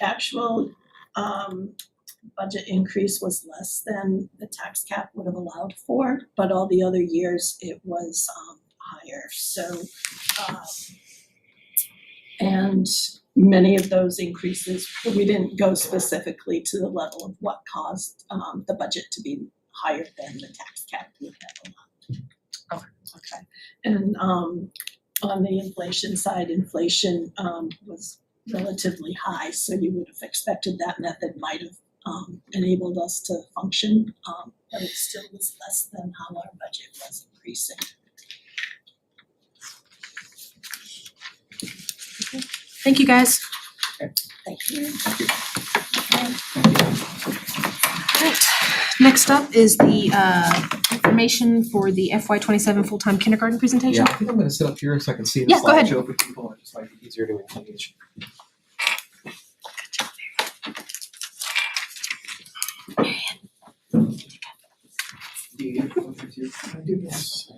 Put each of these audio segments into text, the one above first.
actual budget increase was less than the tax cap would have allowed for, but all the other years it was higher. So and many of those increases, we didn't go specifically to the level of what caused the budget to be higher than the tax cap would have allowed. Okay. And on the inflation side, inflation was relatively high, so you would have expected that method might have enabled us to function, but it still was less than how our budget was increasing. Okay. Thank you, guys. Thank you. Thank you. Right. Next up is the information for the FY27 full-time kindergarten presentation. Yeah, I think I'm gonna sit up here so I can see the Yeah, go ahead. slideshow for people. It's like easier to engage. Yes.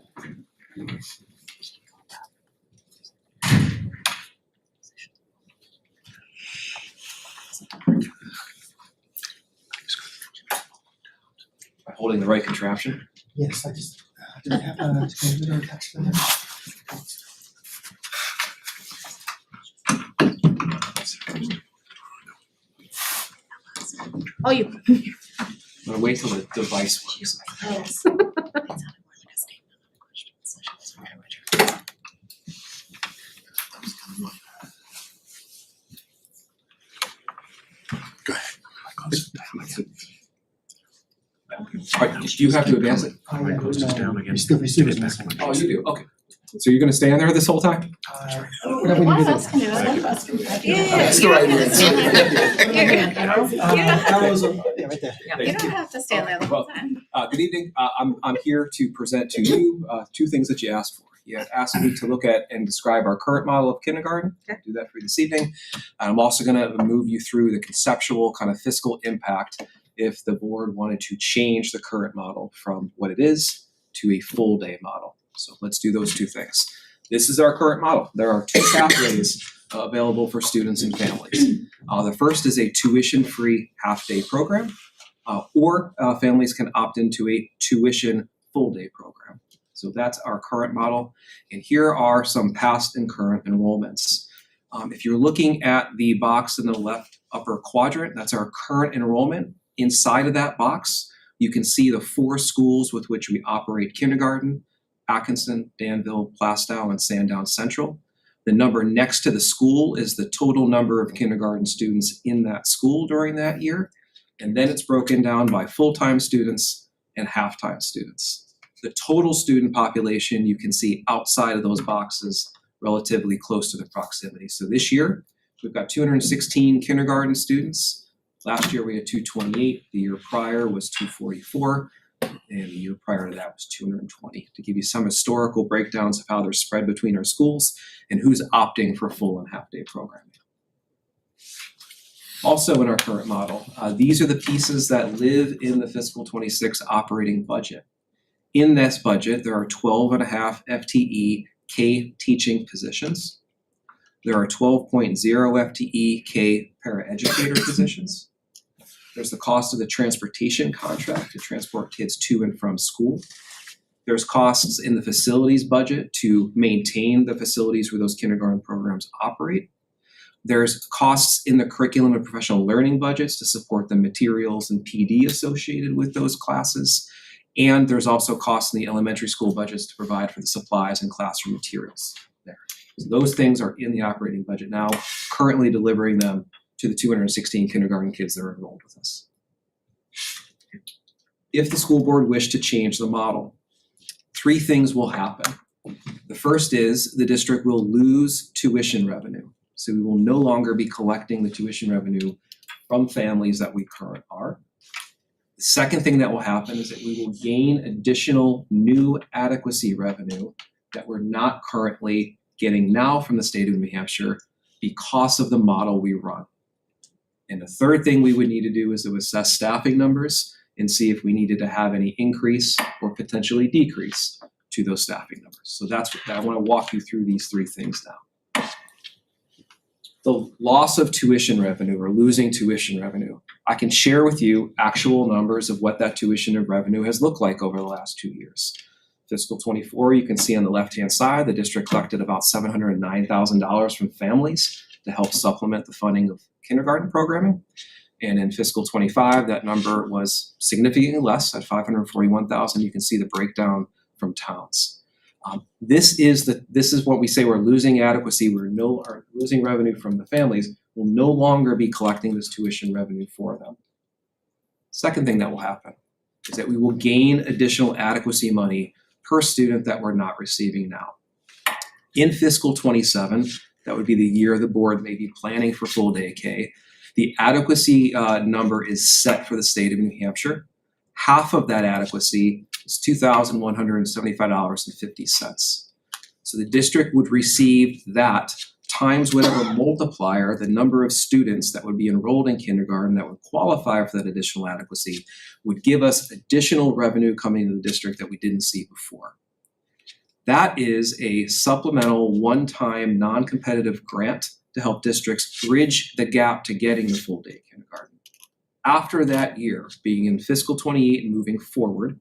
By holding the right contraption. Yes, I just didn't have a computer attached to that. Oh, you. I'm gonna wait till the device works. Yes. Alright, do you have to advance it? Still receiving message. Oh, you do, okay. So you're gonna stay on there this whole time? Whatever you need to do. That's the right word. Arrows are, yeah, right there. You don't have to stay on there the whole time. Good evening. I'm here to present to you two things that you asked for. You had asked me to look at and describe our current model of kindergarten. I'll do that for you this evening. I'm also going to move you through the conceptual kind of fiscal impact if the board wanted to change the current model from what it is to a full day model. So let's do those two things. This is our current model. There are two pathways available for students and families. The first is a tuition-free half-day program. Or families can opt into a tuition full-day program. So that's our current model. And here are some past and current enrollments. If you're looking at the box in the left upper quadrant, that's our current enrollment. Inside of that box, you can see the 4 schools with which we operate kindergarten: Atkinson, Danville, Plastow, and Sandown Central. The number next to the school is the total number of kindergarten students in that school during that year. And then it's broken down by full-time students and half-time students. The total student population you can see outside of those boxes relatively close to the proximity. So this year, we've got 216 kindergarten students. Last year we had 228, the year prior was 244, and the year prior to that was 220, to give you some historical breakdowns of how they're spread between our schools and who's opting for full and half-day programming. Also in our current model, these are the pieces that live in the fiscal 26 operating budget. In this budget, there are 12.5 FTE K teaching positions. There are 12.0 FTE K paraeducator positions. There's the cost of the transportation contract to transport kids to and from school. There's costs in the facilities budget to maintain the facilities where those kindergarten programs operate. There's costs in the curriculum and professional learning budgets to support the materials and PD associated with those classes. And there's also costs in the elementary school budgets to provide for the supplies and classroom materials there. So those things are in the operating budget now, currently delivering them to the 216 kindergarten kids that are enrolled with us. If the school board wished to change the model, 3 things will happen. The first is the district will lose tuition revenue. So we will no longer be collecting the tuition revenue from families that we currently are. The second thing that will happen is that we will gain additional new adequacy revenue that we're not currently getting now from the state of New Hampshire because of the model we run. And the third thing we would need to do is to assess staffing numbers and see if we needed to have any increase or potentially decrease to those staffing numbers. So that's what I want to walk you through these 3 things now. the loss of tuition revenue or losing tuition revenue, I can share with you actual numbers of what that tuition and revenue has looked like over the last 2 years. Fiscal 24, you can see on the left-hand side, the district collected about $709,000 from families to help supplement the funding of kindergarten programming. And in fiscal 25, that number was significantly less at $541,000. You can see the breakdown from towns. This is what we say we're losing adequacy. We're losing revenue from the families. We'll no longer be collecting this tuition revenue for them. Second thing that will happen is that we will gain additional adequacy money per student that we're not receiving now. In fiscal 27, that would be the year the board may be planning for full day K. The adequacy number is set for the state of New Hampshire. Half of that adequacy is $2,175.50. So the district would receive that times whatever multiplier, the number of students that would be enrolled in kindergarten that would qualify for that additional adequacy, would give us additional revenue coming into the district that we didn't see before. That is a supplemental one-time non-competitive grant to help districts bridge the gap to getting the full day kindergarten. After that year, being in fiscal 28 and moving forward,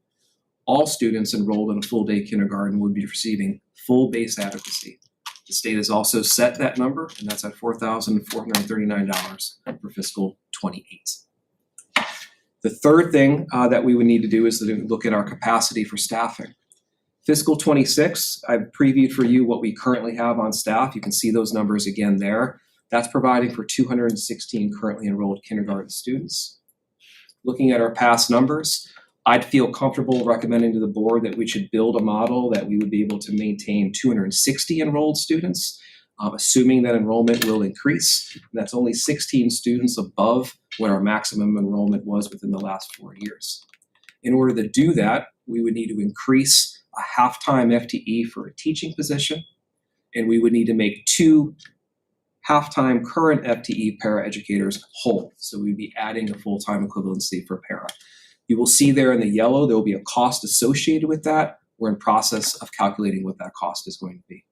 all students enrolled in a full day kindergarten would be receiving full base adequacy. The state has also set that number, and that's at $4,439 for fiscal 28. The third thing that we would need to do is to look at our capacity for staffing. Fiscal 26, I've previewed for you what we currently have on staff. You can see those numbers again there. That's providing for 216 currently enrolled kindergarten students. Looking at our past numbers, I'd feel comfortable recommending to the board that we should build a model that we would be able to maintain 260 enrolled students, assuming that enrollment will increase. And that's only 16 students above what our maximum enrollment was within the last 4 years. In order to do that, we would need to increase a half-time FTE for a teaching position, and we would need to make 2 half-time current FTE paraeducators whole. So we'd be adding a full-time equivalency for para. You will see there in the yellow, there will be a cost associated with that. We're in process of calculating what that cost is going to be.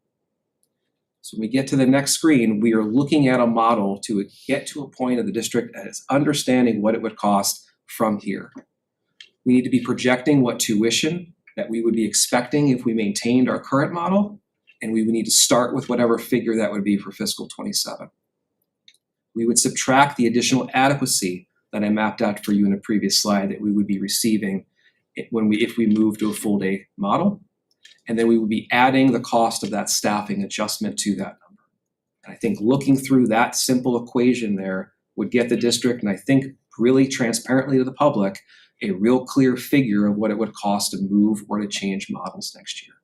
So when we get to the next screen, we are looking at a model to get to a point of the district that is understanding what it would cost from here. We need to be projecting what tuition that we would be expecting if we maintained our current model, and we would need to start with whatever figure that would be for fiscal 27. We would subtract the additional adequacy that I mapped out for you in a previous slide that we would be receiving if we move to a full day model. And then we would be adding the cost of that staffing adjustment to that number. And I think looking through that simple equation there would get the district, and I think really transparently to the public, a real clear figure of what it would cost to move or to change models next year.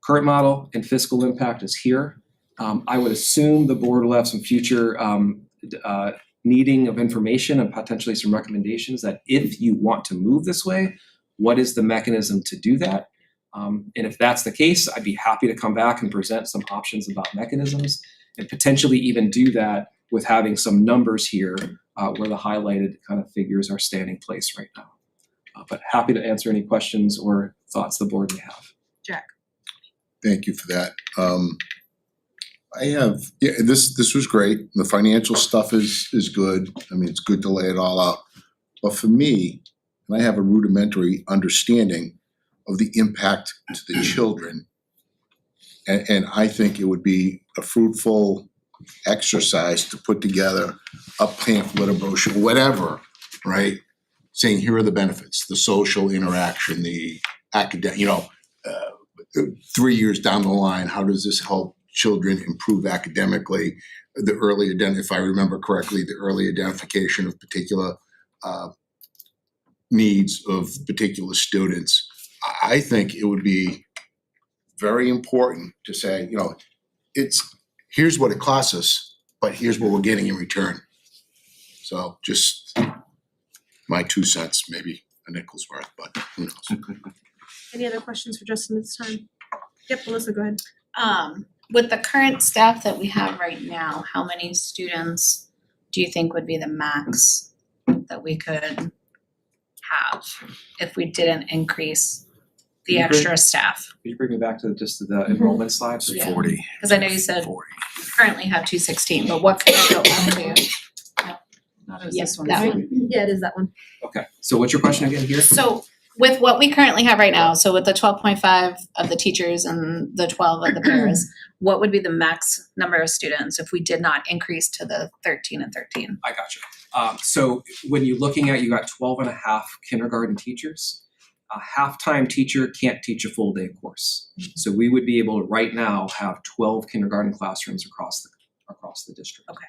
Current model and fiscal impact is here. I would assume the board will have some future needing of information and potentially some recommendations that if you want to move this way, what is the mechanism to do that? And if that's the case, I'd be happy to come back and present some options about mechanisms and potentially even do that with having some numbers here where the highlighted kind of figures are standing place right now. But happy to answer any questions or thoughts the board may have. Jack. Thank you for that. This was great. The financial stuff is good. I mean, it's good to lay it all out. But for me, and I have a rudimentary understanding of the impact to the children, and I think it would be a fruitful exercise to put together a pamphlet, a brochure, whatever, right? Saying here are the benefits, the social interaction, the academic, 3 years down the line, how does this help children improve academically? The early, if I remember correctly, the early identification of particular needs of particular students. I think it would be very important to say, here's what it costs us, but here's what we're getting in return. So just my 2 cents, maybe a nickel's worth, but who knows? Any other questions for Justin this time? Yep, Melissa, go ahead. With the current staff that we have right now, how many students do you think would be the max that we could have if we didn't increase the extra staff? Could you bring me back to the enrollment slide? Yeah. 40. Cause I know you said 40. you currently have 216, but what could it go up to? Yes, that one. Yeah, it is that one. Okay, so what's your question again here? So with what we currently have right now, so with the 12.5 of the teachers and the 12 of the paras, what would be the max number of students if we did not increase to the 13 and 13? I got you. So when you're looking at, you got 12 and a half kindergarten teachers. A half-time teacher can't teach a full day course. So we would be able to right now have 12 kindergarten classrooms across the district. Okay.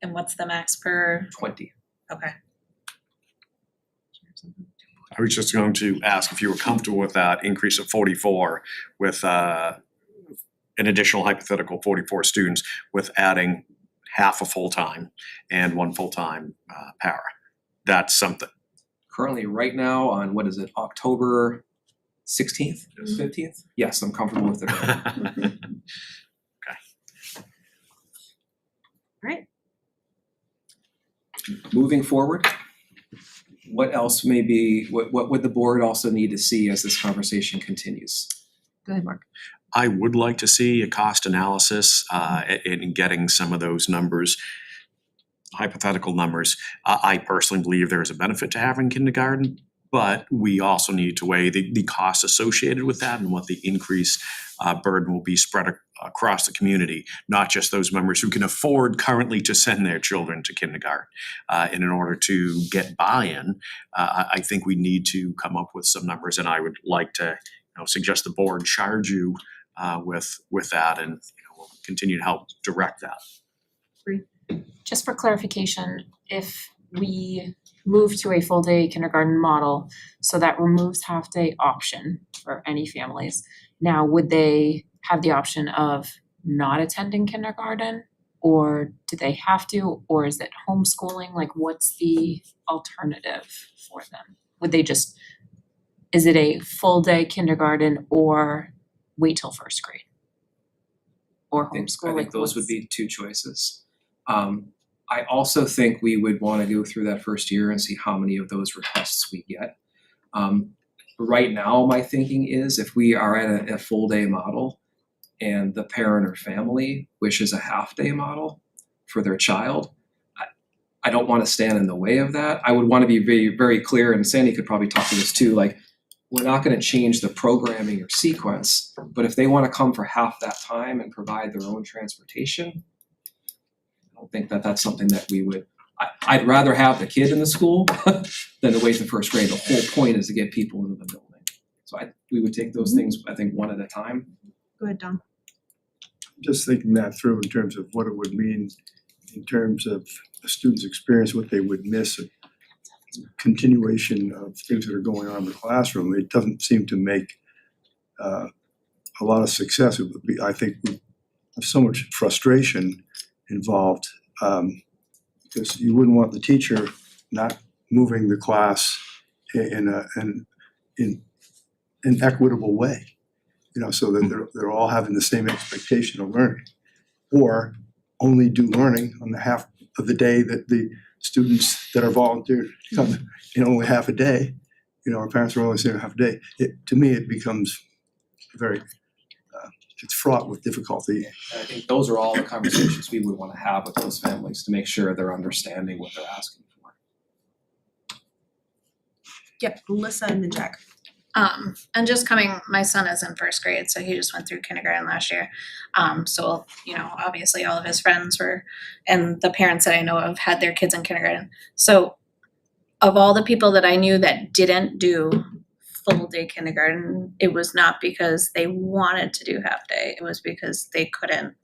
And what's the max per? 20. Okay. I was just going to ask if you were comfortable with that increase of 44 with an additional hypothetical 44 students with adding half a full-time and one full-time para. That's something. Currently, right now, on what is it, October 16th, 15th? Yes, I'm comfortable with it. Moving forward, what else may be, what would the board also need to see as this conversation continues? Go ahead, Mark. I would like to see a cost analysis in getting some of those numbers, hypothetical numbers. I personally believe there is a benefit to having kindergarten, but we also need to weigh the costs associated with that and what the increased burden will be spread across the community, not just those members who can afford currently to send their children to kindergarten. And in order to get buy-in, I think we need to come up with some numbers, and I would like to suggest the board charge you with that, and we'll continue to help direct that. Just for clarification, if we move to a full day kindergarten model, so that removes half day option for any families. Now, would they have the option of not attending kindergarten, or do they have to, or is it homeschooling? Like, what's the alternative for them? Would they just, is it a full day kindergarten or wait till first grade? Or I homeschool? think those would be two choices. I also think we would want to go through that first year and see how many of those requests we get. Right now, my thinking is if we are at a full day model and the parent or family wishes a half day model for their child, I don't want to stand in the way of that. I would want to be very, very clear, and Sandy could probably talk to this too, like, we're not going to change the programming or sequence, but if they want to come for half that time and provide their own transportation, I don't think that that's something that we would, I'd rather have the kid in the school than to wait to first grade. The whole point is to get people into the building. So we would take those things, I think, one at a time. Go ahead, Don. Just thinking that through in terms of what it would mean in terms of a student's experience, what they would miss, a continuation of things that are going on in the classroom. It doesn't seem to make a lot of success. It would be, I think, so much frustration involved because you wouldn't want the teacher not moving the class in an equitable way, so that they're all having the same expectation of learning, or only do learning on the half of the day that the students that are volunteered come in only half a day. Our parents are only saying half a day. To me, it becomes very it's fraught with difficulty. And I think those are all the conversations we would want to have with those families to make sure they're understanding what they're asking for. Yep, Melissa and then Jack. And just my son is in first grade, so he just went through kindergarten last year. So, obviously all of his friends and the parents that I know of had their kids in kindergarten. So of all the people that I knew that didn't do full day kindergarten, it was not because they wanted to do half day. It was because they couldn't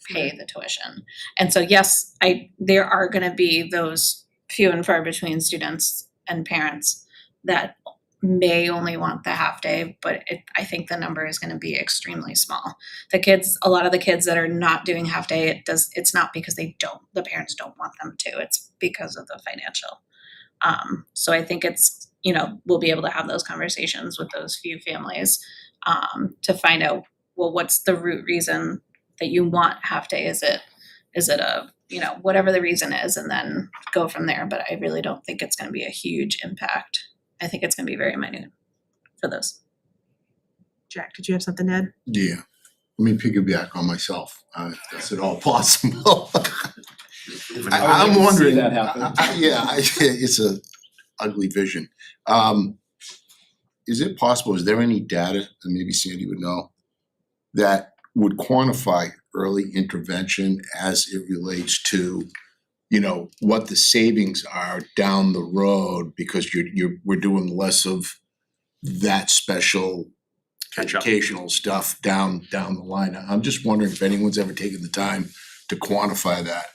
pay the tuition. And so, yes, there are going to be those few and far between students and parents that may only want the half day, but I think the number is going to be extremely small. A lot of the kids that are not doing half day, it's not because the parents don't want them to, it's because of the financial. So I think it's, we'll be able to have those conversations with those few families to find out, well, what's the root reason that you want half day? Is it a, whatever the reason is, and then go from there. But I really don't think it's going to be a huge impact. I think it's going to be very minute for those. Jack, did you have something to add? Yeah, let me piggyback on myself, if that's at all possible. I I'm would like to see wondering, that happen. it's a ugly vision. Is it possible, is there any data, and maybe Sandy would know, that would quantify early intervention as it relates to, you know, what the savings are down the road because we're doing less of that special Catch up. educational stuff down the line. I'm just wondering if anyone's ever taken the time to quantify that.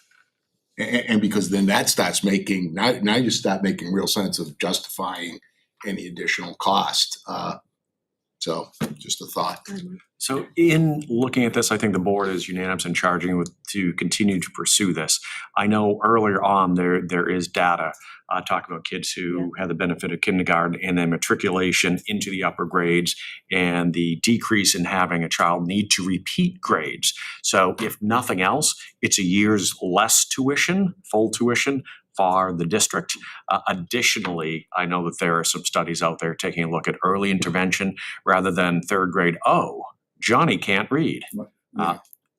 And because then that starts making, now you start making real sense of justifying any additional cost. So just a thought. So in looking at this, I think the board is unanimous in charging with to continue to pursue this. I know earlier on there is data talking about kids who had the benefit of kindergarten and then matriculation into the upper grades and the decrease in having a child need to repeat grades. So if nothing else, it's a year's less tuition, full tuition for the district. Additionally, I know that there are some studies out there taking a look at early intervention rather than third grade. Oh, Johnny can't read.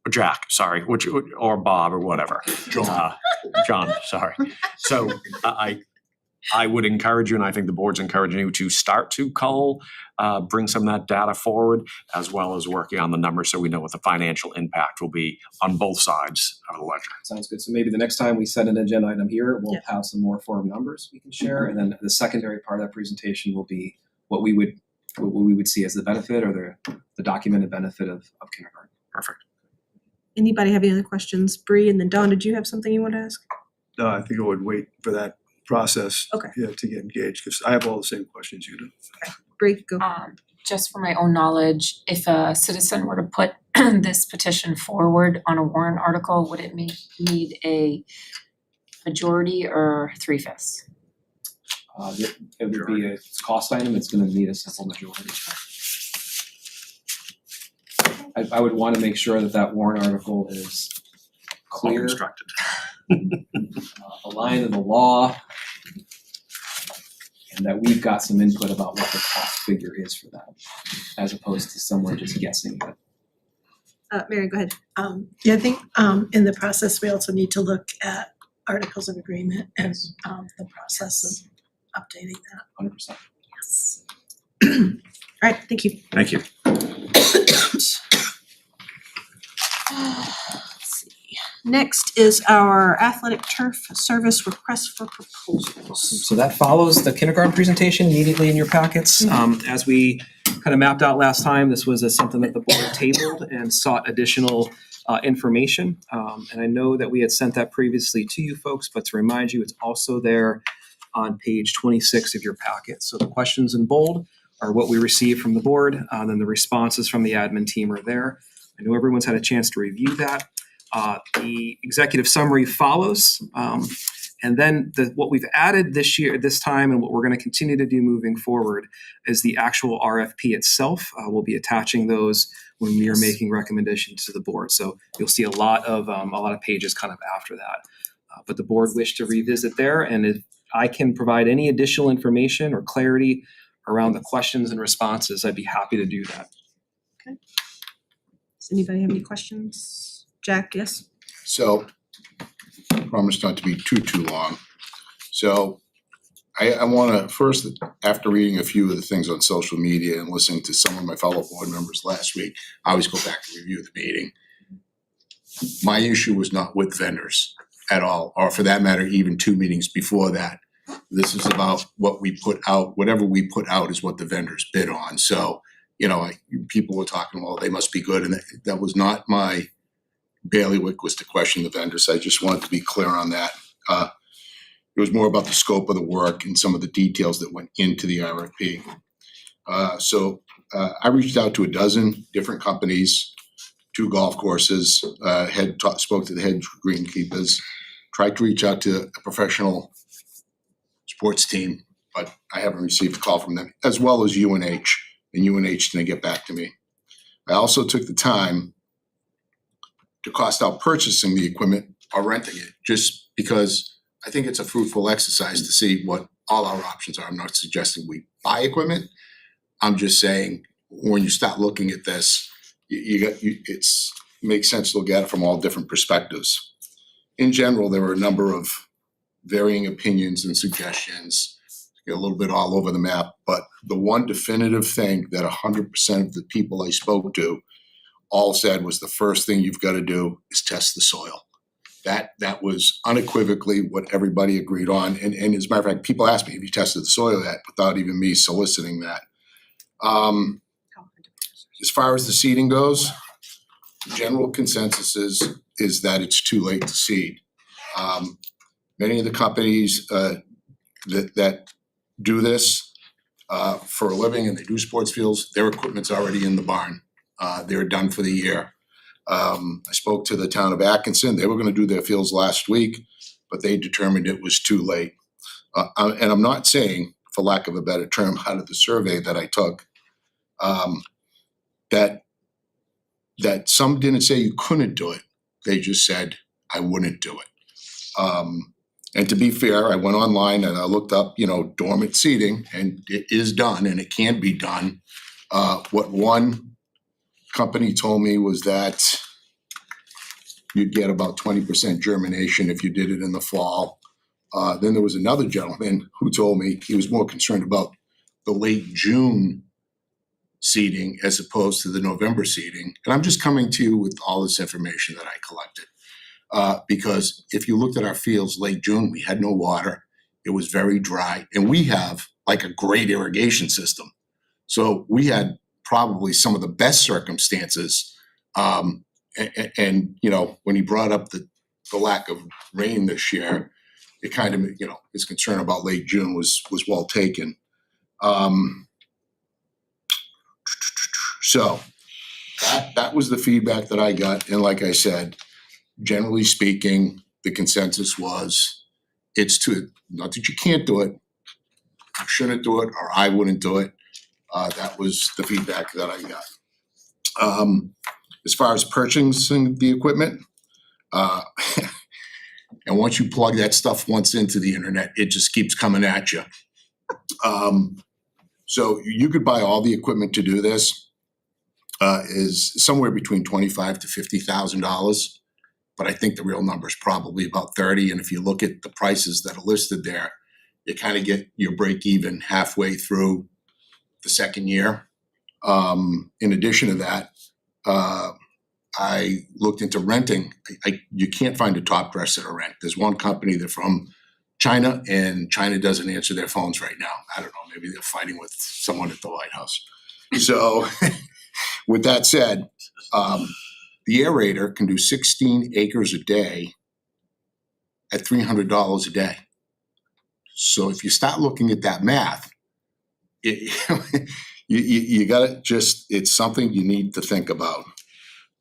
Jack, sorry, or Bob or whatever. John, sorry. So I would encourage you, and I think the board's encouraging you to start to bring some of that data forward, as well as working on the numbers so we know what the financial impact will be on both sides of the ledger. Sounds good. So maybe the next time we send an agenda item here, we'll have some more firm numbers we can share. And then the secondary part of that presentation will be what we would see as the benefit or the documented benefit of kindergarten. Perfect. Anybody have any other questions? Bree, and then Dawn, did you have something you want to ask? No, I think I would wait for that process. Okay. Yeah, to get engaged, because I have all the same questions you do. Bree, go. Just for my own knowledge, if a citizen were to put this petition forward on a warrant article, would it need a majority or 3/5? It would be a cost item. It's going to need a simple majority. I would want to make sure that warrant article is clear, Constructed. aligned to the law, and that we've got some input about what the cost figure is for that, as opposed to someone just guessing it. Mary, go ahead. Yeah, I think in the process, we also need to look at articles of agreement and the process of updating that. 100%. Yes. All right, thank you. Thank you. Let's see. Next is our athletic turf service request for proposals. So that follows the kindergarten presentation immediately in your packets. As we kind of mapped out last time, this was something that the board tabled and sought additional information. And I know that we had sent that previously to you folks, but to remind you, it's also there on page 26 of your packet. So the questions in bold are what we received from the board, then the responses from the admin team are there. I know everyone's had a chance to review that. The executive summary follows. And then what we've added this time, and what we're going to continue to do moving forward is the actual RFP itself. We'll be attaching those when we are making recommendations to the board. So you'll see a lot of pages kind of after that. But the board wished to revisit there, and if I can provide any additional information or clarity around the questions and responses, I'd be happy to do that. Does anybody have any questions? Jack, yes? So, promise not to be too long. So, I wanna first, after reading a few of the things on social media and listening to some of my fellow board members last week, I always go back to review the meeting. My issue was not with vendors at all, or for that matter, even 2 meetings before that. This is about what we put out. Whatever we put out is what the vendors bid on. So, people were talking, well, they must be good, and that was not my bailiwick, was to question the vendors. I just wanted to be clear on that. It was more about the scope of the work and some of the details that went into the RFP. So I reached out to a dozen different companies, 2 golf courses, spoke to the head greenkeepers, tried to reach out to a professional sports team, but I haven't received a call from them, as well as UNH, and UNH didn't get back to me. I also took the time to cost out purchasing the equipment or renting it, just because I think it's a fruitful exercise to see what all our options are. I'm not suggesting we buy equipment. I'm just saying, when you start looking at this, it's makes sense to look at it from all different perspectives. In general, there were a number of varying opinions and suggestions, get a little bit all over the map, but the one definitive thing that 100% of the people I spoke to all said was the first thing you've got to do is test the soil. That was unequivocally what everybody agreed on. And as a matter of fact, people asked me, have you tested the soil yet, without even me soliciting that. As far as the seeding goes, general consensus is that it's too late to seed. Many of the companies that do this for a living and they do sports fields, their equipment's already in the barn. They're done for the year. I spoke to the town of Atkinson. They were gonna do their fields last week, but they determined it was too late. And I'm not saying, for lack of a better term, out of the survey that I took, that some didn't say you couldn't do it. They just said, I wouldn't do it. And to be fair, I went online and I looked up, dormant seeding, and it is done and it can be done. What one company told me was that you'd get about 20% germination if you did it in the fall. Then there was another gentleman who told me he was more concerned about the late June seeding as opposed to the November seeding. And I'm just coming to you with all this information that I collected. Because if you looked at our fields late June, we had no water. It was very dry. And we have like a great irrigation system. So we had probably some of the best circumstances. And when he brought up the lack of rain this year, it kind of, his concern about late June was well taken. So that was the feedback that I got. And like I said, generally speaking, the consensus was not that you can't do it, you shouldn't do it, or I wouldn't do it. That was the feedback that I got. As far as purchasing the equipment, and once you plug that stuff once into the internet, it just keeps coming at you. So you could buy all the equipment to do this. Is somewhere between $25,000 to $50,000, but I think the real number is probably about 30. And if you look at the prices that are listed there, you kind of get your break even halfway through the second year. In addition to that, I looked into renting. You can't find a top dresser to rent. There's one company, they're from China, and China doesn't answer their phones right now. I don't know, maybe they're fighting with someone at the White House. So with that said, the aerator can do 16 acres a day at $300 a day. So if you start looking at that math, you gotta it's something you need to think about.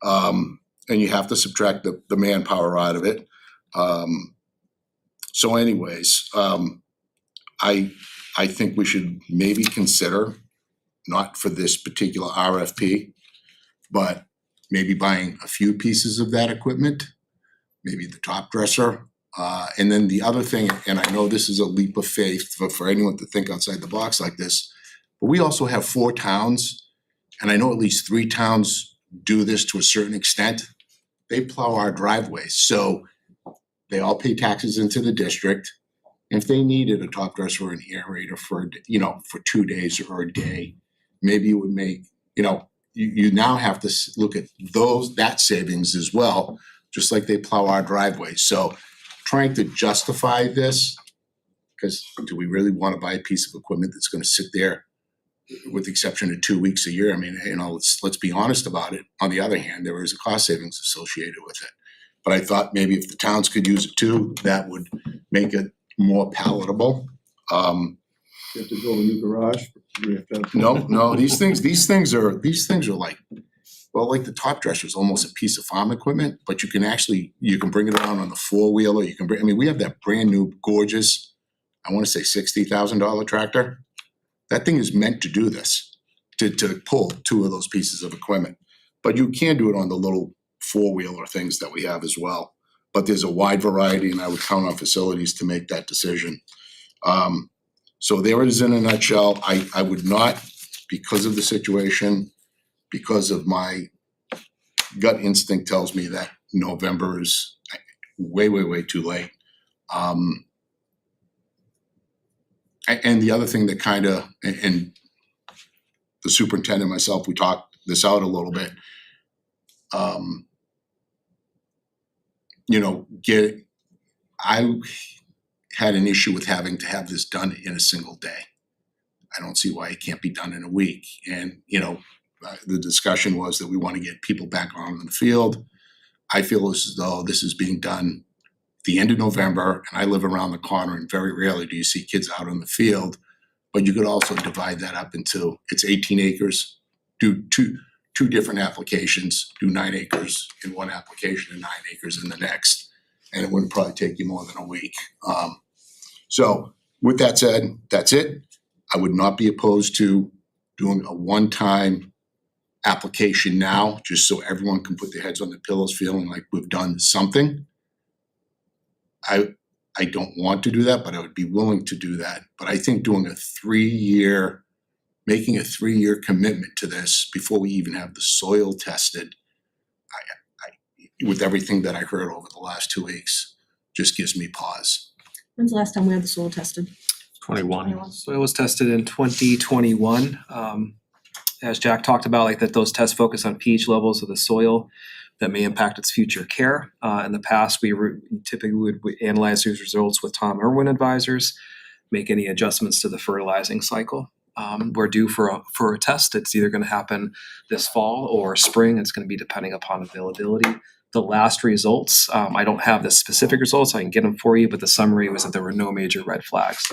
And you have to subtract the manpower out of it. So anyways, I think we should maybe consider, not for this particular RFP, but maybe buying a few pieces of that equipment, maybe the top dresser. And then the other thing, and I know this is a leap of faith for anyone to think outside the box like this, but we also have 4 towns, and I know at least 3 towns do this to a certain extent. They plow our driveways, so they all pay taxes into the district. If they needed a top dresser or an aerator for 2 days or a day, maybe it would make, you now have to look at that savings as well, just like they plow our driveways. So trying to justify this, because do we really want to buy a piece of equipment that's going to sit there with the exception of 2 weeks a year? I mean, let's be honest about it. On the other hand, there is a cost savings associated with it. But I thought maybe if the towns could use it too, that would make it more palatable. You have to build a new garage. No, these things are like, well, like the top dresser is almost a piece of farm equipment, but you can bring it around on the 4-wheeler. We have that brand new, gorgeous, I want to say $60,000 tractor. That thing is meant to do this, to pull 2 of those pieces of equipment. But you can do it on the little 4-wheeler things that we have as well. But there's a wide variety, and I would count on facilities to make that decision. So there it is in a nutshell. I would not because of the situation, because of my gut instinct tells me that November is way, way, way too late. And the other thing that and the superintendent and myself, we talked this out a little bit. I had an issue with having to have this done in a single day. I don't see why it can't be done in a week. And, the discussion was that we want to get people back on the field. I feel as though this is being done at the end of November, and I live around the corner, and very rarely do you see kids out on the field. But you could also divide that up into, it's 18 acres, do two different applications, do 9 acres in one application and 9 acres in the next. And it wouldn't probably take you more than a week. So with that said, that's it. I would not be opposed to doing a one-time application now, just so everyone can put their heads on their pillows feeling like we've done something. I don't want to do that, but I would be willing to do that. But I think doing making a 3-year commitment to this before we even have the soil tested, with everything that I heard over the last 2 weeks, just gives me pause. When's the last time we had the soil tested? 21. Soil was tested in 2021. As Jack talked about, like that those tests focus on pH levels of the soil that may impact its future care. In the past, we typically would analyze these results with Tom Irwin advisors, make any adjustments to the fertilizing cycle. We're due for a test. It's either going to happen this fall or spring. It's going to be depending upon availability. The last results, I don't have the specific results. I can get them for you, but the summary was that there were no major red flags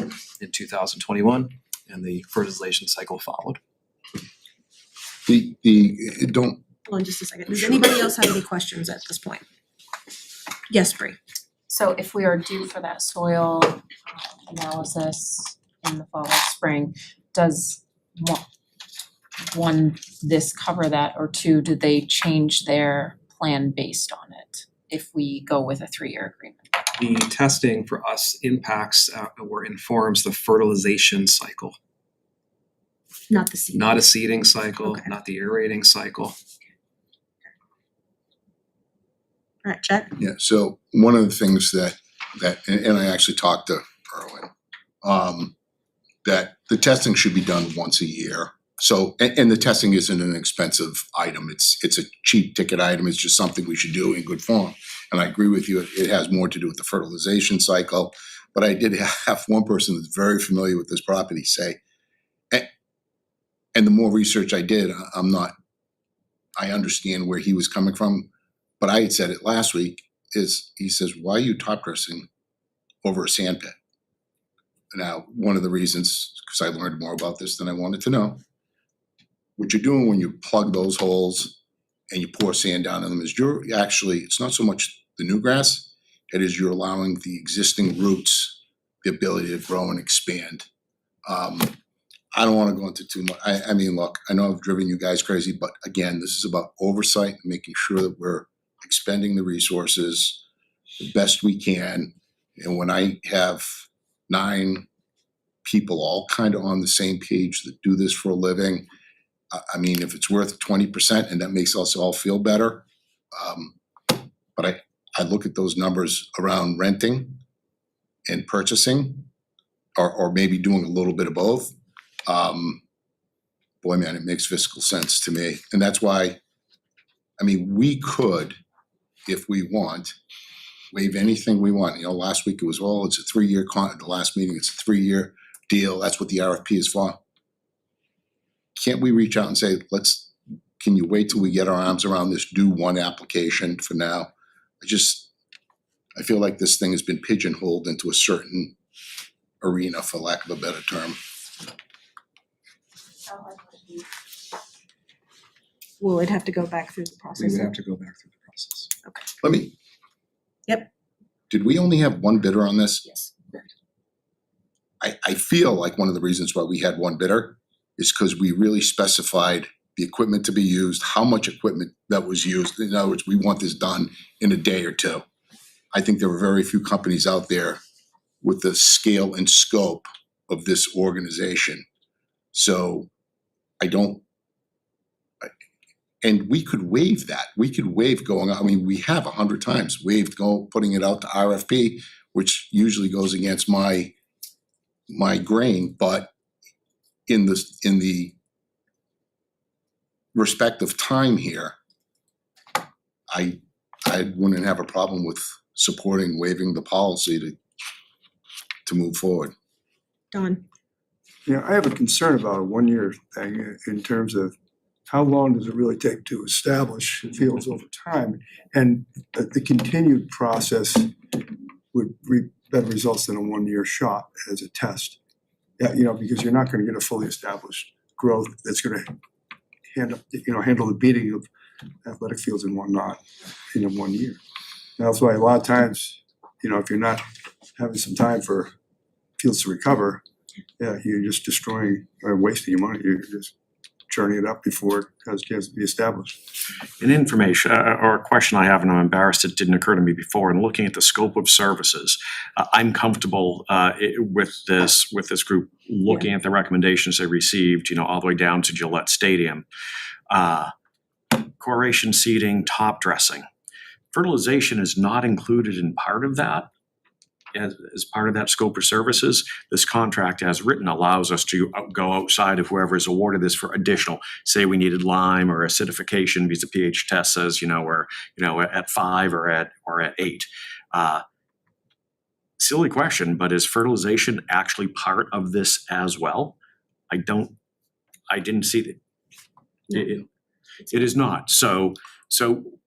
in 2021, and the fertilization cycle followed. Hold on just a second. Does anybody else have any questions at this point? Yes, Bree. So if we are due for that soil analysis in the fall or spring, does one, this cover that, or two, do they change their plan based on it if we go with a 3-year agreement? The testing for us impacts or informs the fertilization cycle, Not the seed. not a seeding cycle, Okay. not the aerating cycle. All right, Jack? Yeah, so one of the things that and I actually talked to Erwin, that the testing should be done once a year. So, and the testing isn't an expensive item. It's a cheap ticket item. It's just something we should do in good form. And I agree with you, it has more to do with the fertilization cycle. But I did have one person that's very familiar with this property say, and the more research I did, I understand where he was coming from. But I had said it last week, he says, why are you top dressing over a sand pit? Now, one of the reasons, because I learned more about this than I wanted to know, what you're doing when you plug those holes and you pour sand down in them is it's not so much the new grass, it is you're allowing the existing roots the ability to grow and expand. I don't want to go into too much. I mean, look, I know I've driven you guys crazy, but again, this is about oversight and making sure that we're expending the resources the best we can. And when I have 9 people all kind of on the same page that do this for a living, I mean, if it's worth 20% and that makes us all feel better, but I look at those numbers around renting and purchasing, or maybe doing a little bit of both. Boy, man, it makes fiscal sense to me. And that's why, I mean, we could, if we want, waive anything we want. Last week it was, it's a 3-year the last meeting, it's a 3-year deal. That's what the RFP is for. Can't we reach out and say, can you wait till we get our arms around this, do one application for now? I feel like this thing has been pigeonholed into a certain arena, for lack of a better term. Well, it'd have to go back through the We process. would have to go back through the process. Let me. Yep. Did we only have one bidder on this? Yes. I feel like one of the reasons why we had one bidder is because we really specified the equipment to be used, how much equipment that was used. In other words, we want this done in a day or two. I think there were very few companies out there with the scale and scope of this organization. So and we could waive that. We could waive going, I mean, we have 100 times waived putting it out to RFP, which usually goes against my grain, but in the respect of time here, I wouldn't have a problem with supporting waiving the policy to move forward. Don? Yeah, I have a concern about a 1-year thing in terms of how long does it really take to establish fields over time? And the continued process would better results than a 1-year shot as a test. Yeah, because you're not gonna get a fully established growth that's gonna handle the beating of athletic fields and whatnot in 1 year. And that's why a lot of times, if you're not having some time for fields to recover, yeah, you're just destroying or wasting your money. You're just churning it up before it has a chance to be established. An information or a question I have, and I'm embarrassed it didn't occur to me before, in looking at the scope of services, I'm comfortable with this group looking at the recommendations they received, all the way down to Gillette Stadium. Chloration, seeding, top dressing. Fertilization is not included in part of that. As part of that scope of services, this contract as written allows us to go outside of whoever is awarded this for additional, say we needed lime or acidification because the pH test says, we're, at 5 or at 8. Silly question, but is fertilization actually part of this as well? I didn't see that. It is not. So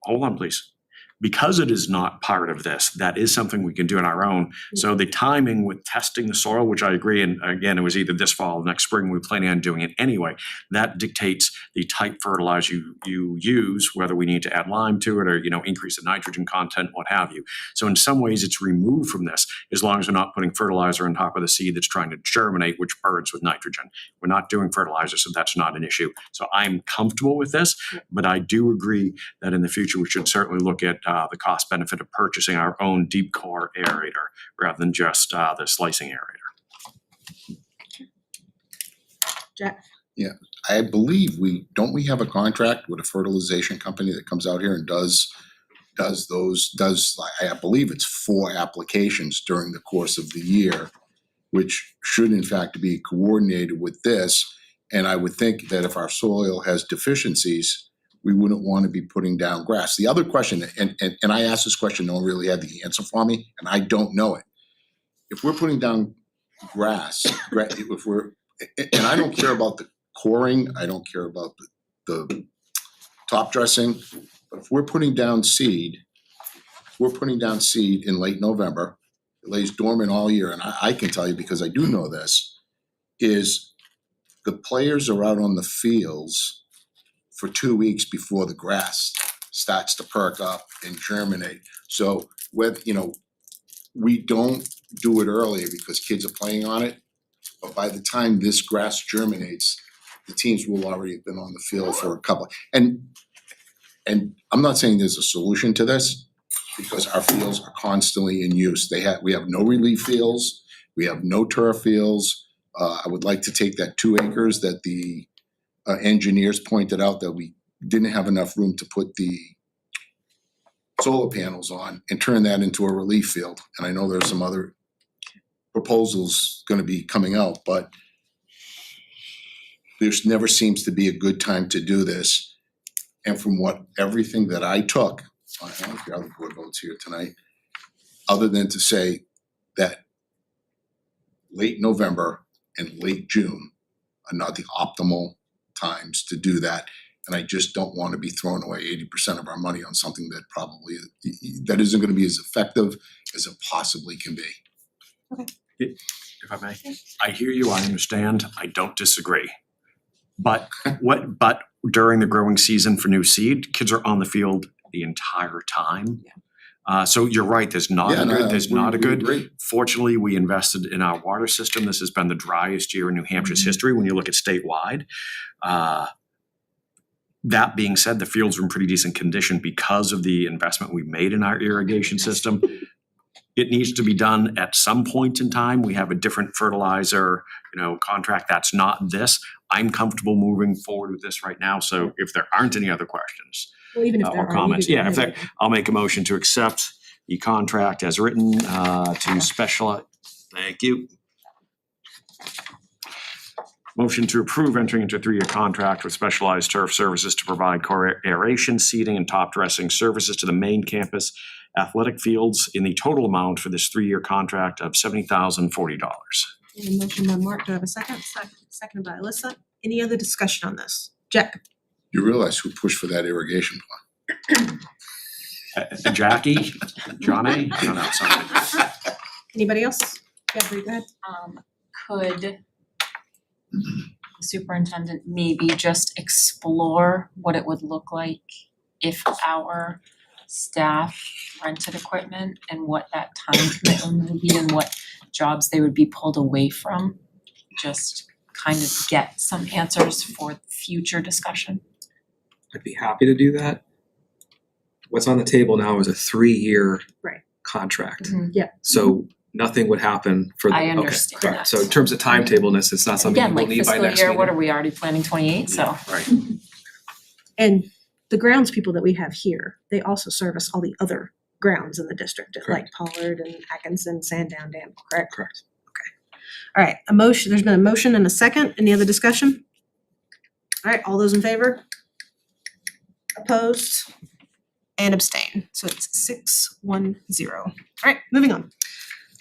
hold on, please. Because it is not part of this, that is something we can do on our own. So the timing with testing the soil, which I agree, and again, it was either this fall or next spring, we plan on doing it anyway. That dictates the type fertilizer you use, whether we need to add lime to it or, increase the nitrogen content, what have you. So in some ways it's removed from this, as long as we're not putting fertilizer on top of the seed that's trying to germinate, which burns with nitrogen. We're not doing fertilizer, so that's not an issue. So I'm comfortable with this, but I do agree that in the future we should certainly look at the cost benefit of purchasing our own deep core aerator rather than just the slicing aerator. Jack? Yeah, I believe we have a contract with a fertilization company that comes out here and does I believe it's 4 applications during the course of the year, which should in fact be coordinated with this. And I would think that if our soil has deficiencies, we wouldn't want to be putting down grass. The other question, and I asked this question, no one really had the answer for me, and I don't know it. If we're putting down grass, and I don't care about the coring, I don't care about the top dressing, but if we're putting down seed in late November, it lays dormant all year, and I can tell you because I do know this, is the players are out on the fields for 2 weeks before the grass starts to perk up and germinate. So we don't do it earlier because kids are playing on it, but by the time this grass germinates, the teams will already have been on the field for a couple. And I'm not saying there's a solution to this because our fields are constantly in use. We have no relief fields, we have no turf fields. I would like to take that 2 acres that the engineers pointed out that we didn't have enough room to put the solar panels on and turn that into a relief field. And I know there's some other proposals going to be coming out, but there never seems to be a good time to do this. And from everything that I took, I don't care how the board votes here tonight, other than to say that late November and late June are not the optimal times to do that. And I just don't want to be throwing away 80% of our money on something that probably that isn't going to be as effective as it possibly can be. If I may, I hear you, I understand, I don't disagree. But during the growing season for new seed, kids are on the field the entire time. So you're right, there's not a good. Great. Fortunately, we invested in our water system. This has been the driest year in New Hampshire's history when you look at statewide. That being said, the fields are in pretty decent condition because of the investment we made in our irrigation system. It needs to be done at some point in time. We have a different fertilizer, contract that's not this. I'm comfortable moving forward with this right now, so if there aren't any other questions Well, even if there or are, you comments, could go yeah, if ahead there, I'll make a motion to accept the contract as written to special, thank you. Motion to approve entering into a 3-year contract with Specialized Turf Services to provide aeration, seating, and top dressing services to the main campus athletic fields in the total amount for this 3-year contract of $70,040. A motion by Mark, do I have a second? Seconded by Alyssa. Any other discussion on this? Jack? You realize who pushed for that irrigation plan? Jackie, Johnny, no, sorry. Anybody else? Jeffrey, go ahead. Could the superintendent maybe just explore what it would look like if our staff rented equipment and what that time commitment would be and what jobs they would be pulled away from? Just kind of get some answers for future discussion. I'd be happy to do that. What's on the table now is a 3-year Right. contract. Yeah. So nothing would happen for the, I okay, understand correct. that. So in terms of timetableness, it's not something Again, we'll like need by fiscal next year, meeting. what are we already planning 28, so. Right. And the grounds people that we have here, they also service all the other grounds in the district, like Pollard and Atkinson, Sandown Dam, correct? Correct. All right, there's been a motion and a second. Any other discussion? All right, all those in favor? Opposed? And abstain. So it's 6-1-0. All right, moving on.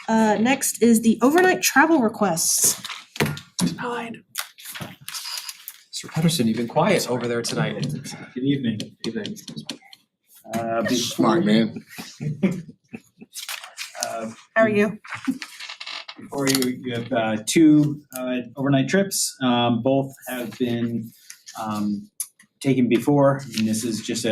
Next is the overnight travel requests. Denied. Mr. Pedersen, you've been quiet over there tonight. Good evening. Evening. Smart man. How are you? Before you have two overnight trips. Both have been taken before. I mean, this is just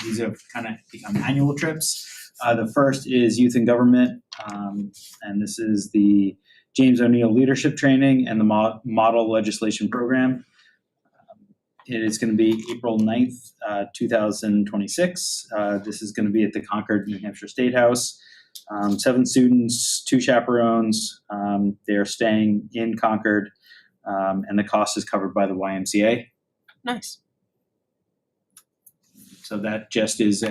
these have kind of become annual trips. The first is Youth and Government, and this is the James O'Neill Leadership Training and the Model Legislation Program. It is going to be April 9th, 2026. This is going to be at the Concord, New Hampshire State House. 7 students, 2 chaperones. They're staying in Concord, and the cost is covered by the YMCA. Nice. So that just is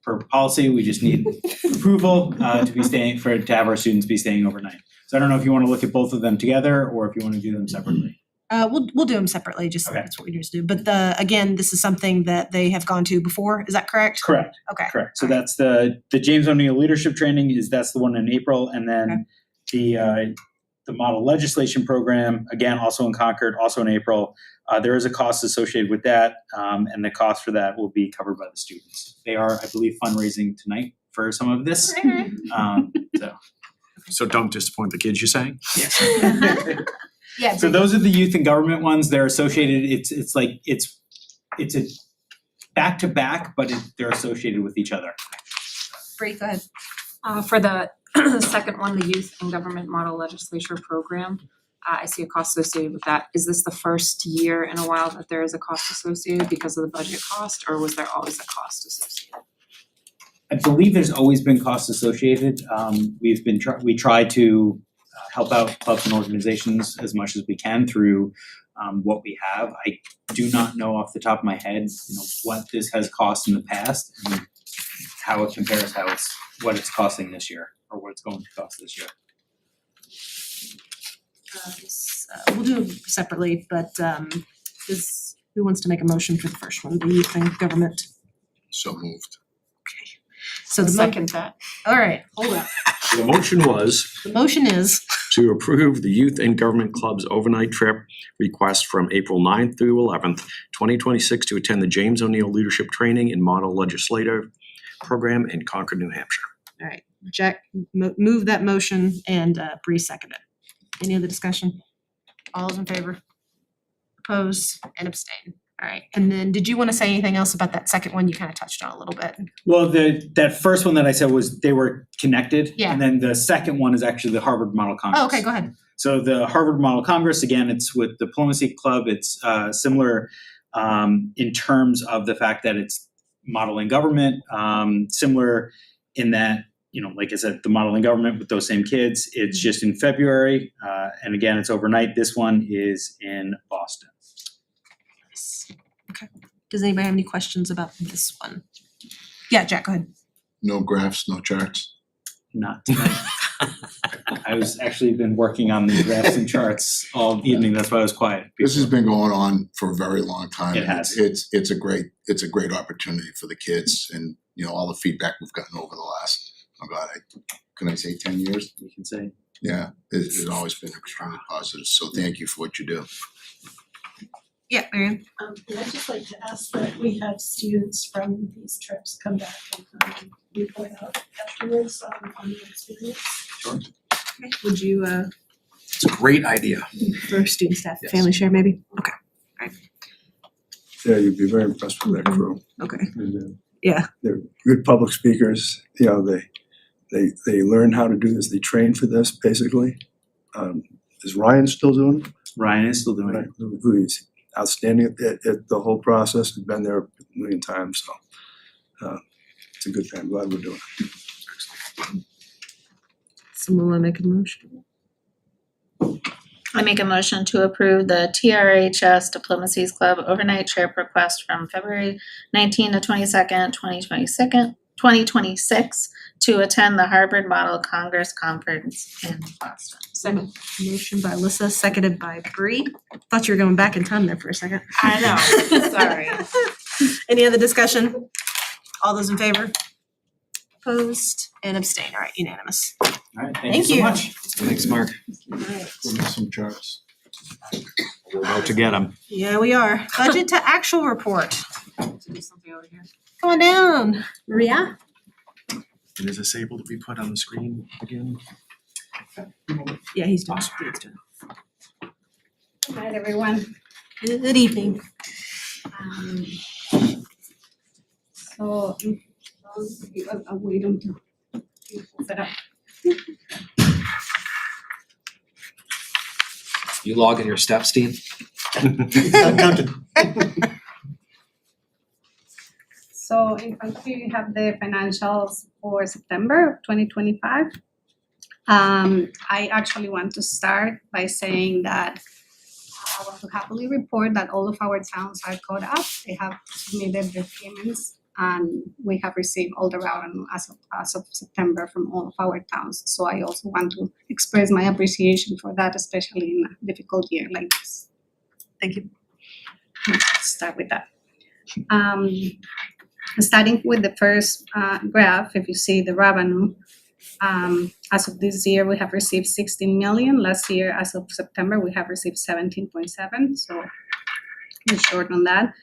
per policy, we just need approval to have our students be staying overnight. So I don't know if you want to look at both of them together or if you want to do them separately. We'll do them separately, just Okay. that's what we just do. But again, this is something that they have gone to before, is that correct? Correct. Okay. Correct. So that's the James O'Neill Leadership Training that's the one in April, and then the Model Legislation Program, again, also in Concord, also in April. There is a cost associated with that, and the cost for that will be covered by the students. They are, I believe, fundraising tonight for some of this. So don't disappoint the kids, you're saying? Yeah. So those are the Youth and Government ones. They're associated. It's a back to back, but they're associated with each other. Bree, go ahead. For the second one, the Youth and Government Model Legislature Program, I see a cost associated with that. Is this the first year in a while that there is a cost associated because of the budget cost, or was there always a cost associated? I believe there's always been costs associated. We try to help out clubs and organizations as much as we can through what we have. I do not know off the top of my head, what this has cost in the past and how it compares what it's costing this year or what it's going to cost this year. We'll do them separately, but who wants to make a motion for the first one, the Youth and Government? So moved. So the Second that. all right, hold up. The motion was The motion is to approve the Youth and Government Club's overnight trip request from April 9th through 11th, 2026 to attend the James O'Neill Leadership Training and Model Legislative Program in Concord, New Hampshire. all right. Jack move that motion and Bree seconded. Any other discussion? All those in favor? Opposed and abstain. All right. And then did you want to say anything else about that second one? You kind of touched on a little bit. Well, that first one that I said was they were connected. Yeah. And then the second one is actually the Harvard Model Congress. Oh, okay, go ahead. So the Harvard Model Congress, again, it's with Diplomacy Club. It's similar in terms of the fact that it's modeling government, similar in that, like I said, the modeling government with those same kids. It's just in February. And again, it's overnight. This one is in Boston. Does anybody have any questions about this one? Yeah, Jack, go ahead. No graphs, no charts. Not tonight. I was actually been working on the graphs and charts all evening, that's why I was quiet. This has been going on for a very long time. It and has. It's a great opportunity for the kids and, you know, all the feedback we've gotten over the last, oh God, can I say 10 years? You can say. Yeah, it's always been extremely positive. So thank you for what you do. Yeah, Marianne? I'd just like to ask that we have students from these trips come back and report out afterwards on the experience. Okay, would you It's a great idea. for student, staff, Yes. family share maybe? Okay, Yeah, you'd be very impressed with that crew. okay. And, Yeah. They're good public speakers, you know, they learn how to do this, they train for this, basically. Is Ryan still doing it? Ryan is still doing it. Right, who is outstanding at the whole process, has been there a million times, so it's a good thing, I'm glad we're doing it. Someone wanna make a motion? I make a motion to approve the TRHS Diplomacies Club overnight trip request from February 19 to 22nd, 2026 to attend the Harvard Model Congress Conference in Boston. Second. Motion by Alyssa, seconded by Bree. Thought you were going back in time there for a second. I know, sorry. Any other discussion? All those in favor? Opposed and abstain. All right, unanimous. All right, thank you Thank so you. much. Thanks, Mark. All right. We'll make some charts. We're about to get them. Yeah, we are. Budget to actual report. To do something over here. Come on down, Maria. And is this able to be put on the screen again? Yeah, he's doing it. Good night, everyone. Good evening. So, I'll wait until you set up. You log in your steps, Dean? So in front of you, you have the financials for September of 2025. I actually want to start by saying that I want to happily report that all of our towns are caught up. They have submitted their payments and we have received all the revenue as of September from all of our towns. So I also want to express my appreciation for that, especially in a difficult year like this. Thank you. Let's start with that. Starting with the first graph, if you see the revenue, as of this year, we have received 16 million. Last year, as of September, we have received 17.7, so we're short on that.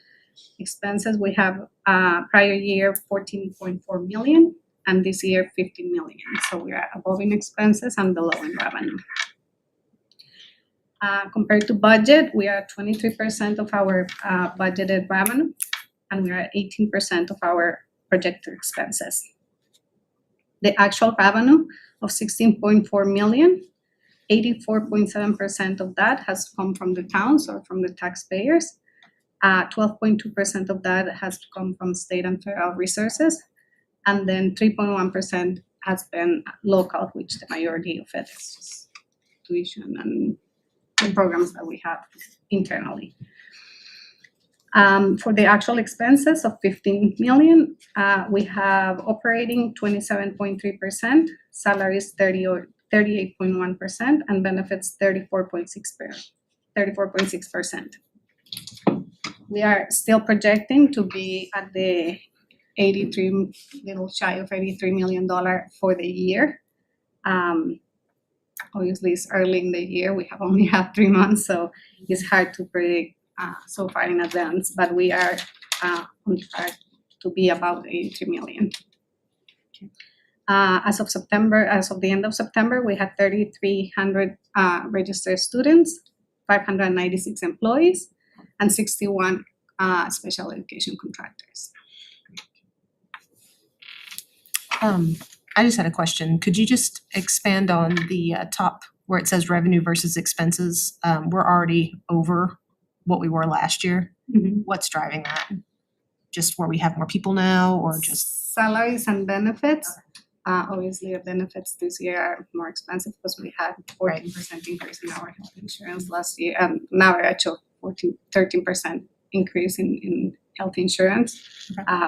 Expenses, we have prior year 14.4 million, and this year 15 million. So we are above in expenses and below in revenue. Compared to budget, we are 23% of our budgeted revenue, and we are at 18% of our projected expenses. The actual revenue of 16.4 million, 84.7% of that has come from the towns or from the taxpayers. 12.2% of that has come from state and federal resources, and then 3.1% has been local, which the majority of it is just tuition and the programs that we have internally. For the actual expenses of 15 million, we have operating 27.3%, salaries 38.1%, and benefits 34.6%. We are still projecting to be at the little shy of $83 million for the year. Obviously, it's early in the year. We have only had 3 months, so it's hard to predict so far in advance, but we are on track to be about 83 million. As of the end of September, we had 3,300 registered students, 596 employees, and 61 special education contractors. I just had a question. Could you just expand on the top where it says revenue versus expenses? We're already over what we were last year. Mhm. What's driving that? Just where we have more people now, or just? Salaries and benefits. Obviously, the benefits this year are more expensive because we had 14% increase in our health insurance last year, and now we're at 13% increase in health insurance.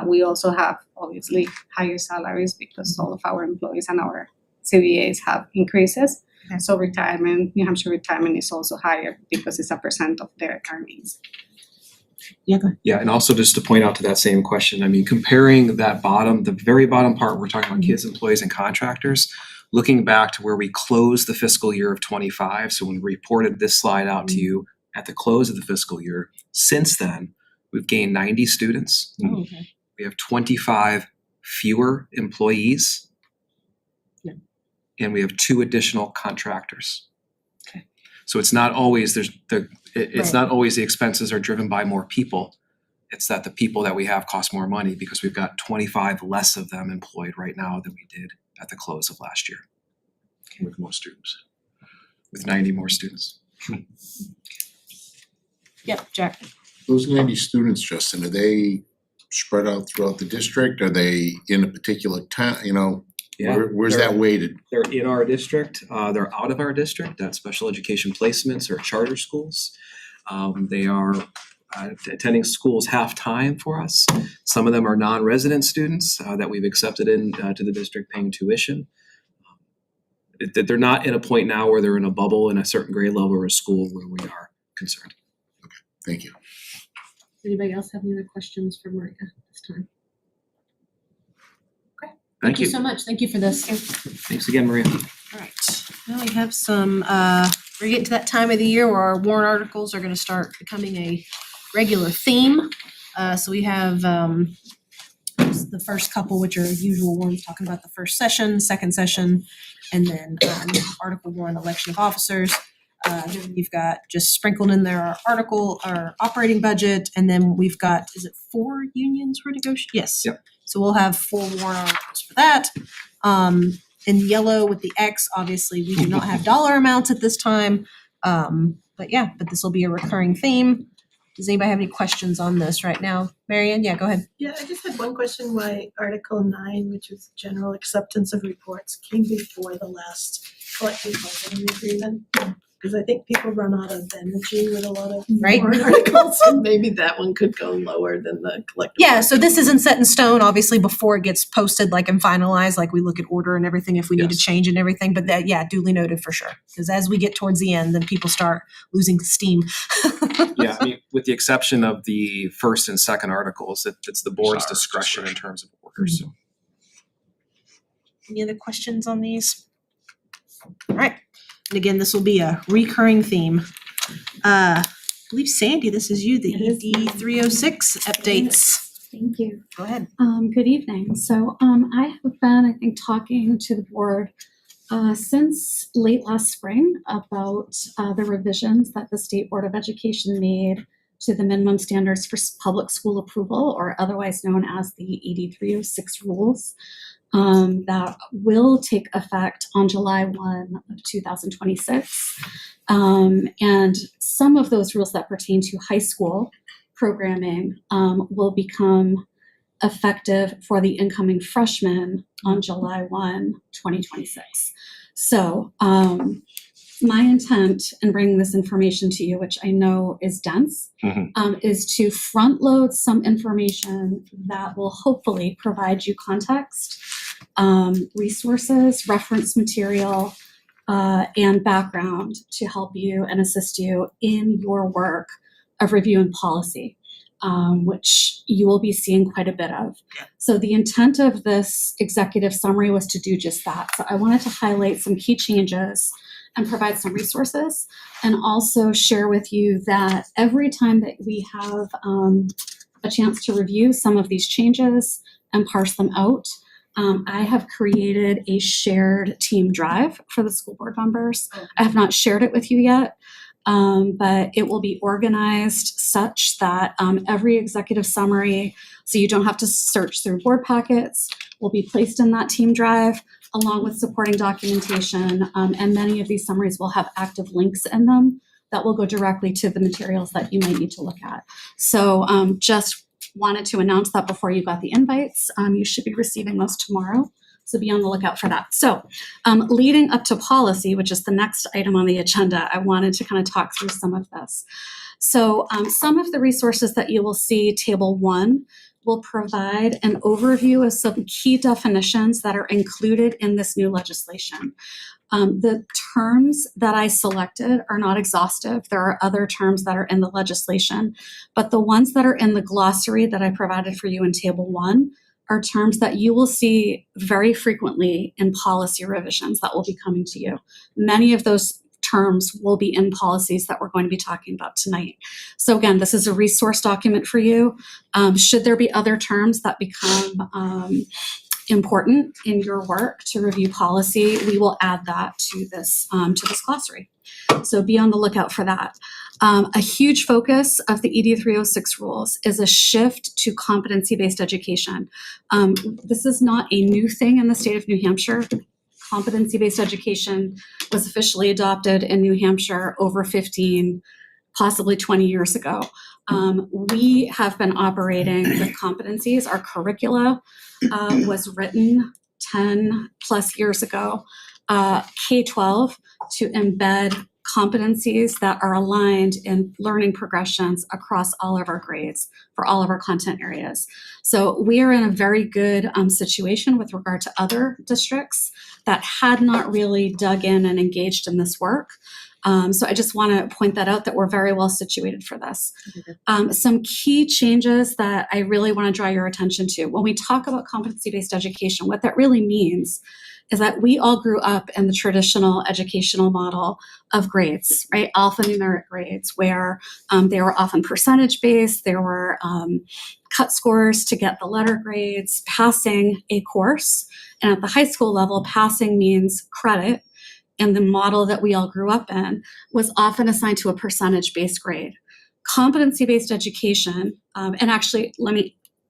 We also have obviously higher salaries because all of our employees and our CBAs have increases. Okay. So retirement, New Hampshire retirement is also higher because it's a % of their earnings. Yeah, go ahead. Yeah, and also just to point out to that same question, I mean, comparing that bottom, the very bottom part, we're talking about kids, employees, and contractors, looking back to where we closed the fiscal year of 25, so when we reported this slide out to you at the close of the fiscal year, since then, we've gained 90 students. Oh, okay. We have 25 fewer employees. Yeah. And we have 2 additional contractors. Okay. So it's not always it's Right. not always the expenses are driven by more people. It's that the people that we have cost more money because we've got 25 less of them employed right now than we did at the close of last year. With more students. With 90 more students. Yep, Jack. Those 90 students, Justin, are they spread out throughout the district? Are they in a particular town, where's they're- that weighted? They're in our district, they're out of our district, that's special education placements or charter schools. They are attending schools half-time for us. Some of them are non-resident students that we've accepted in to the district paying tuition. They're not in a point now where they're in a bubble in a certain grade level or a school where we are concerned. Thank you. Anybody else have any other questions for Maria this time? Thank you. So much. Thank you for this. Thanks again, Maria. All right, now we have some, we're getting to that time of the year where our warrant articles are gonna start becoming a regular theme. So we have, the first couple, which are usual ones, talking about the first session, second session, and then, Article 1, election of officers. Then you've got just sprinkled in there our operating budget, and then we've got, is it 4 unions we're negotiating? Yes. Yep. So we'll have 4 warrant articles for that. In yellow with the X, obviously, we do not have dollar amounts at this time. But this will be a recurring theme. Does anybody have any questions on this right now? Marianne, yeah, go ahead. Yeah, I just had one question, why Article 9, which was general acceptance of reports, came before the last collective bargaining agreement? Because I think people run out of energy with a lot of Right. warrant articles, and maybe that one could go lower than the collective. Yeah, so this isn't set in stone, obviously, before it gets posted, like, and finalized, like, we look at order and everything if we need to Yes. change and everything, but that, yeah, duly noted for sure. Because as we get towards the end, then people start losing steam. Yeah, I mean, with the exception of the first and second articles, it's the board's Sorry, discretion in discretion. terms of orders. So. Any other questions on these? All right, and again, this will be a recurring theme. I believe Sandy, this is you, the It is. ED 306 updates. Thank you. Go ahead. Good evening. So I have been, I think, talking to the board since late last spring about the revisions that the State Board of Education made to the minimum standards for public school approval, or otherwise known as the ED 306 rules, that will take effect on July 1 of 2026. And some of those rules that pertain to high school programming will become effective for the incoming freshmen on July 1, 2026. So my intent in bringing this information to you, which I know is dense, is to front load some information that will hopefully provide you context, resources, reference material, and background to help you and assist you in your work of reviewing policy, which you will be seeing quite a bit of. So the intent of this executive summary was to do just that. So I wanted to highlight some key changes and provide some resources, and also share with you that every time that we have a chance to review some of these changes and parse them out, I have created a shared team drive for the school board members. I have not shared it with you yet, but it will be organized such that every executive summary, so you don't have to search through board packets, will be placed in that team drive along with supporting documentation. And many of these summaries will have active links in them that will go directly to the materials that you might need to look at. So just wanted to announce that before you got the invites. You should be receiving those tomorrow, so be on the lookout for that. So leading up to policy, which is the next item on the agenda, I wanted to kind of talk through some of this. So some of the resources that you will see, Table 1, will provide an overview of some key definitions that are included in this new legislation. The terms that I selected are not exhaustive. There are other terms that are in the legislation, but the ones that are in the glossary that I provided for you in Table 1 are terms that you will see very frequently in policy revisions that will be coming to you. Many of those terms will be in policies that we're going to be talking about tonight. So again, this is a resource document for you. Should there be other terms that become important in your work to review policy, we will add that to this glossary. So be on the lookout for that. A huge focus of the ED 306 rules is a shift to competency-based education. This is not a new thing in the state of New Hampshire. Competency-based education was officially adopted in New Hampshire over 15, possibly 20 years ago. We have been operating with competencies. Our curricula was written 10 plus years ago, K-12, to embed competencies that are aligned in learning progressions across all of our grades for all of our content areas. So we are in a very good situation with regard to other districts that had not really dug in and engaged in this work. So I just want to point that out, that we're very well situated for this. Some key changes that I really want to draw your attention to. When we talk about competency-based education, what that really means is that we all grew up in the traditional educational model of grades, right? Alphanumeric grades, where they were often percentage-based, there were cut scores to get the letter grades, passing a course. And at the high school level, passing means credit. And the model that we all grew up in was often assigned to a percentage-based grade. Competency-based education, and actually,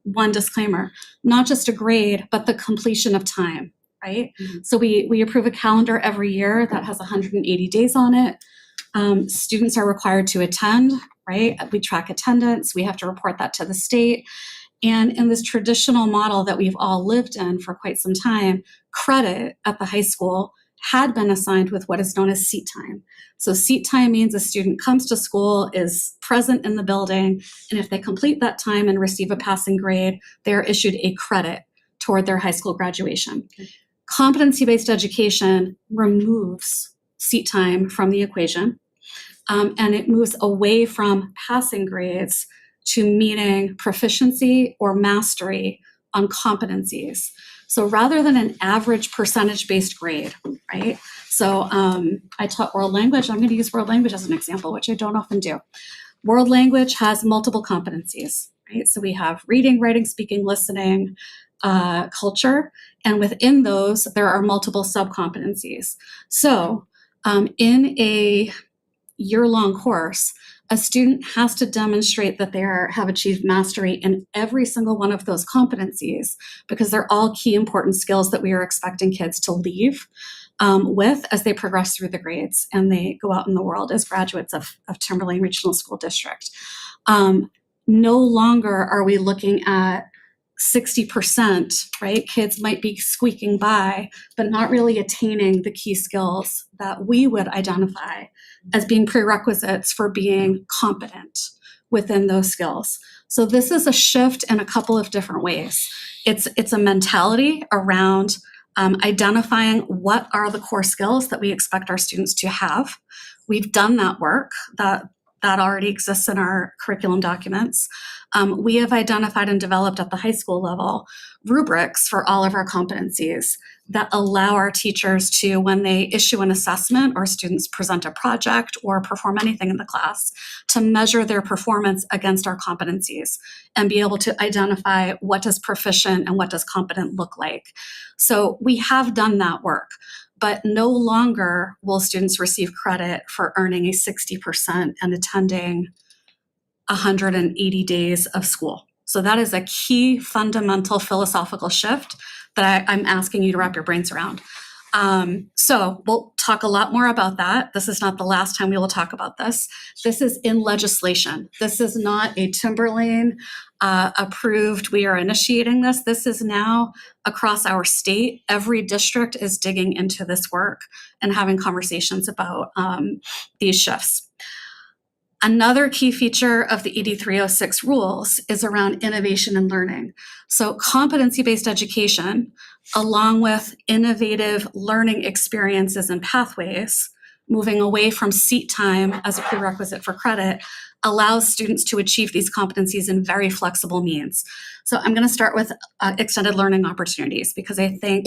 one disclaimer, not just a grade, but the completion of time, right? Mm-hmm. So we approve a calendar every year that has 180 days on it. Students are required to attend, right? We track attendance, we have to report that to the state. And in this traditional model that we've all lived in for quite some time, credit at the high school had been assigned with what is known as seat time. So seat time means a student comes to school, is present in the building, and if they complete that time and receive a passing grade, they are issued a credit toward their high school graduation. Okay. Competency-based education removes seat time from the equation, and it moves away from passing grades to meeting proficiency or mastery on competencies. So rather than an average percentage-based grade, right? So I taught world language. I'm going to use world language as an example, which I don't often do. World language has multiple competencies, right? So we have reading, writing, speaking, listening, culture, and within those, there are multiple sub-competencies. So in a year-long course, a student has to demonstrate that they have achieved mastery in every single one of those competencies, because they're all key important skills that we are expecting kids to leave with as they progress through the grades and they go out in the world as graduates of Timberlane Regional School District. No longer are we looking at 60%, right? Kids might be squeaking by, but not really attaining the key skills that we would identify as being prerequisites for being competent within those skills. So this is a shift in a couple of different ways. It's a mentality around identifying what are the core skills that we expect our students to have. We've done that work. That already exists in our curriculum documents. We have identified and developed at the high school level rubrics for all of our competencies that allow our teachers to, when they issue an assessment or students present a project or perform anything in the class, to measure their performance against our competencies and be able to identify what does proficient and what does competent look like. So we have done that work. But no longer will students receive credit for earning a 60% and attending 180 days of school. So that is a key fundamental philosophical shift that I'm asking you to wrap your brains around. So we'll talk a lot more about that. This is not the last time we will talk about this. This is in legislation. This is not a Timberlane approved, we are initiating this. This is now across our state. Every district is digging into this work and having conversations about these shifts. Another key feature of the ED 306 rules is around innovation and learning. So competency-based education, along with innovative learning experiences and pathways, moving away from seat time as a prerequisite for credit, allows students to achieve these competencies in very flexible means. So I'm going to start with extended learning opportunities, because I think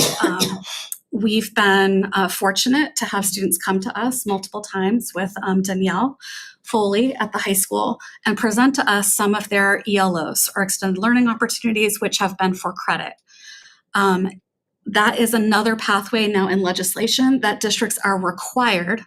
we've been fortunate to have students come to us multiple times with Danielle Foley at the high school and present to us some of their ELOs, or extended learning opportunities, which have been for credit. That is another pathway now in legislation that districts are required.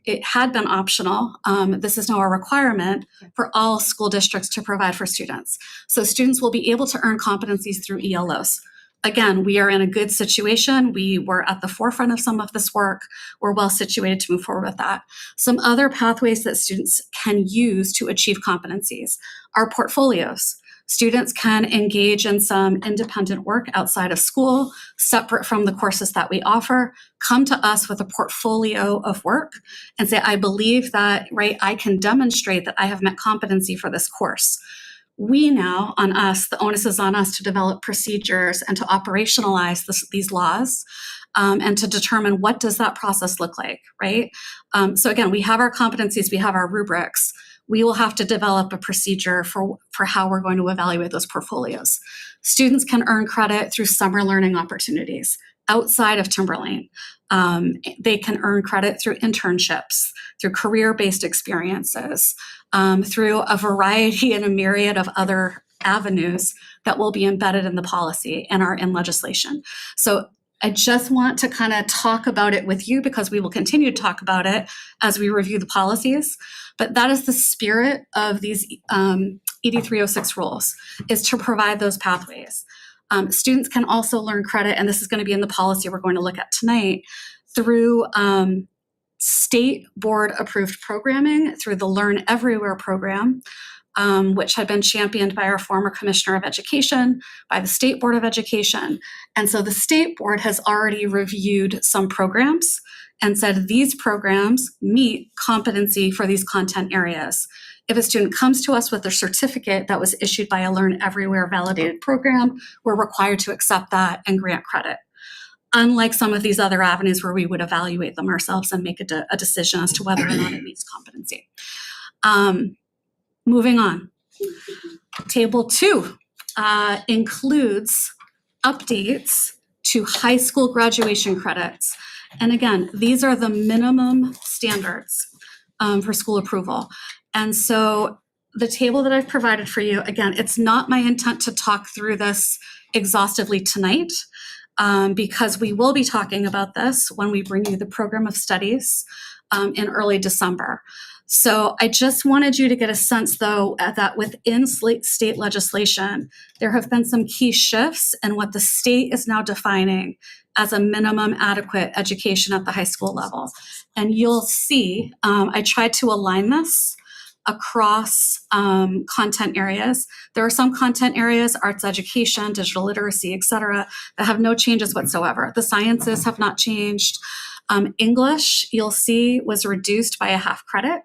It had been optional. This is now a requirement for all school districts to provide for students. So students will be able to earn competencies through ELOs. Again, we are in a good situation. We were at the forefront of some of this work. We're well situated to move forward with that. Some other pathways that students can use to achieve competencies are portfolios. Students can engage in some independent work outside of school, separate from the courses that we offer, come to us with a portfolio of work and say, I believe that, right, I can demonstrate that I have met competency for this course. We now, on us, the onus is on us to develop procedures and to operationalize these laws and to determine what does that process look like, right? So again, we have our competencies, we have our rubrics. We will have to develop a procedure for how we're going to evaluate those portfolios. Students can earn credit through summer learning opportunities outside of Timberlane. They can earn credit through internships, through career-based experiences, through a variety and a myriad of other avenues that will be embedded in the policy and are in legislation. So I just want to kind of talk about it with you, because we will continue to talk about it as we review the policies. But that is the spirit of these ED 306 rules, is to provide those pathways. Students can also learn credit, and this is going to be in the policy we're going to look at tonight, through state board approved programming, through the Learn Everywhere program, which had been championed by our former Commissioner of Education, by the State Board of Education. And so the State Board has already reviewed some programs and said these programs meet competency for these content areas. If a student comes to us with a certificate that was issued by a Learn Everywhere validated program, we're required to accept that and grant credit. Unlike some of these other avenues where we would evaluate them ourselves and make a decision as to whether or not it meets competency. Moving on. Table 2 includes updates to high school graduation credits. And again, these are the minimum standards for school approval. And so the table that I've provided for you, again, it's not my intent to talk through this exhaustively tonight, because we will be talking about this when we bring you the program of studies in early December. So I just wanted you to get a sense, though, that within state legislation, there have been some key shifts in what the state is now defining as a minimum adequate education at the high school level. And you'll see, I tried to align this across content areas. There are some content areas, arts education, digital literacy, et cetera, that have no changes whatsoever. The sciences have not changed. English, you'll see, was reduced by a half credit.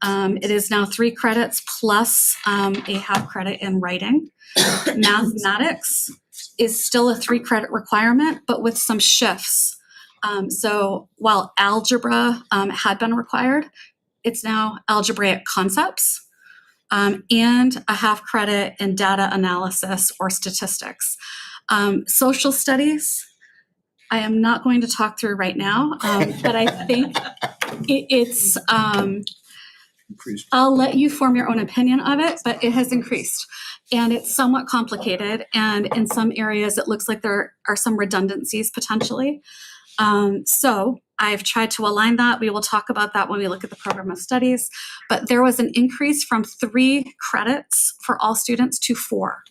It is now 3 credits plus a half credit in writing. Mathematics is still a 3 credit requirement, but with some shifts. So while algebra had been required, it's now algebraic concepts and a half credit in data analysis or statistics. Social studies, I am not going to talk through right now, but I think it's, I'll let you form your own opinion of it, but it has increased. And it's somewhat complicated, and in some areas it looks like there are some redundancies potentially. So I've tried to align that. We will talk about that when we look at the program of studies, but there was an increase from 3 credits for all students to 4.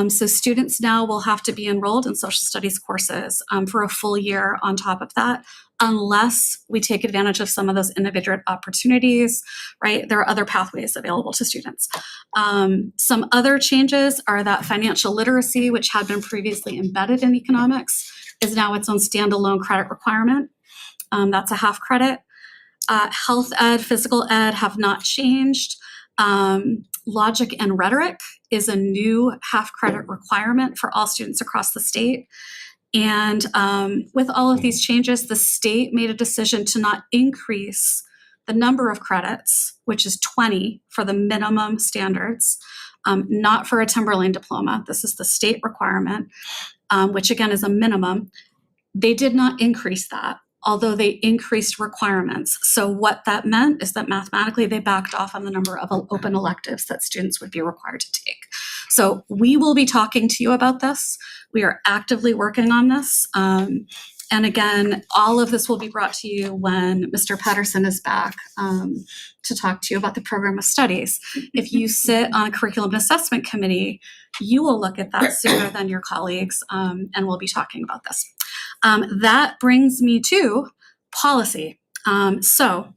So students now will have to be enrolled in social studies courses for a full year on top of that, unless we take advantage of some of those individual opportunities, right? There are other pathways available to students. Some other changes are that financial literacy, which had been previously embedded in economics, is now its own standalone credit requirement. That's a half credit. Health ed, physical ed have not changed. Logic and rhetoric is a new half-credit requirement for all students across the state. And with all of these changes, the state made a decision to not increase the number of credits, which is 20 for the minimum standards, not for a Timberlane diploma. This is the state requirement, which again is a minimum. They did not increase that, although they increased requirements. So what that meant is that mathematically they backed off on the number of open electives that students would be required to take. So we will be talking to you about this. We are actively working on this. And again, all of this will be brought to you when Mr. Patterson is back to talk to you about the program of studies. If you sit on a curriculum and assessment committee, you will look at that sooner than your colleagues, and we'll be talking about this. That brings me to policy. So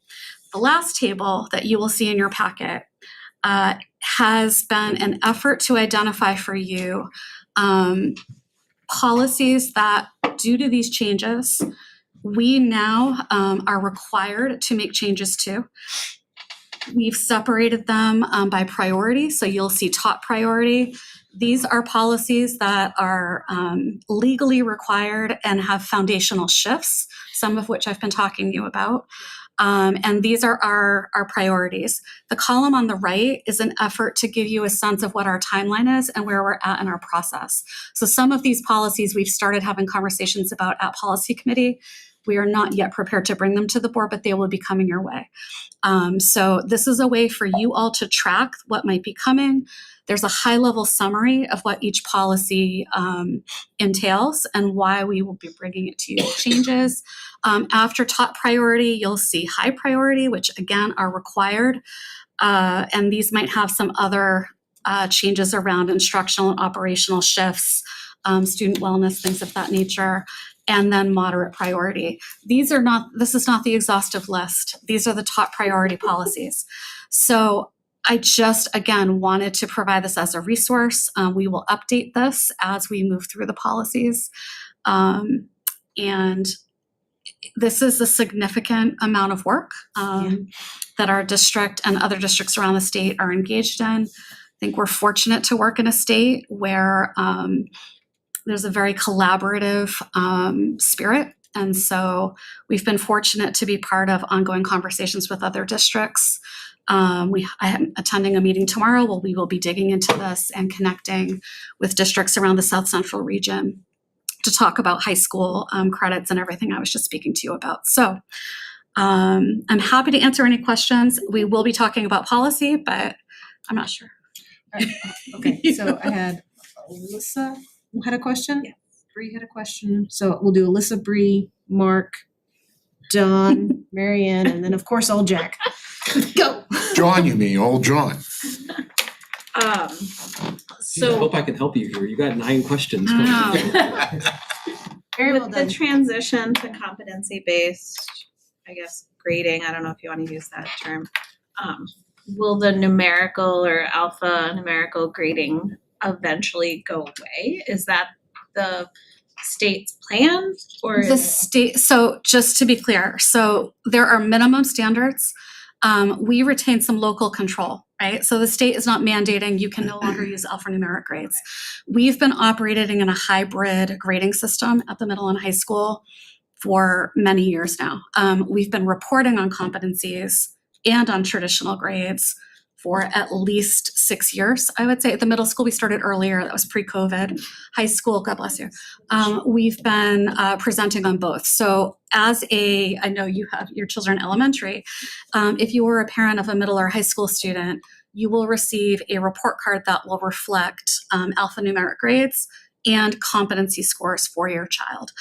the last table that you will see in your packet has been an effort to identify for you policies that, due to these changes, we now are required to make changes to. We've separated them by priority, so you'll see top priority. These are policies that are legally required and have foundational shifts, some of which I've been talking to you about. And these are our priorities. The column on the right is an effort to give you a sense of what our timeline is and where we're at in our process. So some of these policies we've started having conversations about at policy committee. We are not yet prepared to bring them to the board, but they will be coming your way. So this is a way for you all to track what might be coming. There's a high-level summary of what each policy entails and why we will be bringing it to you changes. After top priority, you'll see high priority, which again are required. And these might have some other changes around instructional and operational shifts, student wellness, things of that nature. And then moderate priority. This is not the exhaustive list. These are the top priority policies. So I just, again, wanted to provide this as a resource. We will update this as we move through the policies. And this is a significant amount of work that our district and other districts around the state are engaged in. I think we're fortunate to work in a state where there's a very collaborative spirit. And so we've been fortunate to be part of ongoing conversations with other districts. I am attending a meeting tomorrow where we will be digging into this and connecting with districts around the South Central region to talk about high school credits and everything I was just speaking to you about. So I'm happy to answer any questions. We will be talking about policy, but I'm not sure. Okay, so I had Alyssa had a question? Yeah. Bree had a question. So we'll do Alyssa, Bree, Mark, Don, Marianne, and then of course old Jack. Go. John, you mean, old John. I hope I can help you here. You got 9 questions. Very well With done. the transition to competency-based, I guess, grading, I don't know if you want to use that term, will the numerical or alpha numerical grading eventually go away? Is that the state's plan or? The state, so just to be clear, so there are minimum standards. We retain some local control, right? So the state is not mandating you can no longer use alphanumeric grades. We've been operating in a hybrid grading system at the middle and high school for many years now. We've been reporting on competencies and on traditional grades for at least 6 years, I would say. At the middle school, we started earlier. That was pre-COVID. High school, God bless you. We've been presenting on both. So I know you have your children elementary. If you were a parent of a middle or high school student, you will receive a report card that will reflect alphanumeric grades and competency scores for your child.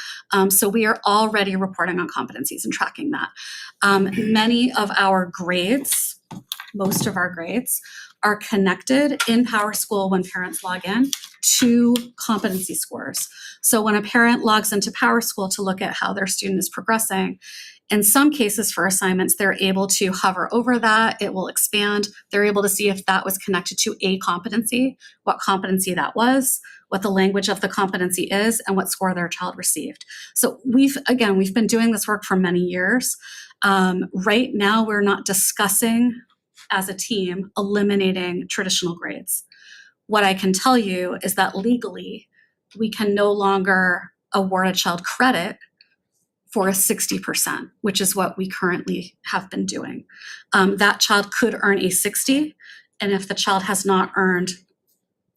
So we are already reporting on competencies and tracking that. Many of our grades, most of our grades, are connected in PowerSchool when parents log in to competency scores. So when a parent logs into PowerSchool to look at how their student is progressing, in some cases for assignments, they're able to hover over that, it will expand. They're able to see if that was connected to a competency, what competency that was, what the language of the competency is, and what score their child received. So we've been doing this work for many years. Right now, we're not discussing as a team eliminating traditional grades. What I can tell you is that legally, we can no longer award a child credit for a 60%, which is what we currently have been doing. That child could earn a 60, and if the child has not earned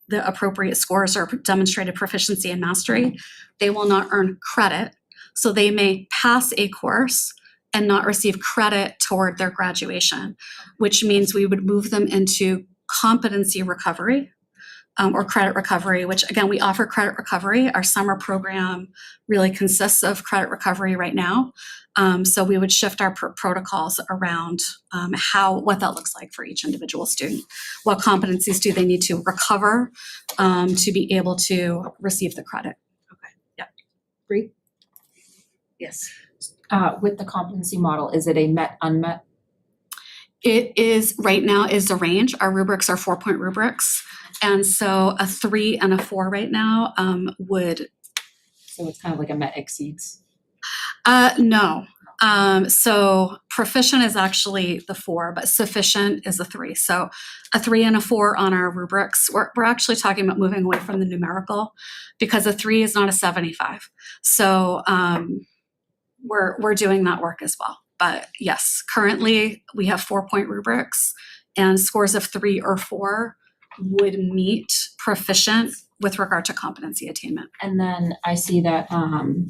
the appropriate scores or demonstrated proficiency and mastery, they will not earn credit. So they may pass a course and not receive credit toward their graduation, which means we would move them into competency recovery, or credit recovery, which again, we offer credit recovery. Our summer program really consists of credit recovery right now. So we would shift our protocols around what that looks like for each individual student. What competencies do they need to recover to be able to receive the credit? Okay, yeah. Bree? Yes. With the competency model, is it a met, unmet? It is, right now is the range. Our rubrics are 4-point rubrics. And so a 3 and a 4 right now would. So it's kind of like a met exceeds? No. So proficient is actually the 4, but sufficient is a 3. So a 3 and a 4 on our rubrics. We're actually talking about moving away from the numerical because a 3 is not a 75. So we're doing that work as well. But yes, currently we have 4-point rubrics, and scores of 3 or 4 would meet proficient with regard to competency attainment. And then I see that on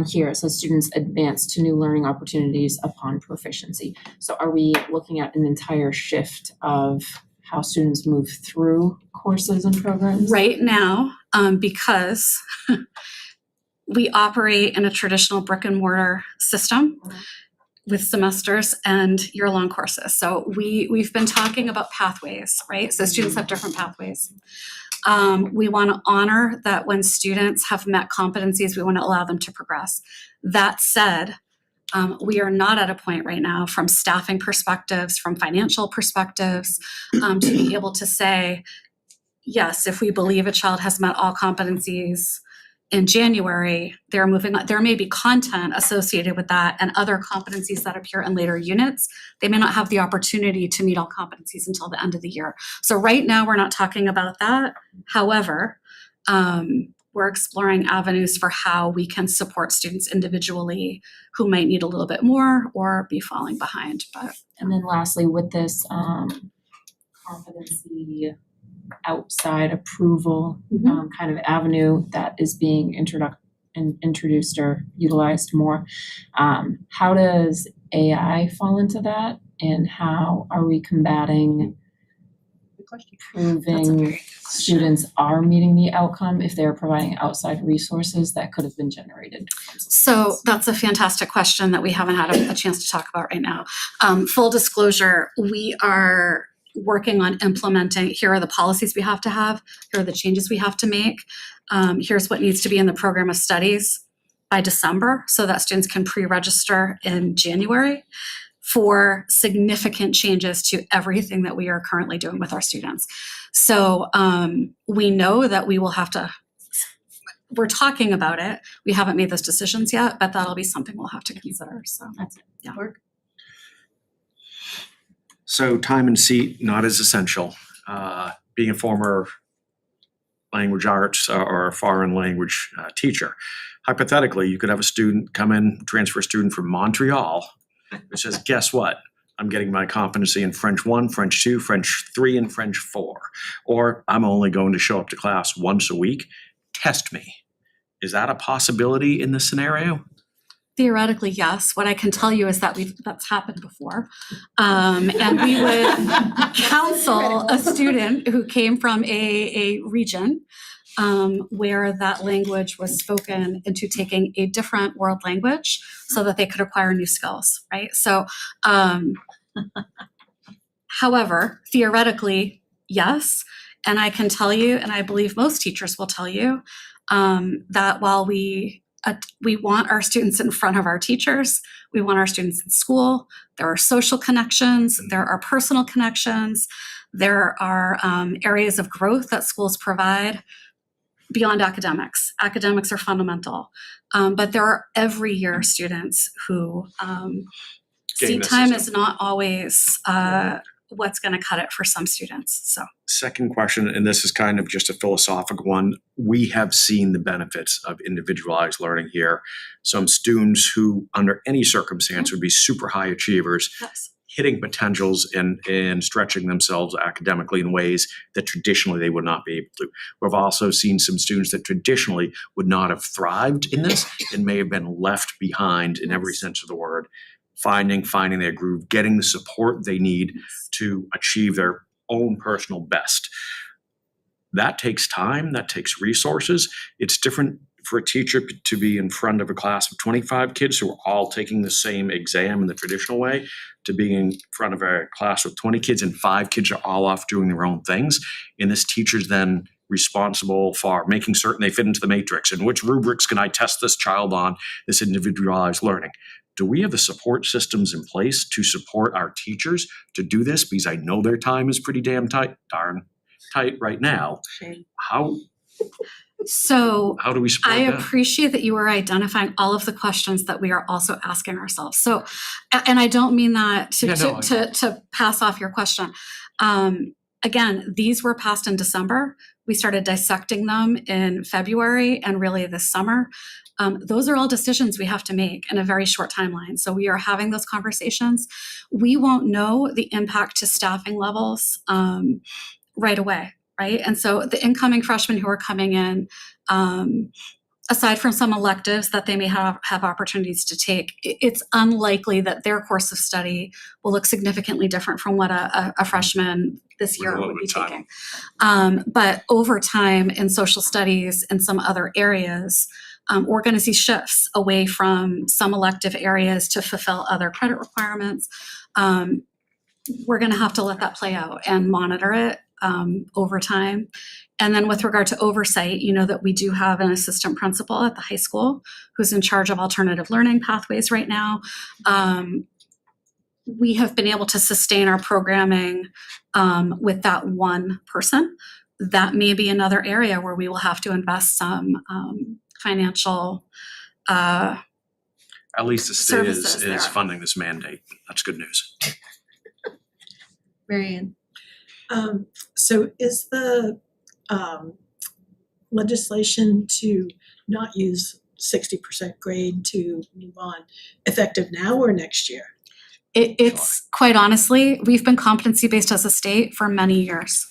here, it says students advance to new learning opportunities upon proficiency. So are we looking at an entire shift of how students move through courses and programs? Right now, because we operate in a traditional brick and mortar system with semesters and year-long courses. So we've been talking about pathways, right? So students have different pathways. We want to honor that when students have met competencies, we want to allow them to progress. That said, we are not at a point right now from staffing perspectives, from financial perspectives, to be able to say, yes, if we believe a child has met all competencies in January, they're moving on. There may be content associated with that and other competencies that appear in later units. They may not have the opportunity to meet all competencies until the end of the year. So right now, we're not talking about that. However, we're exploring avenues for how we can support students individually who might need a little bit more or be falling behind. And then lastly, with this competency outside approval kind of avenue that is being introduced or utilized more, how does AI fall into that, and how are we combating proving students are meeting the outcome if they're providing outside resources that could have been generated? So that's a fantastic question that we haven't had a chance to talk about right now. Full disclosure, we are working on implementing, here are the policies we have to have, here are the changes we have to make, here's what needs to be in the program of studies by December so that students can pre-register in January for significant changes to everything that we are currently doing with our students. So we know that we will have to, we're talking about it, we haven't made those decisions yet, but that'll be something we'll have to consider, so that's it, yeah. So time and seat, not as essential. Being a former language arts or foreign language teacher, hypothetically, you could have a student come in, transfer student from Montreal, who says, guess what? I'm getting my competency in French 1, French 2, French 3, and French 4. Or I'm only going to show up to class once a week. Test me. Is that a possibility in this scenario? Theoretically, yes. What I can tell you is that that's happened before. And we would counsel a student who came from a region where that language was spoken into taking a different world language so that they could acquire new skills, right? So, however, theoretically, yes. And I can tell you, and I believe most teachers will tell you, that while we want our students in front of our teachers, we want our students in school, there are social connections, there are personal connections, there are areas of growth that schools provide. beyond academics. Academics are fundamental. But there are every year students who Game seat the time system. is not always what's going to cut it for some students. So Second question, and this is kind of just a philosophical one. We have seen the benefits of individualized learning here. Some students who, under any circumstance, would be super high achievers, yes. hitting potentials and stretching themselves academically in ways that traditionally they would not be able to. We've also seen some students that traditionally would not have thrived in this and may have been left behind in every sense of the word, finding their groove, getting the support they need to achieve their own personal best. That takes time, that takes resources. It's different for a teacher to be in front of a class of 25 kids who are all taking the same exam in the traditional way, to being in front of a class with 20 kids and 5 kids are all off doing their own things. And this teacher's then responsible for making certain they fit into the matrix. And which rubrics can I test this child on, this individualized learning? Do we have the support systems in place to support our teachers to do this? Because I know their time is pretty darn tight right now. How So do we support I that? appreciate that you are identifying all of the questions that we are also asking ourselves. So, and I don't mean that to pass off your question. Again, these were passed in December. We started dissecting them in February and really this summer. Those are all decisions we have to make in a very short timeline. So we are having those conversations. We won't know the impact to staffing levels right away, right? And so the incoming freshmen who are coming in, aside from some electives that they may have opportunities to take, it's unlikely that their course of study will look significantly different from what a freshman this year would be taking. But over time in social studies and some other areas, we're going to see shifts away from some elective areas to fulfill other credit requirements. We're going to have to let that play out and monitor it over time. And then with regard to oversight, you know that we do have an assistant principal at the high school who's in charge of alternative learning pathways right now. We have been able to sustain our programming with that one person. That may be another area where we will have to invest some financial At least the state services there. is funding this mandate. That's good news. Marianne. So is the legislation to not use 60% grade to move on effective now or next year? It's quite honestly, we've been competency-based as a state for many years.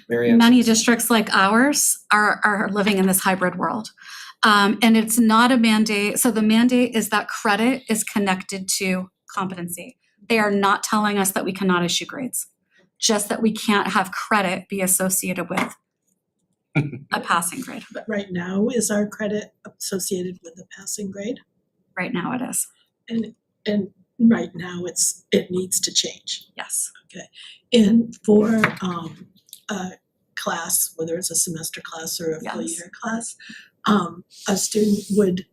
Marianne? Many districts like ours are living in this hybrid world. And it's not a mandate. So the mandate is that credit is connected to competency. They are not telling us that we cannot issue grades, just that we can't have credit be associated with a passing grade. But right now, is our credit associated with a passing grade? Right now it is. And right now it needs to change. Yes. Okay. And for a class, whether it's a semester class or a full Yes. year class, a student would,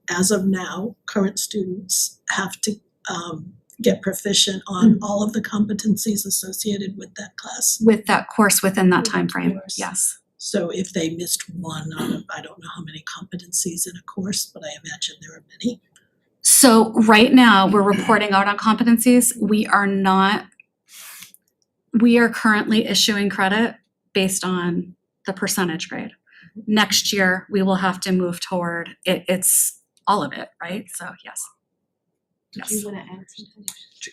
as of now, current students have to get proficient on all of the competencies associated with that class. With that course within that With that time frame. course. Yes. So if they missed one out of, I don't know how many competencies in a course, but I imagine there are many. So right now we're reporting out on competencies. We are currently issuing credit based on the percentage grade. Next year, we will have to move toward it's all of it, right? So yes. Did you wanna add something?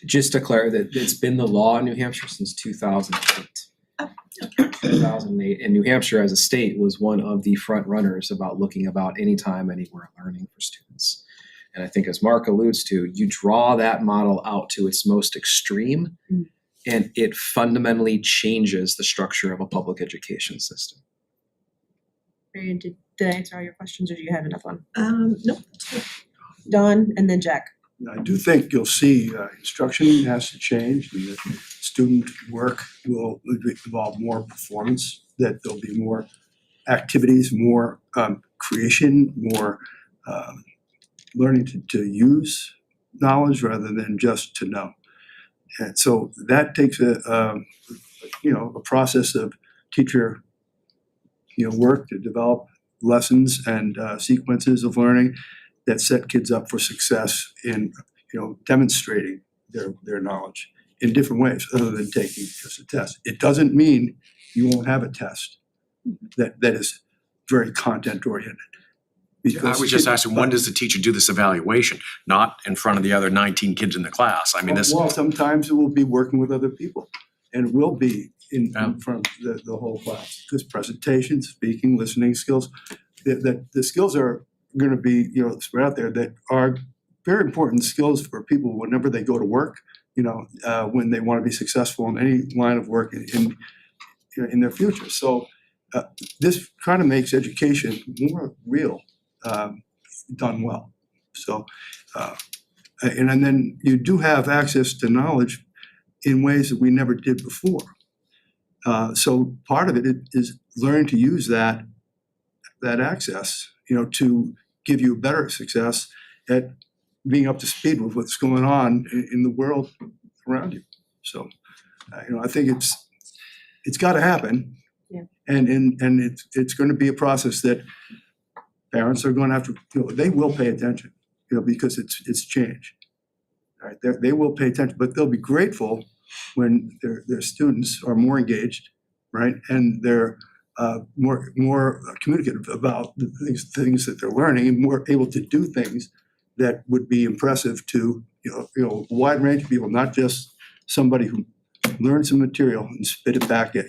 Just to clarify that it's been the law in New Hampshire since 2008. 2008, and New Hampshire as a state was one of the front runners about looking about anytime, anywhere learning for students. And I think as Mark alludes to, you draw that model out to its most extreme and it fundamentally changes the structure of a public education system. Marianne, did I answer all your questions or do you have another one? Nope. Dawn and then Jack. I do think you'll see instruction has to change and the student work will involve more performance, that there'll be more activities, more creation, more learning to use knowledge rather than just to know. And so that takes a process of teacher work to develop lessons and sequences of learning that set kids up for success in, demonstrating their knowledge in different ways other than taking just a test. It doesn't mean you won't have a test that is very content oriented. I was just asking, when does the teacher do this evaluation? Not in front of the other 19 kids in the class. I mean, this, Well, sometimes it will be working with other people, and it will be in Yeah. front of the whole class. Because presentation, speaking, listening skills, the skills are gonna be, spread out there that are very important skills for people whenever they go to work, when they wanna be successful in any line of work in their future. So this kind of makes education more real, done well. So, and then you do have access to knowledge in ways that we never did before. So part of it is learning to use that access, to give you better success at being up to speed with what's going on in the world around you. So, I think it's got to happen. Yeah. And it's going to be a process that parents are going to have to, they will pay attention, because it's change. All right, they will pay attention, but they'll be grateful when their students are more engaged, right? And they're more communicative about the things that they're learning and more able to do things that would be impressive to, a wide range of people, not just somebody who learned some material and spit it back at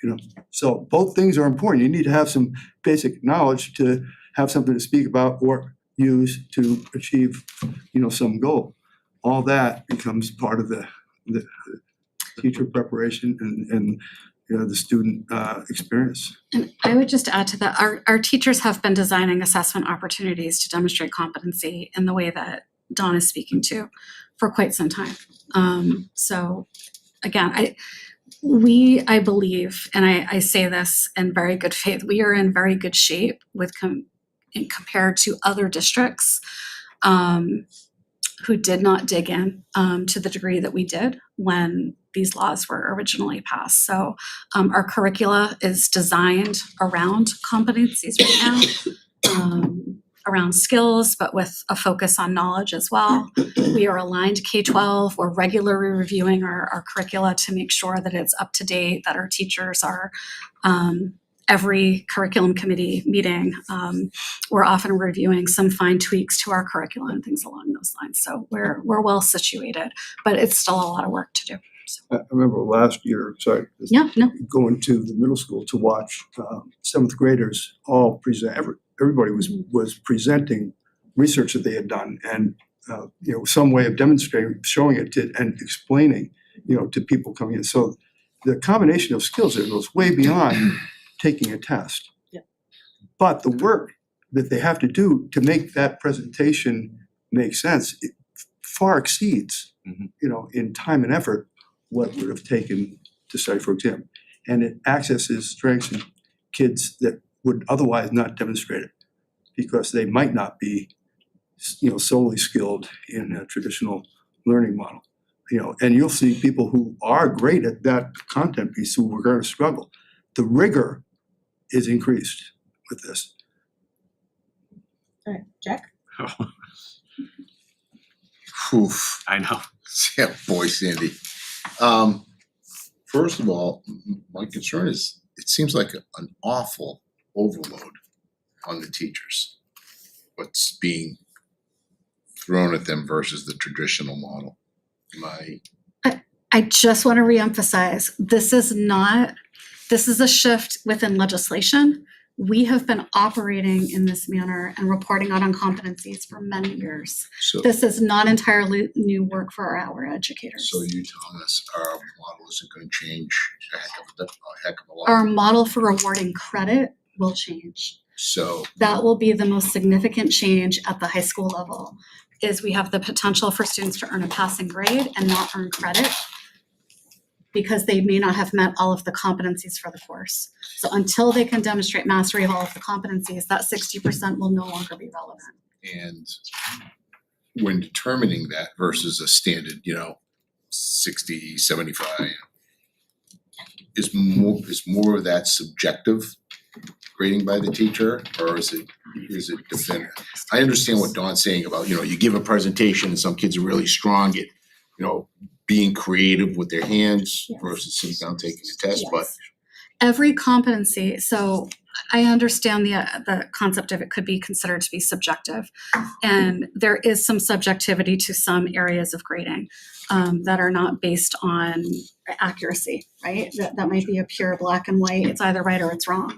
you. So both things are important. You need to have some basic knowledge to have something to speak about or use to achieve, some goal. All that becomes part of the teacher preparation and the student experience. And I would just add to that, our teachers have been designing assessment opportunities to demonstrate competency in the way that Dawn is speaking to for quite some time. So again, I believe, and I say this in very good faith, we are in very good shape with compared to other districts who did not dig in to the degree that we did when these laws were originally passed. So our curricula is designed around competencies right now, around skills, but with a focus on knowledge as well. We are aligned K-12. We're regularly reviewing our curricula to make sure that it's up to date, that our teachers are every curriculum committee meeting, we're often reviewing some fine tweaks to our curriculum and things along those lines. So we're well situated, but it's still a lot of work to do. So. I remember last year, going to the middle school to watch seventh graders all present. Everybody was presenting research that they had done and some way of demonstrating, showing it and explaining to people coming in. So the combination of skills there goes way beyond taking a test. Yeah. But the work that they have to do to make that presentation make sense, it far exceeds, in time and effort, what would have taken to study for exam. And it accesses strengths in kids that would otherwise not demonstrate it because they might not be, solely skilled in a traditional learning model. And you'll see people who are great at that content piece who are going to struggle. The rigor is increased with this. All right, Jack? Oof. I know. Yeah, boy, Sandy. First of all, my concern is it seems like an awful overload on the teachers. What's being thrown at them versus the traditional model. I just want to reemphasize, this is a shift within legislation. We have been operating in this manner and reporting out on competencies for many years. So, This is not entirely new work for our educators. so you telling us our model isn't going to change a heck of a lot? Our model for awarding credit will change. So That will be the most significant change at the high school level, is we have the potential for students to earn a passing grade and not earn credit because they may not have met all of the competencies for the course. So until they can demonstrate mastery of all of the competencies, that 60% will no longer be relevant. and when determining that versus a standard, 60, 75, is more of that subjective grading by the teacher, or is it definitive? I understand what Dawn's saying about, you give a presentation and some kids are really strong at, being creative with their hands versus sitting down taking a test, but Yes. Every competency, so I understand the concept of it could be considered to be subjective. And there is some subjectivity to some areas of grading that are not based on accuracy, right? That might be a pure black and white, it's either right or it's wrong.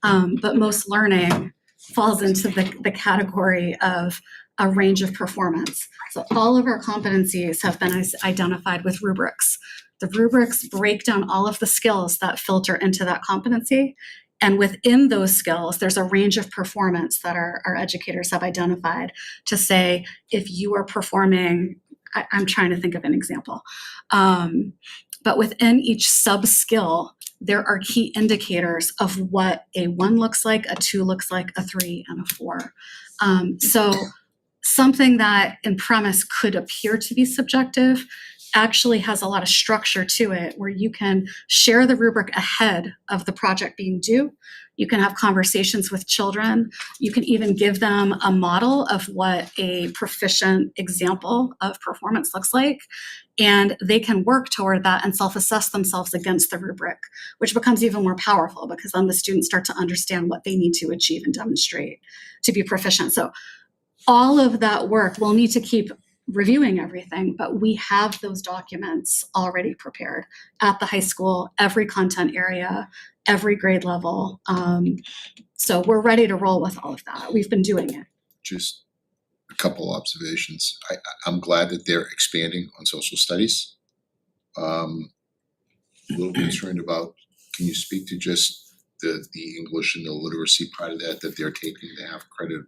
But most learning falls into the category of a range of performance. So all of our competencies have been identified with rubrics. The rubrics break down all of the skills that filter into that competency. And within those skills, there's a range of performance that our educators have identified to say, if you are performing, I'm trying to think of an example. But within each sub-skill, there are key indicators of what a 1 looks like, a 2 looks like, a 3, and a 4. So something that in premise could appear to be subjective actually has a lot of structure to it, where you can share the rubric ahead of the project being due. You can have conversations with children. You can even give them a model of what a proficient example of performance looks like. And they can work toward that and self-assess themselves against the rubric, which becomes even more powerful because then the students start to understand what they need to achieve and demonstrate to be proficient. So all of that work, we'll need to keep reviewing everything, but we have those documents already prepared at the high school, every content area, every grade level. So we're ready to roll with all of that. We've been doing it. just a couple observations. I'm glad that they're expanding on social studies. A little concerned about, can you speak to just the English and the literacy part of that they're taking to have credit?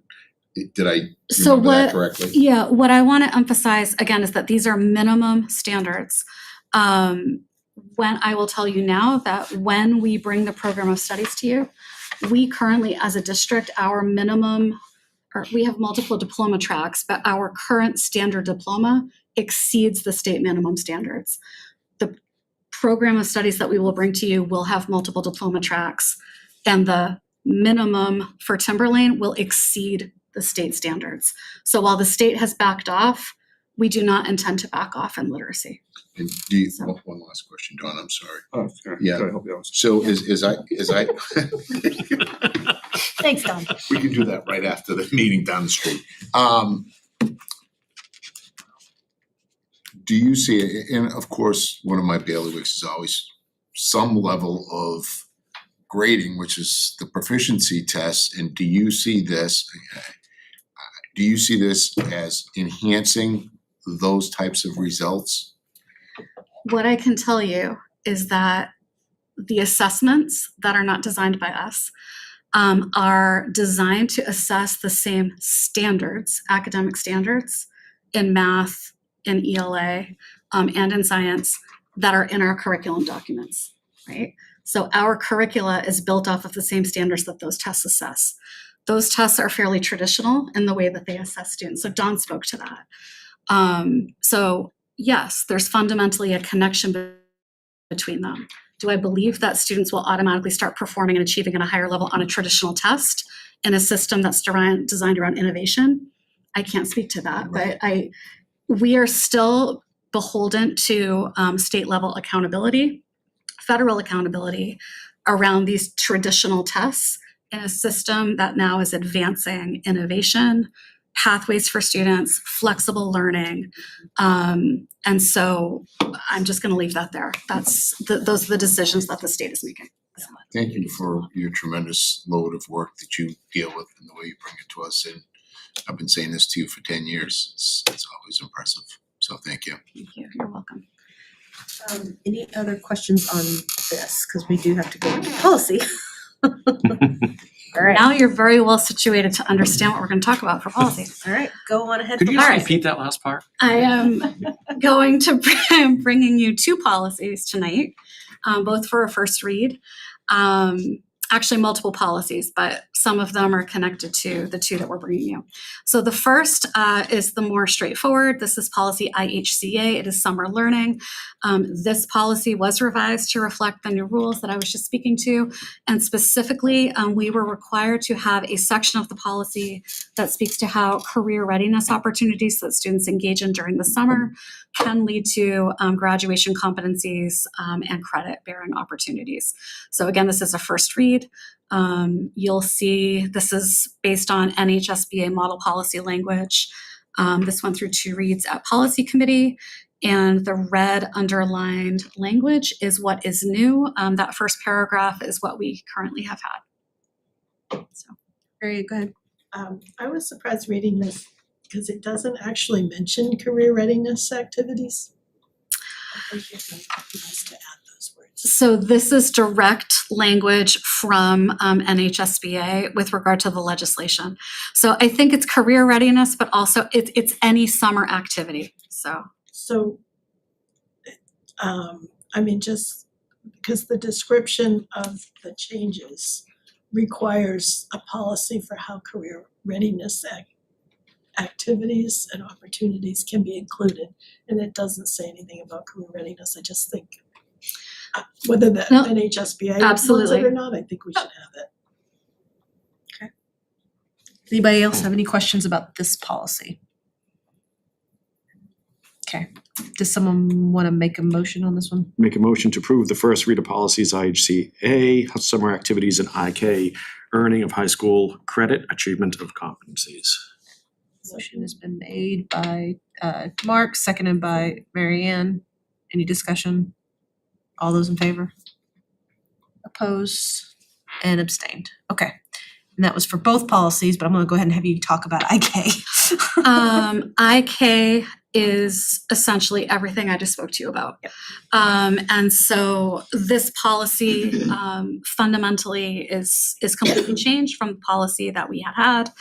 Did I So remember that correctly? Yeah, what I want to emphasize again is that these are minimum standards. When I will tell you now that when we bring the program of studies to you, we currently as a district, our minimum, or we have multiple diploma tracks, but our current standard diploma exceeds the state minimum standards. The program of studies that we will bring to you will have multiple diploma tracks, and the minimum for Timberlane will exceed the state standards. So while the state has backed off, we do not intend to back off in literacy. And do you, So- one last question, Dawn, I'm sorry. Oh, sorry. Yeah. Go ahead, help you out. So is I Thanks, Don. we can do that right after the meeting down the street. Do you see, and of course, one of my bailiwicks is always some level of grading, which is the proficiency test, and do you see this as enhancing those types of results? What I can tell you is that the assessments that are not designed by us are designed to assess the same standards, academic standards in math, in ELA, and in science that are in our curriculum documents, right? So our curricula is built off of the same standards that those tests assess. Those tests are fairly traditional in the way that they assess students. So Don spoke to that. So yes, there's fundamentally a connection between them. Do I believe that students will automatically start performing and achieving at a higher level on a traditional test in a system that's designed around innovation? I can't speak to that, but we are still beholden to state level accountability, federal accountability around these traditional tests in a system that now is advancing innovation, pathways for students, flexible learning. And so I'm just gonna leave that there. Those are the decisions that the state is making. Thank you for your tremendous load of work that you deal with and the way you bring it to us. And I've been saying this to you for 10 years. It's always impressive. So thank you. Thank you. You're welcome. Any other questions on this? Because we do have to go into policy. All right, Now you're very well situated to understand what we're gonna talk about for policy. all right, go on ahead. Could you All just right. repeat that last part? I am going to I'm bringing you two policies tonight, both for a first read. Actually, multiple policies, but some of them are connected to the two that we're bringing you. So the first is the more straightforward. This is policy IHCA. It is summer learning. This policy was revised to reflect the new rules that I was just speaking to. And specifically, we were required to have a section of the policy that speaks to how career readiness opportunities that students engage in during the summer can lead to graduation competencies and credit-bearing opportunities. So again, this is a first read. You'll see this is based on NHSBA model policy language. This went through 2 reads at policy committee, and the red underlined language is what is new. That first paragraph is what we currently have had. So, Mary, go ahead. I was surprised reading this because it doesn't actually mention career readiness activities. I think it might be nice to add those words. So this is direct language from NHSBA with regard to the legislation. So I think it's career readiness, but also it's any summer activity. So, I mean, just because the description of the changes requires a policy for how career readiness activities and opportunities can be included, and it doesn't say anything about career readiness. I just think whether the No, NHSBA wants absolutely. it or not, I think we should have it. Anybody else have any questions about this policy? Okay, does someone wanna make a motion on this one? Make a motion to approve the first read of policies IHCA, summer activities, and IK, earning of high school credit, achievement of competencies. Motion has been made by Mark, seconded by Mary Ann. Any discussion? All those in favor? Opposed and abstained. Okay. And that was for both policies, but I'm gonna go ahead and have you talk about IK. IK is essentially everything I just spoke to you about. Yep. And so this policy fundamentally is completely changed from the policy that we had.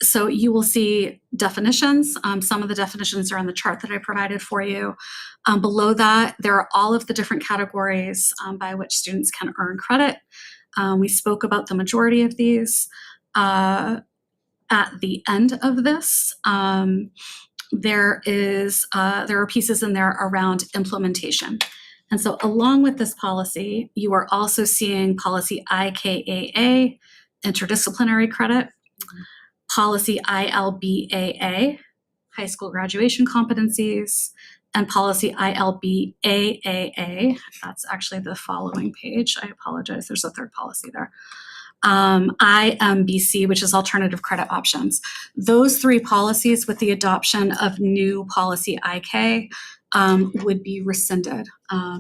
So you will see definitions. Some of the definitions are on the chart that I provided for you. Below that, there are all of the different categories by which students can earn credit. We spoke about the majority of these. At the end of this, there are pieces in there around implementation. And so along with this policy, you are also seeing policy IKAA, interdisciplinary credit, policy ILBAA, high school graduation competencies, and policy ILBAAA. That's actually the following page. I apologize, there's a third policy there. IMBC, which is alternative credit options. Those 3 policies with the adoption of new policy IK would be rescinded.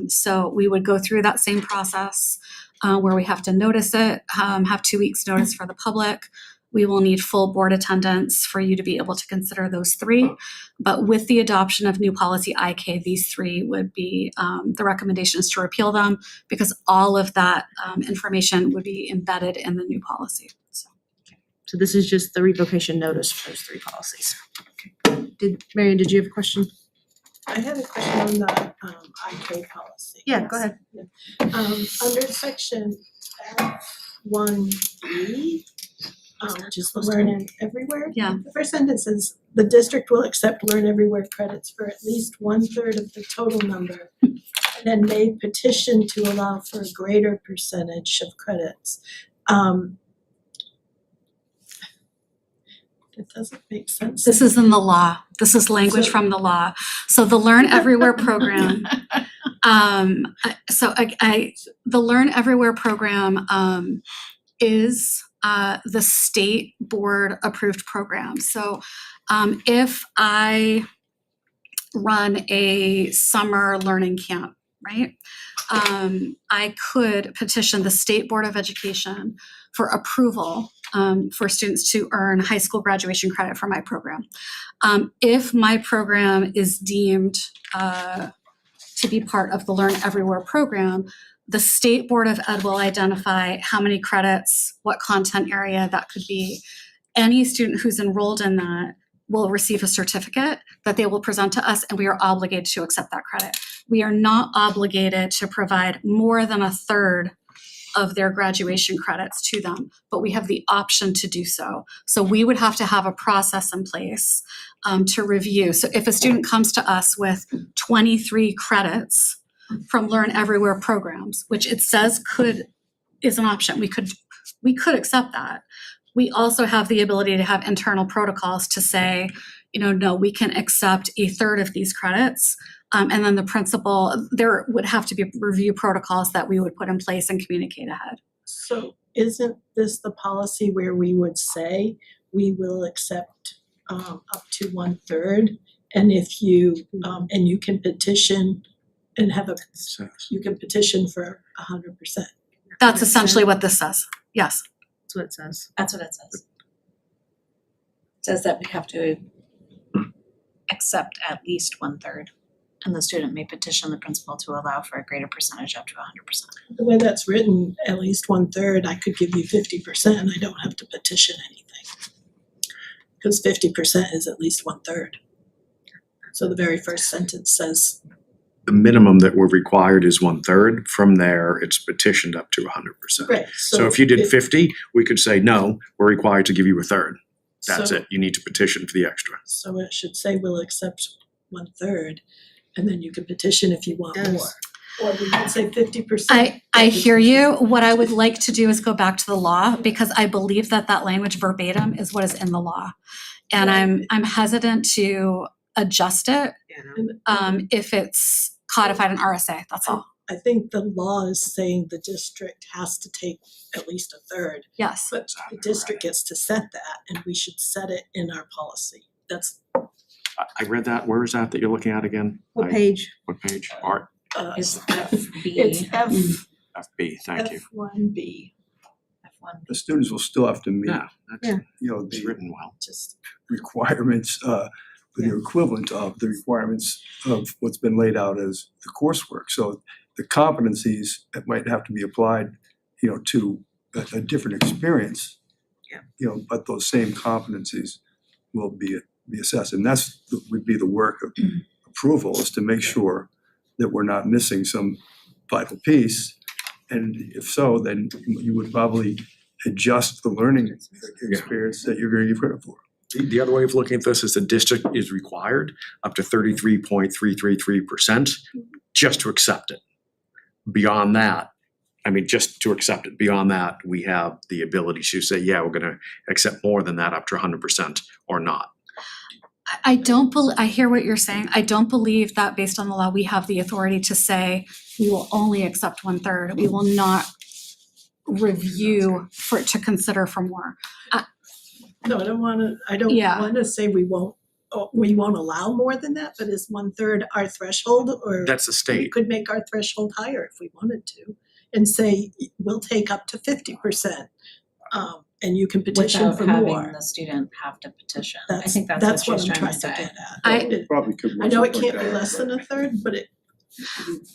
So we would go through that same process where we have to notice it, have 2 weeks notice for the public. We will need full board attendance for you to be able to consider those 3. But with the adoption of new policy IK, these 3 would be the recommendations to repeal them because all of that information would be embedded in the new policy. So this is just the revocation notice for those 3 policies. Okay. Marion, did you have a question? I had a question on the IK policy. Yeah, go ahead. Under section F1E, which is the Learn Everywhere. Yeah. The first sentence says, the district will accept Learn Everywhere credits for at least 1/3 of the total number, and then may petition to allow for a greater percentage of credits. That doesn't make sense. This is in the law. This is language from the law. So the Learn Everywhere program, the Learn Everywhere program is the state board approved program. So if I run a summer learning camp, right? I could petition the State Board of Education for approval for students to earn high school graduation credit for my program. If my program is deemed to be part of the Learn Everywhere program, the State Board of Ed will identify how many credits, what content area that could be. Any student who's enrolled in that will receive a certificate that they will present to us, and we are obligated to accept that credit. We are not obligated to provide more than 1/3 of their graduation credits to them, but we have the option to do so. So we would have to have a process in place to review. So if a student comes to us with 23 credits from Learn Everywhere programs, which it says is an option, we could accept that. We also have the ability to have internal protocols to say, no, we can accept a third of these credits. And then the principal, there would have to be review protocols that we would put in place and communicate ahead. So isn't this the policy where we would say we will accept up to 1/3? And if you, and you can petition and you can petition for 100%. That's essentially what this says. Yes. That's what it says. That's what it says. It says that we have to accept at least 1/3, and the student may petition the principal to allow for a greater percentage up to 100%. The way that's written, at least 1/3, I could give you 50% and I don't have to petition anything. Because 50% is at least 1/3. So the very first sentence says, The minimum that we're required is 1/3. From there, it's petitioned up to 100%. right, So if you did 50, we could say, no, we're required to give you 1/3. That's so- it. You need to petition for the extra. So it should say we'll accept 1/3, and then you can petition if you want Yes. more. Or we can say 50%. I hear you. What I would like to do is go back to the law, because I believe that language verbatim is what is in the law. And I'm hesitant to adjust it if it's codified in RSA, that's all. I think the law is saying the district has to take at least 1/3, Yes. but the district gets to set that, and we should set it in our policy. That's, I read that. Where is that you're looking at again? What page? What page? Art, Is FB. it's FB, thank you. F1B, F1. The students will still have to meet, Yeah, Yeah. it's the written well. just, requirements, the equivalent of the requirements of what's been laid out as the coursework. So the competencies that might have to be applied, to a different experience. Yeah. But those same competencies will be assessed. And would be the work of approval, is to make sure that we're not missing some vital piece. And if so, then you would probably adjust the learning experience that you're going to give credit for. The other way of looking at this is the district is required up to 33.333% just to accept it. Beyond that, just to accept it. Beyond that, we have the ability to say, yeah, we're gonna accept more than that up to 100% or not. I hear what you're saying. I don't believe that based on the law, we have the authority to say we will only accept 1/3. We will not review to consider for more. no, I don't Yeah. wanna say we won't allow more than that, but is 1/3 our threshold, or? That's the We state. could make our threshold higher if we wanted to, and say, we'll take up to 50%, and you can petition Without for having more. the student have to petition. I think that's That's what what she's I'm trying to trying to say. get at. I- It- Probably could. I know it work can't be that, less than but- 1/3, but it.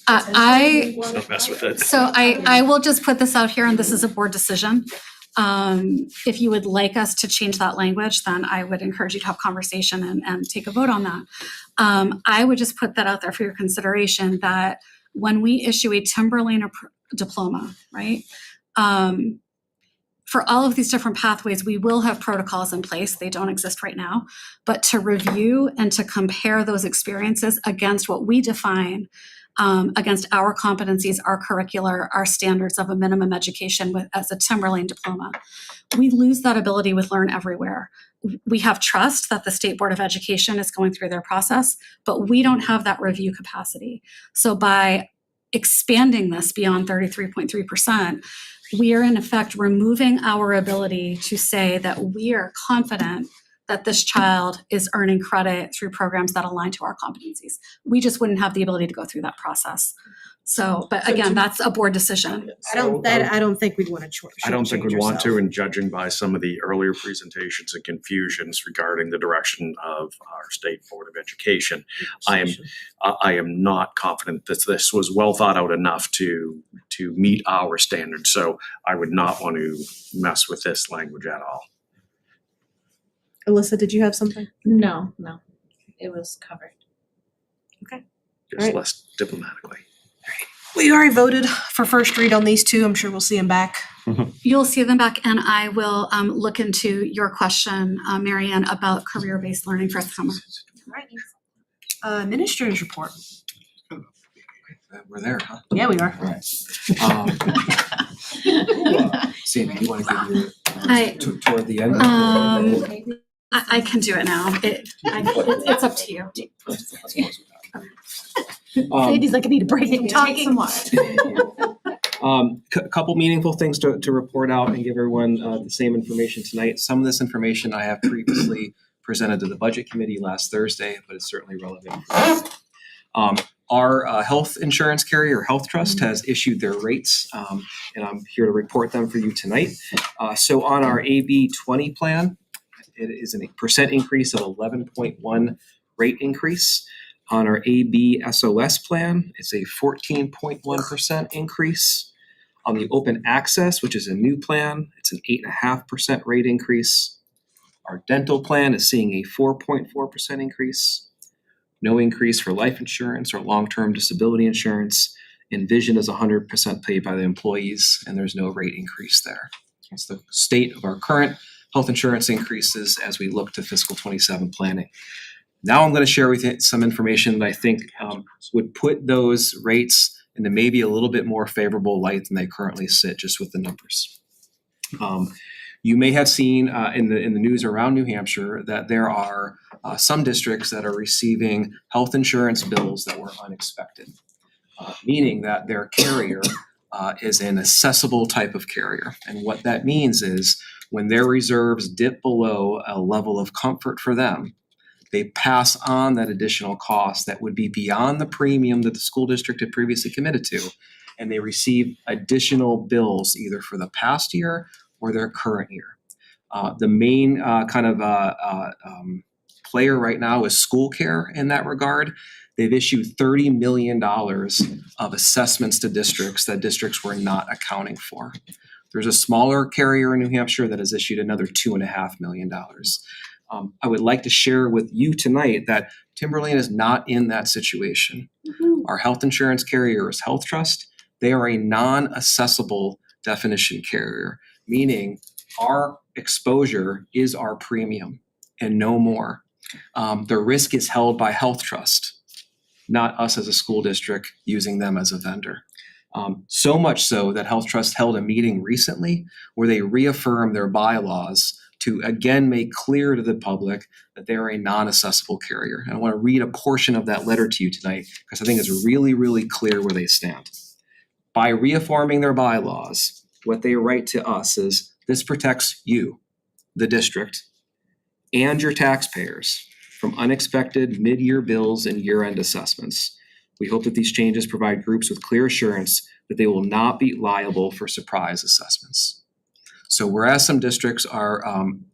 I- Don't mess with it. So I will just put this out here, and this is a board decision. If you would like us to change that language, then I would encourage you to have conversation and take a vote on that. I would just put that out there for your consideration, that when we issue a Timberlane diploma, right? For all of these different pathways, we will have protocols in place. They don't exist right now. But to review and to compare those experiences against what we define against our competencies, our curricular, our standards of a minimum education as a Timberlane diploma. We lose that ability with Learn Everywhere. We have trust that the State Board of Education is going through their process, but we don't have that review capacity. So by expanding this beyond 33.3%, we are in effect removing our ability to say that we are confident that this child is earning credit through programs that align to our competencies. We just wouldn't have the ability to go through that process. So, but again, that's a board decision. I don't think we'd wanna I don't think we'd want to, and judging by some of the earlier presentations and confusions regarding the direction of our State Board of Education, I am not confident that this was well thought out enough to meet our standards. So I would not want to mess with this language at all. Alyssa, did you have something? No, it was covered. Just less diplomatically. We already voted for first read on these two. I'm sure we'll see them back. You'll see them back, and I will look into your question, Marianne, about career-based learning for summer. Administrator's report. We're there, huh? Yeah, we are. All right. Sandy, you wanna give your, I- toward the end? I can do it now. It's up to you. Sandy's like, I need a break from talking. Couple meaningful things to report out and give everyone the same information tonight. Some of this information I have previously presented to the Budget Committee last Thursday, but it's certainly relevant for us. Our health insurance carrier, Health Trust, has issued their rates, and I'm here to report them for you tonight. So on our AB 20 plan, it is a percent increase of 11.1 rate increase. On our AB SOS plan, it's a 14.1% increase. On the open access, which is a new plan, it's an 8.5% rate increase. Our dental plan is seeing a 4.4% increase. No increase for life insurance or long-term disability insurance. And vision is 100% paid by the employees, and there's no rate increase there. That's the state of our current health insurance increases as we look to fiscal 27 planning. Now I'm going to share with you some information that I think would put those rates into maybe a little bit more favorable light than they currently sit just with the numbers. You may have seen in the news around New Hampshire that there are some districts that are receiving health insurance bills that were unexpected, meaning that their carrier is an accessible type of carrier. And what that means is when their reserves dip below a level of comfort for them, they pass on that additional cost that would be beyond the premium that the school district had previously committed to, and they receive additional bills either for the past year or their current year. The main player right now is school care in that regard. They've issued $30 million of assessments to districts that districts were not accounting for. There's a smaller carrier in New Hampshire that has issued another $2.5 million. I would like to share with you tonight that Timberlane is not in that situation. Our health insurance carrier is Health Trust. They are a non-assessable definition carrier, meaning our exposure is our premium and no more. The risk is held by Health Trust, not us as a school district using them as a vendor. So much so that Health Trust held a meeting recently where they reaffirmed their bylaws to again make clear to the public that they are a non-assessable carrier. And I want to read a portion of that letter to you tonight because I think it's really, really clear where they stand. By reaffirming their bylaws, what they write to us is this protects you, the district, and your taxpayers from unexpected mid-year bills and year-end assessments. We hope that these changes provide groups with clear assurance that they will not be liable for surprise assessments. So whereas some districts are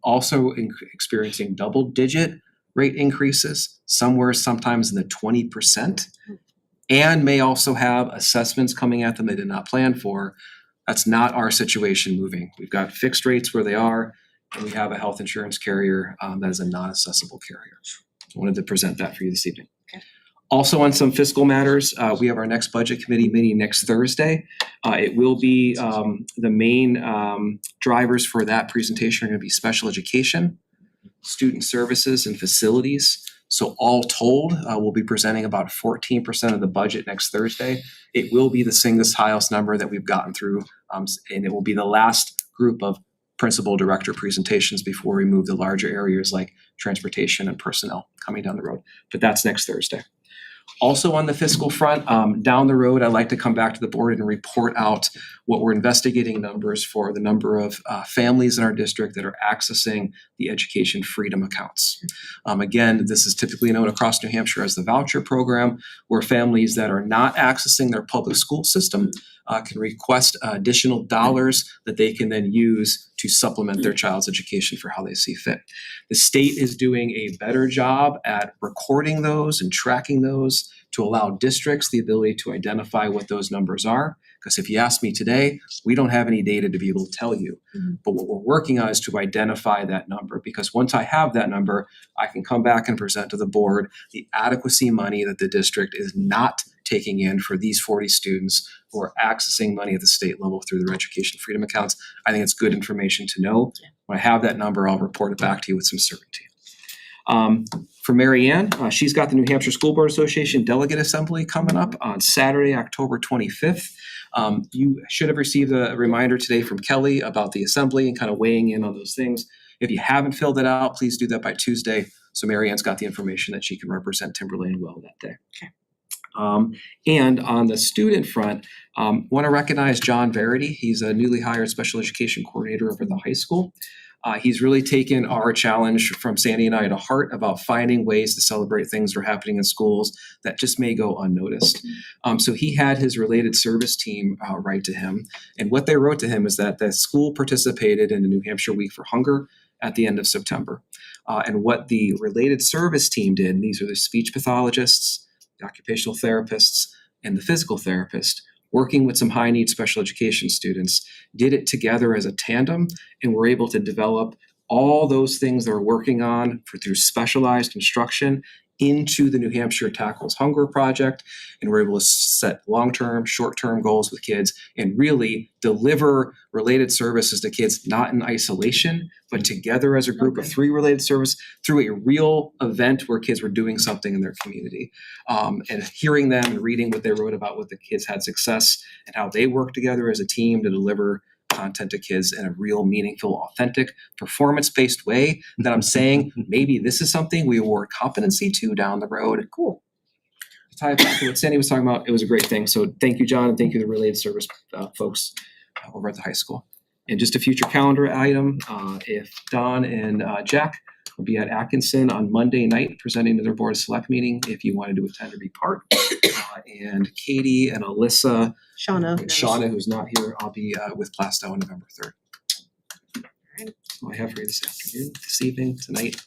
also experiencing double-digit rate increases, somewhere sometimes in the 20%, and may also have assessments coming at them they did not plan for, that's not our situation moving. We've got fixed rates where they are, and we have a health insurance carrier that is a non-assessable carrier. I wanted to present that for you this evening. Also on some fiscal matters, we have our next budget committee meeting next Thursday. It will be the main drivers for that presentation are going to be special education, student services, and facilities. So all told, we'll be presenting about 14% of the budget next Thursday. It will be the single highest number that we've gotten through, and it will be the last group of principal director presentations before we move to larger areas like transportation and personnel coming down the road. But that's next Thursday. Also on the fiscal front, down the road, I'd like to come back to the board and report out what we're investigating numbers for the number of families in our district that are accessing the education freedom accounts. Again, this is typically known across New Hampshire as the voucher program, where families that are not accessing their public school system can request additional dollars that they can then use to supplement their child's education for how they see fit. The state is doing a better job at recording those and tracking those to allow districts the ability to identify what those numbers are. Because if you ask me today, we don't have any data to be able to tell you. But what we're working on is to identify that number, because once I have that number, I can come back and present to the board the adequacy money that the district is not taking in for these 40 students who are accessing money at the state level through their education freedom accounts. I think it's good information to know. When I have that number, I'll report it back to you with some certainty. For Mary Ann, she's got the New Hampshire School Board Association Delegate Assembly coming up on Saturday, October 25th. You should have received a reminder today from Kelly about the assembly and kind of weighing in on those things. If you haven't filled it out, please do that by Tuesday. So Mary Ann's got the information that she can represent Timberlane well that day. And on the student front, want to recognize John Verity. He's a newly hired special education coordinator over the high school. He's really taken our challenge from Sandy and I to heart about finding ways to celebrate things that are happening in schools that just may go unnoticed. So he had his related service team write to him. And what they wrote to him is that the school participated in the New Hampshire Week for Hunger at the end of September. And what the related service team did, and these are the speech pathologists, the occupational therapists, and the physical therapist, working with some high need special education students, did it together as a tandem, and were able to develop all those things they're working on through specialized instruction into the New Hampshire Tackles Hunger project, and we're able to set long-term, short-term goals with kids and really deliver related services to kids, not in isolation, but together as a group of 3 related services through a real event where kids were doing something in their community. And hearing them and reading what they wrote about what the kids had success and how they worked together as a team to deliver content to kids in a real, meaningful, authentic, performance-based way that I'm saying maybe this is something we award competency to down the road. Cool. To tie it back to what Sandy was talking about, it was a great thing. So thank you, John, and thank you to the related service folks over at the high school. And just a future calendar item, if Don and Jack will be at Atkinson on Monday night presenting to their Board of Select meeting if you wanted to attend or be part. And Katie and Alyssa, Shauna, who's not here, I'll be with Plastow on November 3rd. That's all I have for you this afternoon, this evening, tonight.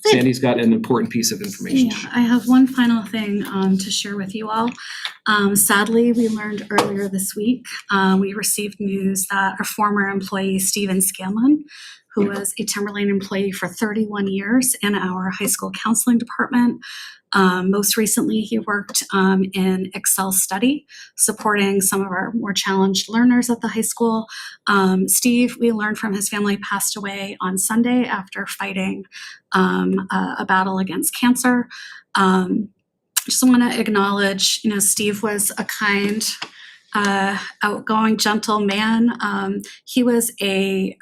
Sandy's got an important piece of information to Yeah, share. I have one final thing to share with you all. Sadly, we learned earlier this week, we received news that our former employee, Steven Scanlon, who was a Timberlane employee for 31 years in our high school counseling department. Most recently, he worked in Excel study, supporting some of our more challenged learners at the high school. Steve, we learned from his family, passed away on Sunday after fighting a battle against cancer. Just want to acknowledge, Steve was a kind, outgoing, gentle man. He was a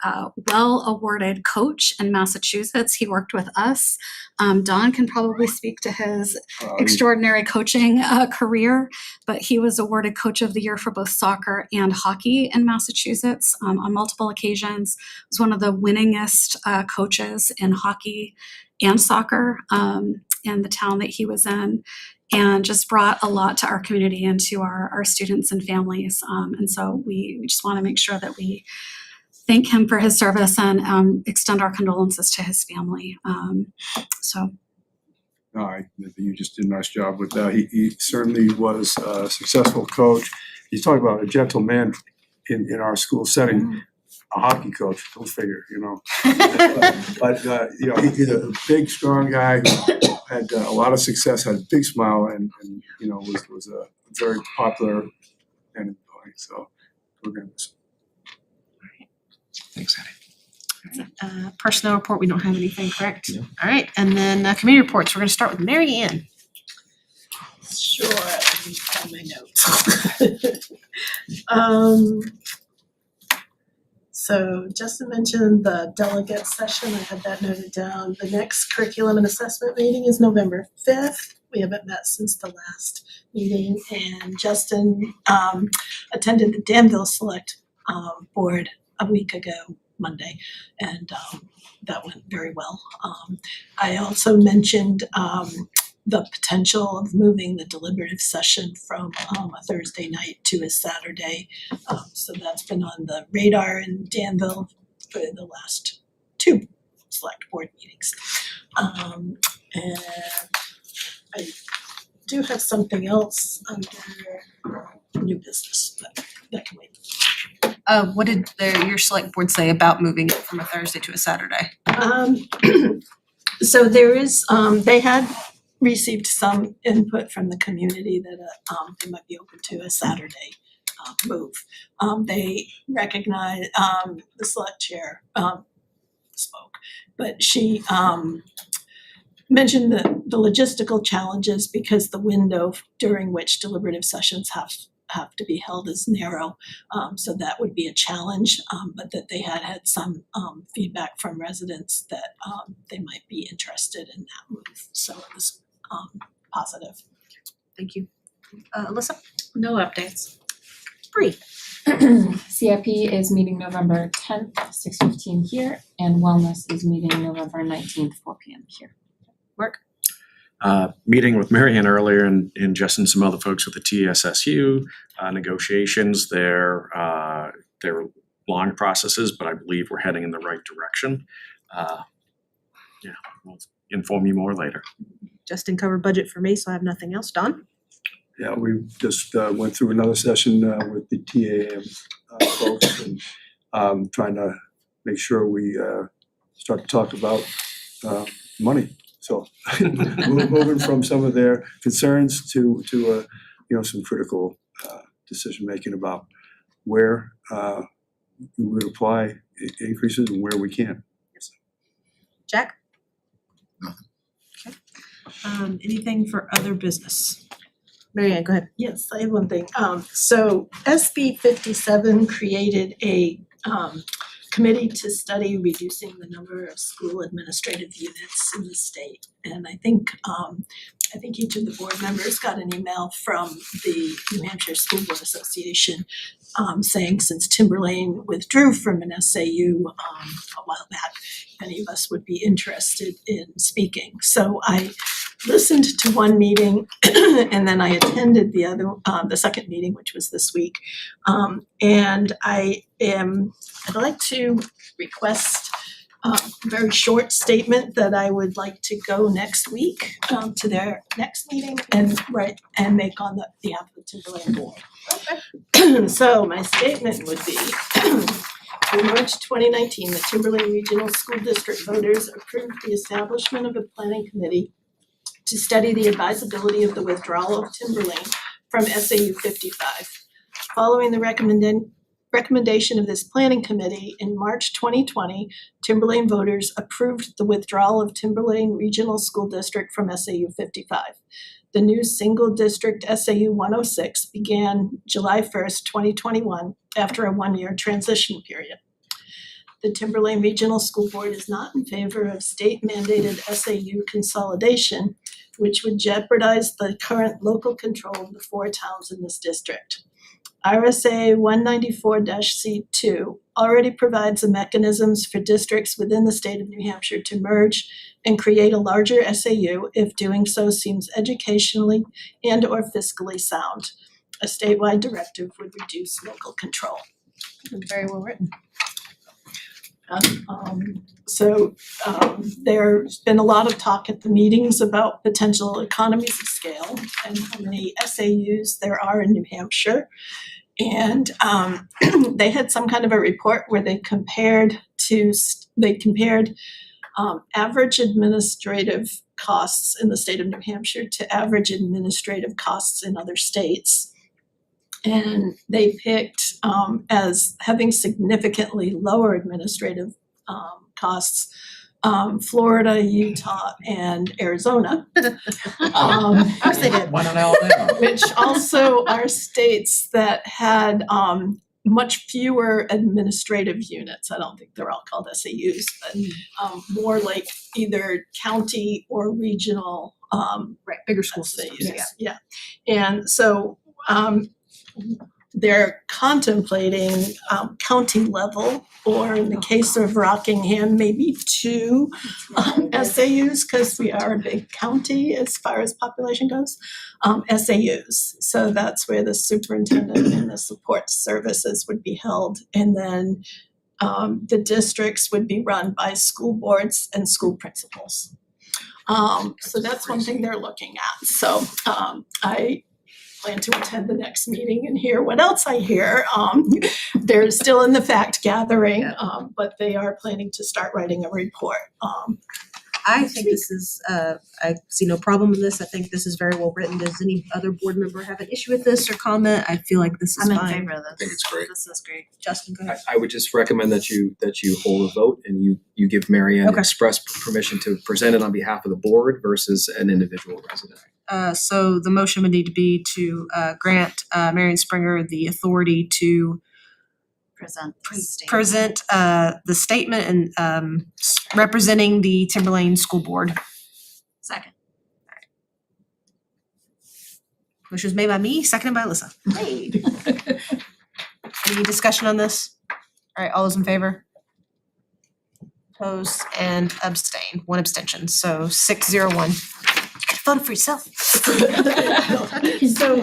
well-awarded coach in Massachusetts. He worked with us. Don can probably speak to his extraordinary coaching career, but he was awarded Coach of the Year for both soccer and hockey in Massachusetts on multiple occasions. Was one of the winningest coaches in hockey and soccer in the town that he was in, and just brought a lot to our community and to our students and families. And so we just want to make sure that we thank him for his service and extend our condolences to his family. No, you just did a nice job with that. He certainly was a successful coach. He's talking about a gentleman in our school setting, a hockey coach, go figure, But he's a big, strong guy who had a lot of success, had a big smile, and was a very popular and employee. So we're going to. Thanks, Sandy. Personnel report, we don't have anything, correct? No. All right, and then committee reports, we're gonna start with Mary Ann. Sure, let me find my notes. So Justin mentioned the delegate session, I had that noted down. The next curriculum and assessment meeting is November 5th. We haven't met since the last meeting, and Justin attended the Danville Select Board a week ago, Monday, and that went very well. I also mentioned the potential of moving the deliberative session from a Thursday night to a Saturday. So that's been on the radar in Danville for the last 2 select board meetings. And I do have something else under new business, but that can wait. What did your select board say about moving it from a Thursday to a Saturday? So there is, they had received some input from the community that they might be open to a Saturday move. They recognize, the select chair spoke, but she mentioned the logistical challenges because the window during which deliberative sessions have to be held is narrow. So that would be a challenge, but that they had some feedback from residents that they might be interested in that move. So it was positive. Thank you. Alyssa? No updates. Bree? CIP is meeting November 10th, 6:15 here, and Wellness is meeting November 19th, 4 p.m. here. Meeting with Marianne earlier and Jess and some other folks with the TSSU negotiations. They're long processes, but I believe we're heading in the right direction. We'll inform you more later. Justin covered budget for me, so I have nothing else. Don? Yeah, we just went through another session with the TAM folks and trying to make sure we start to talk about money. So moving from some of their concerns to some critical decision making about where we would apply increases and where we can. Jack? Nothing. Okay. Anything for other business? Marianne, go ahead. Yes, I have one thing. So SB 57 created a committee to study reducing the number of school administrative units in the state. And I think each of the board members got an email from the New Hampshire School Board Association saying since Timberlane withdrew from an SAU a while back, if any of us would be interested in speaking. So I listened to one meeting and then I attended the second meeting, which was this week. And I'd like to request a very short statement that I would like to go next week to their next meeting and make on behalf of the Timberlane board. Okay. So my statement would be, in March 2019, the Timberlane Regional School District voters approved the establishment of a planning committee to study the advisability of the withdrawal of Timberlane from SAU 55. Following the recommendation of this planning committee, in March 2020, Timberlane voters approved the withdrawal of Timberlane Regional School District from SAU 55. The new single district SAU 106 began July 1st, 2021, after a one-year transition period. The Timberlane Regional School Board is not in favor of state-mandated SAU consolidation, which would jeopardize the current local control of the 4 towns in this district. RSA 194-C2 already provides the mechanisms for districts within the state of New Hampshire to merge and create a larger SAU if doing so seems educationally and or fiscally sound. A statewide directive would reduce local control. Very well written. There's been a lot of talk at the meetings about potential economies of scale and how many SAUs there are in New Hampshire. And they had some kind of a report where they compared average administrative costs in the state of New Hampshire to average administrative costs in other states. And they picked as having significantly lower administrative costs Florida, Utah, and Arizona. Of course they did. One in Alabama. Which also are states that had much fewer administrative units. I don't think they're all called SAUs, but more like either county or regional Right, bigger school systems, SAUs. Yeah. And so they're contemplating county level, or in the case of Rockingham, maybe 2 SAUs, because we are a big county as far as population goes, SAUs. So that's where the superintendent and the support services would be held. And then the districts would be run by school boards and school principals. So that's one thing they're looking at. So I plan to attend the next meeting and hear what else I hear. They're still in the fact gathering, but they are planning to start writing a report. I think this is, I see no problem with this. I think this is very well written. Does any other board member have an issue with this or comment? I feel like this is I'm in fine. favor of this. I think it's great. This is great. Justin, go ahead. I would just recommend that you hold a vote and you give Mary Ann Okay. express permission to present it on behalf of the board versus an individual resident. So the motion would need to be to grant Marion Springer the authority to Present the statement. present the statement and representing the Timberlane School Board. Second. Motion was made by me, seconded by Alyssa. Hey. Any discussion on this? All right, all those in favor? Opposed and abstain, one abstention, so 6-0-1. You could vote for yourself. So,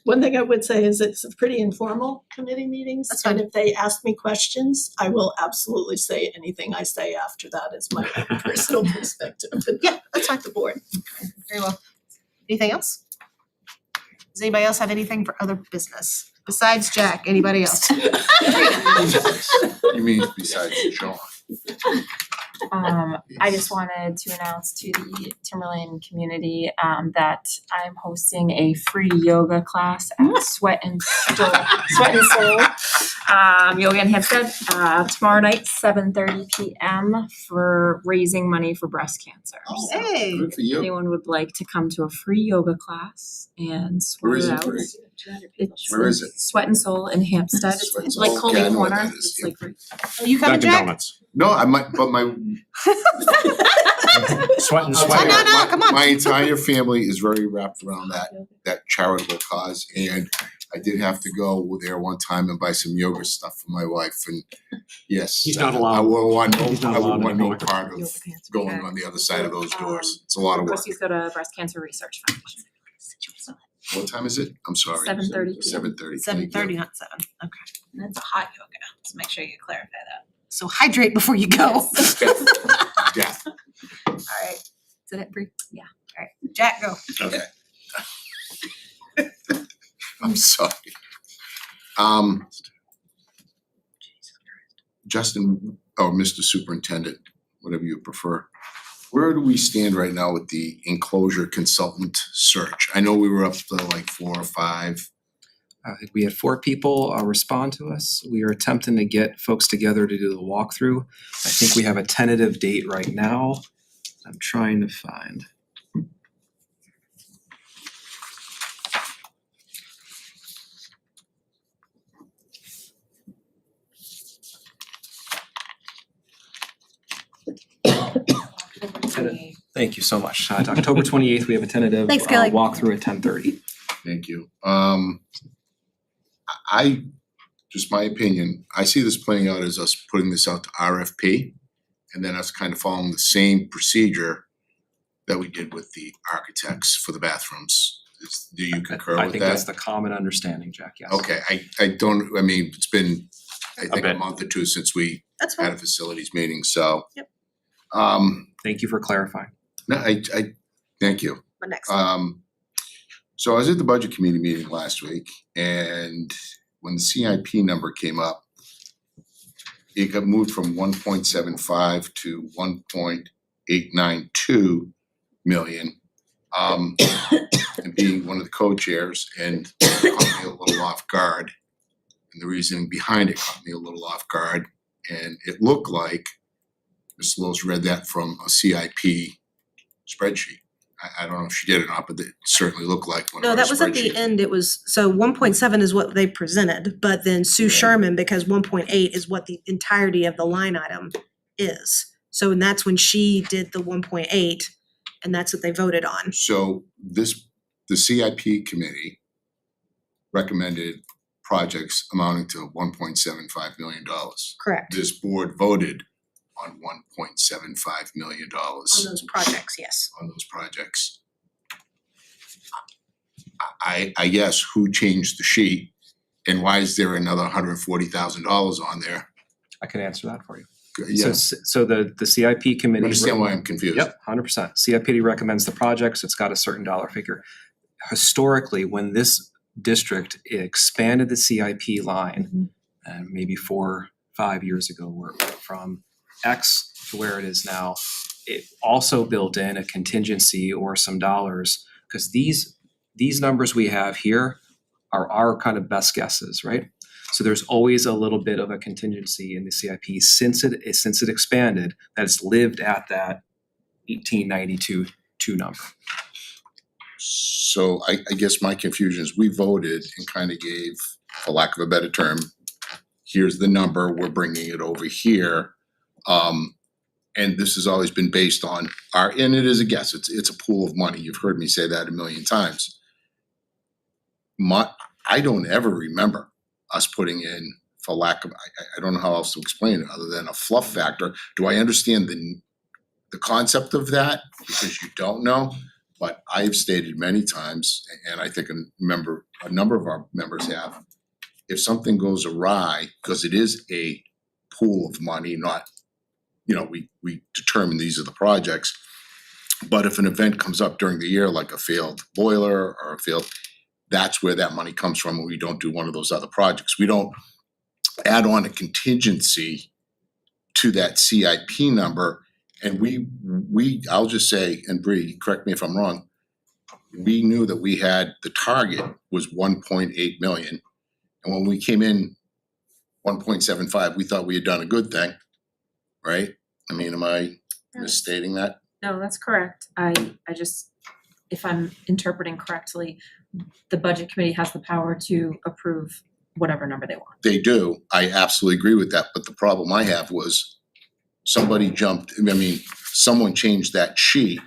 one thing I would say is it's a pretty informal committee meetings. That's fine. And if they ask me questions, I will absolutely say anything I say after that is my own personal perspective. Yeah, that's like the board. Very well. Anything else? Does anybody else have anything for other business? Besides Jack, anybody else? You mean besides Sean? I just wanted to announce to the Timberlane community that I'm hosting a free yoga class at Sweat and Soul Yoga in Hampstead tomorrow night, 7:30 p.m. for raising money for breast cancer. So Hey. Good for if you. anyone would like to come to a free yoga class and Where sweat is it it out. free? It's Where is it? Sweat and Soul in Hampstead. Sweat and It's like Soul. Colby Yeah, I know what Corner. that is. It's Yep. like right Are you coming, Dunkin' Jack? Donuts. No, I might, but my. Sweat and Oh, no, come on. My entire family is very wrapped around that charitable cause, and I did have to go there one time and buy some yoga stuff for my wife, and yes. He's not allowed. I would want He's not I would allowed want no anymore. part of going on the other side of those doors. It's a lot of work. Proceeds go to Breast Cancer Research Foundation. What time is it? I'm sorry. 7:30 p.m. 7:30. 7:30, not 7. Okay. That's a hot yoga, so make sure you clarify that. So hydrate before you go. Yeah. All right. Is that it, Bree? Yeah. All right. Jack, go. Okay. I'm sorry. Justin, or Mr. Superintendent, whatever you prefer. Where do we stand right now with the enclosure consultant search? I know we were up to like 4 or 5. I think we had 4 people respond to us. We are attempting to get folks together to do the walkthrough. I think we have a tentative date right now. I'm trying to find. Thank you so much. October 28th, we have a tentative Thanks, Kelly. walkthrough at 10:30. Thank you. I, just my opinion, I see this playing out as us putting this out to RFP and then us kind of following the same procedure that we did with the architects for the bathrooms. Do you concur I with think that's that? the common understanding, Jack, yes. Okay, I don't, I mean, it's been, I think a bit. month or two since we That's had fine. a facilities meeting, so. Yep. Thank you for clarifying. No, I, thank you. But next. So I was at the budget committee meeting last week, and when the CIP number came up, it got moved from 1.75 to 1.892 million. And being one of the co-chairs and caught me a little off guard. And the reasoning behind it caught me a little off guard. And it looked like Ms. Lewis read that from a CIP spreadsheet. I don't know if she did or not, but it certainly looked like one of No, our that was at the spreadsheets. end. It was, so 1.7 is what they presented, but then Sue Right. Sherman, because 1.8 is what the entirety of the line item is. So, and that's when she did the 1.8, and that's what they voted on. So the CIP committee recommended projects amounting to $1.75 million. Correct. This board voted on $1.75 million On those projects, yes. on those projects. I guess who changed the sheet and why is there another $140,000 on there? I can answer that for you. Yes, So the CIP committee. understand why I'm confused. Yep, 100%. CIPD recommends the projects, it's got a certain dollar figure. Historically, when this district expanded the CIP line, maybe 4 or 5 years ago, where it went from X to where it is now, it also built in a contingency or some dollars, because these numbers we have here are our kind of best guesses, right? So there's always a little bit of a contingency in the CIP since it expanded, that it's lived at that 1892 number. So I guess my confusion is we voted and kind of gave, for lack of a better term, here's the number, we're bringing it over here. And this has always been based on and it is a guess, it's a pool of money. You've heard me say that a million times. I don't ever remember us putting in, for lack of, I don't know how else to explain it other than a fluff factor. Do I understand the concept of that? Because you don't know, but I've stated many times, and I think a number of our members have, if something goes awry, because it is a pool of money, not, we determine these are the projects. But if an event comes up during the year, like a failed boiler or that's where that money comes from when we don't do one of those other projects. We don't add on a contingency to that CIP number. And I'll just say, and Bree, correct me if I'm wrong, we knew that we had, the target was 1.8 million. And when we came in 1.75, we thought we had done a good thing, right? I mean, am I misstating that? No, that's correct. I just, if I'm interpreting correctly, the budget committee has the power to approve whatever number they want. They do. I absolutely agree with that. But the problem I have was someone changed that sheet,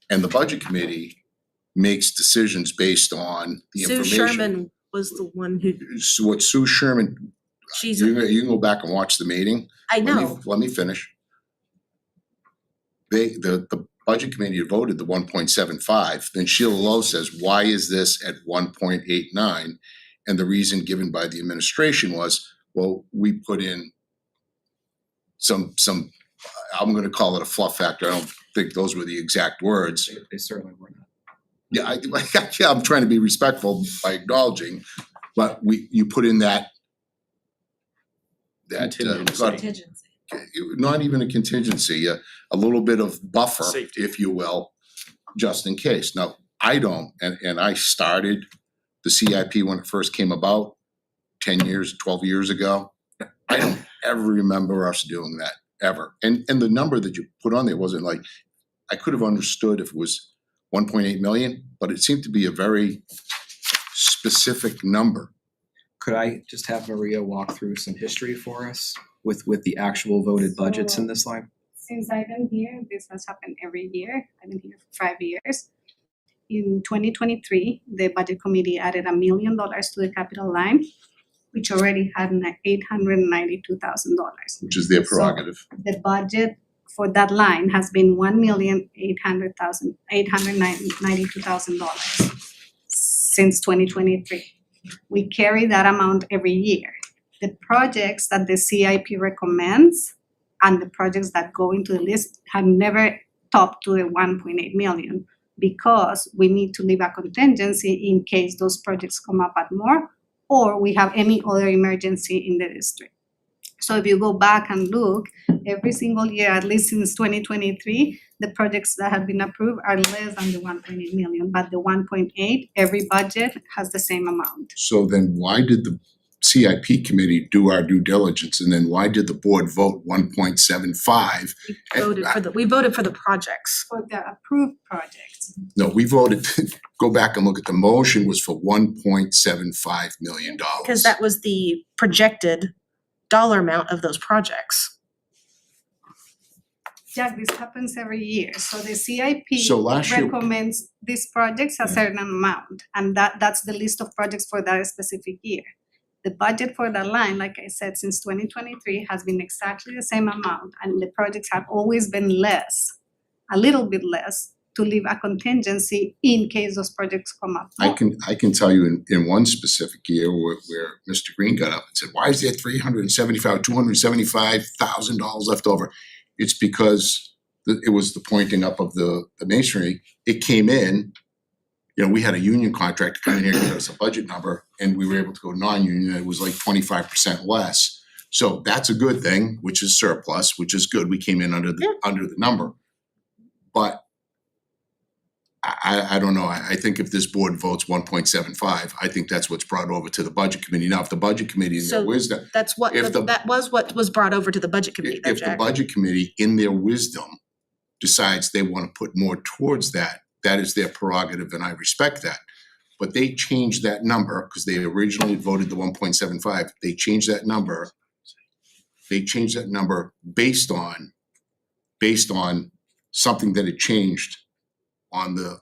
and the budget committee makes decisions based on the Sue information. Sherman was the one who, So what Sue Sherman, she's, you can go back and watch the meeting. I know. Let me finish. The budget committee voted the 1.75. Then Sheila Lowe says, why is this at 1.89? And the reason given by the administration was, well, we put in some, I'm gonna call it a fluff factor. I don't think those were the exact words. They certainly were not. Yeah, yeah, I'm trying to be respectful by acknowledging, but you put in that Contingency. not even a contingency, a little bit of buffer, Safety. if you will, just in case. Now, I don't, and I started the CIP when it first came about 10 years, 12 years ago. I don't ever remember us doing that, ever. And the number that you put on there wasn't like, I could have understood if it was 1.8 million, but it seemed to be a very specific number. Could I just have Maria walk through some history for us with the actual voted budgets in this line? Since I've been here, this has happened every year. I've been here for 5 years. In 2023, the budget committee added $1 million to the capital line, which already had $892,000. Which is their prerogative. So the budget for that line has been $1,892,000 since 2023. We carry that amount every year. The projects that the CIP recommends and the projects that go into the list have never topped to the 1.8 million, because we need to leave a contingency in case those projects come up at more, or we have any other emergency in the district. So if you go back and look, every single year, at least since 2023, the projects that have been approved are less than the 1.8 million, but the 1.8, every budget has the same amount. So then why did the CIP committee do our due diligence, and then why did the board vote 1.75? We voted for the projects. For the approved projects, No, we voted, go back and look at the motion, was for $1.75 million. Because that was the projected dollar amount of those projects. Jack, this happens every year. So the CIP So last year- recommends these projects a certain amount, and that's the list of projects for that specific year. The budget for that line, like I said, since 2023 has been exactly the same amount, and the projects have always been less, a little bit less, to leave a contingency in case those projects come up. I can tell you in one specific year where Mr. Green got up and said, why is there $275,000 left over? It's because it was the pointing up of the masonry. It came in, we had a union contract come in here and give us a budget number, and we were able to go non-union, and it was like 25% less. So that's a good thing, which is surplus, which is good. We came in under the number. But I don't know, I think if this board votes 1.75, I think that's what's brought over to the budget committee. Now, if the budget committee in their So wisdom, That's what, If the- that was what was brought over to the budget committee though, if the Jack. budget committee in their wisdom decides they wanna put more towards that, that is their prerogative and I respect that. But they changed that number, because they originally voted the 1.75, they changed that number. They changed that number based on something that had changed on the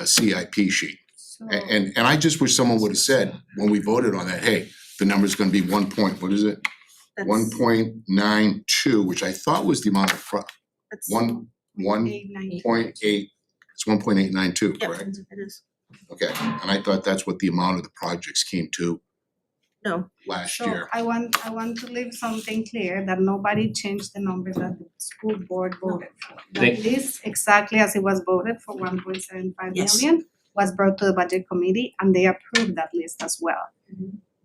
CIP sheet. So And I just wish someone would have said, when we voted on that, hey, the number's gonna be 1.92, which I thought was the amount of That's 1.8, it's 1.892, Yeah, correct? it is. Okay, and I thought that's what the amount of the projects came to No, last So year. I want to leave something clear that nobody changed the numbers that the school board voted for. They- That list, exactly as it was voted for 1.75 Yes. million, was brought to the budget committee and they approved that list as well.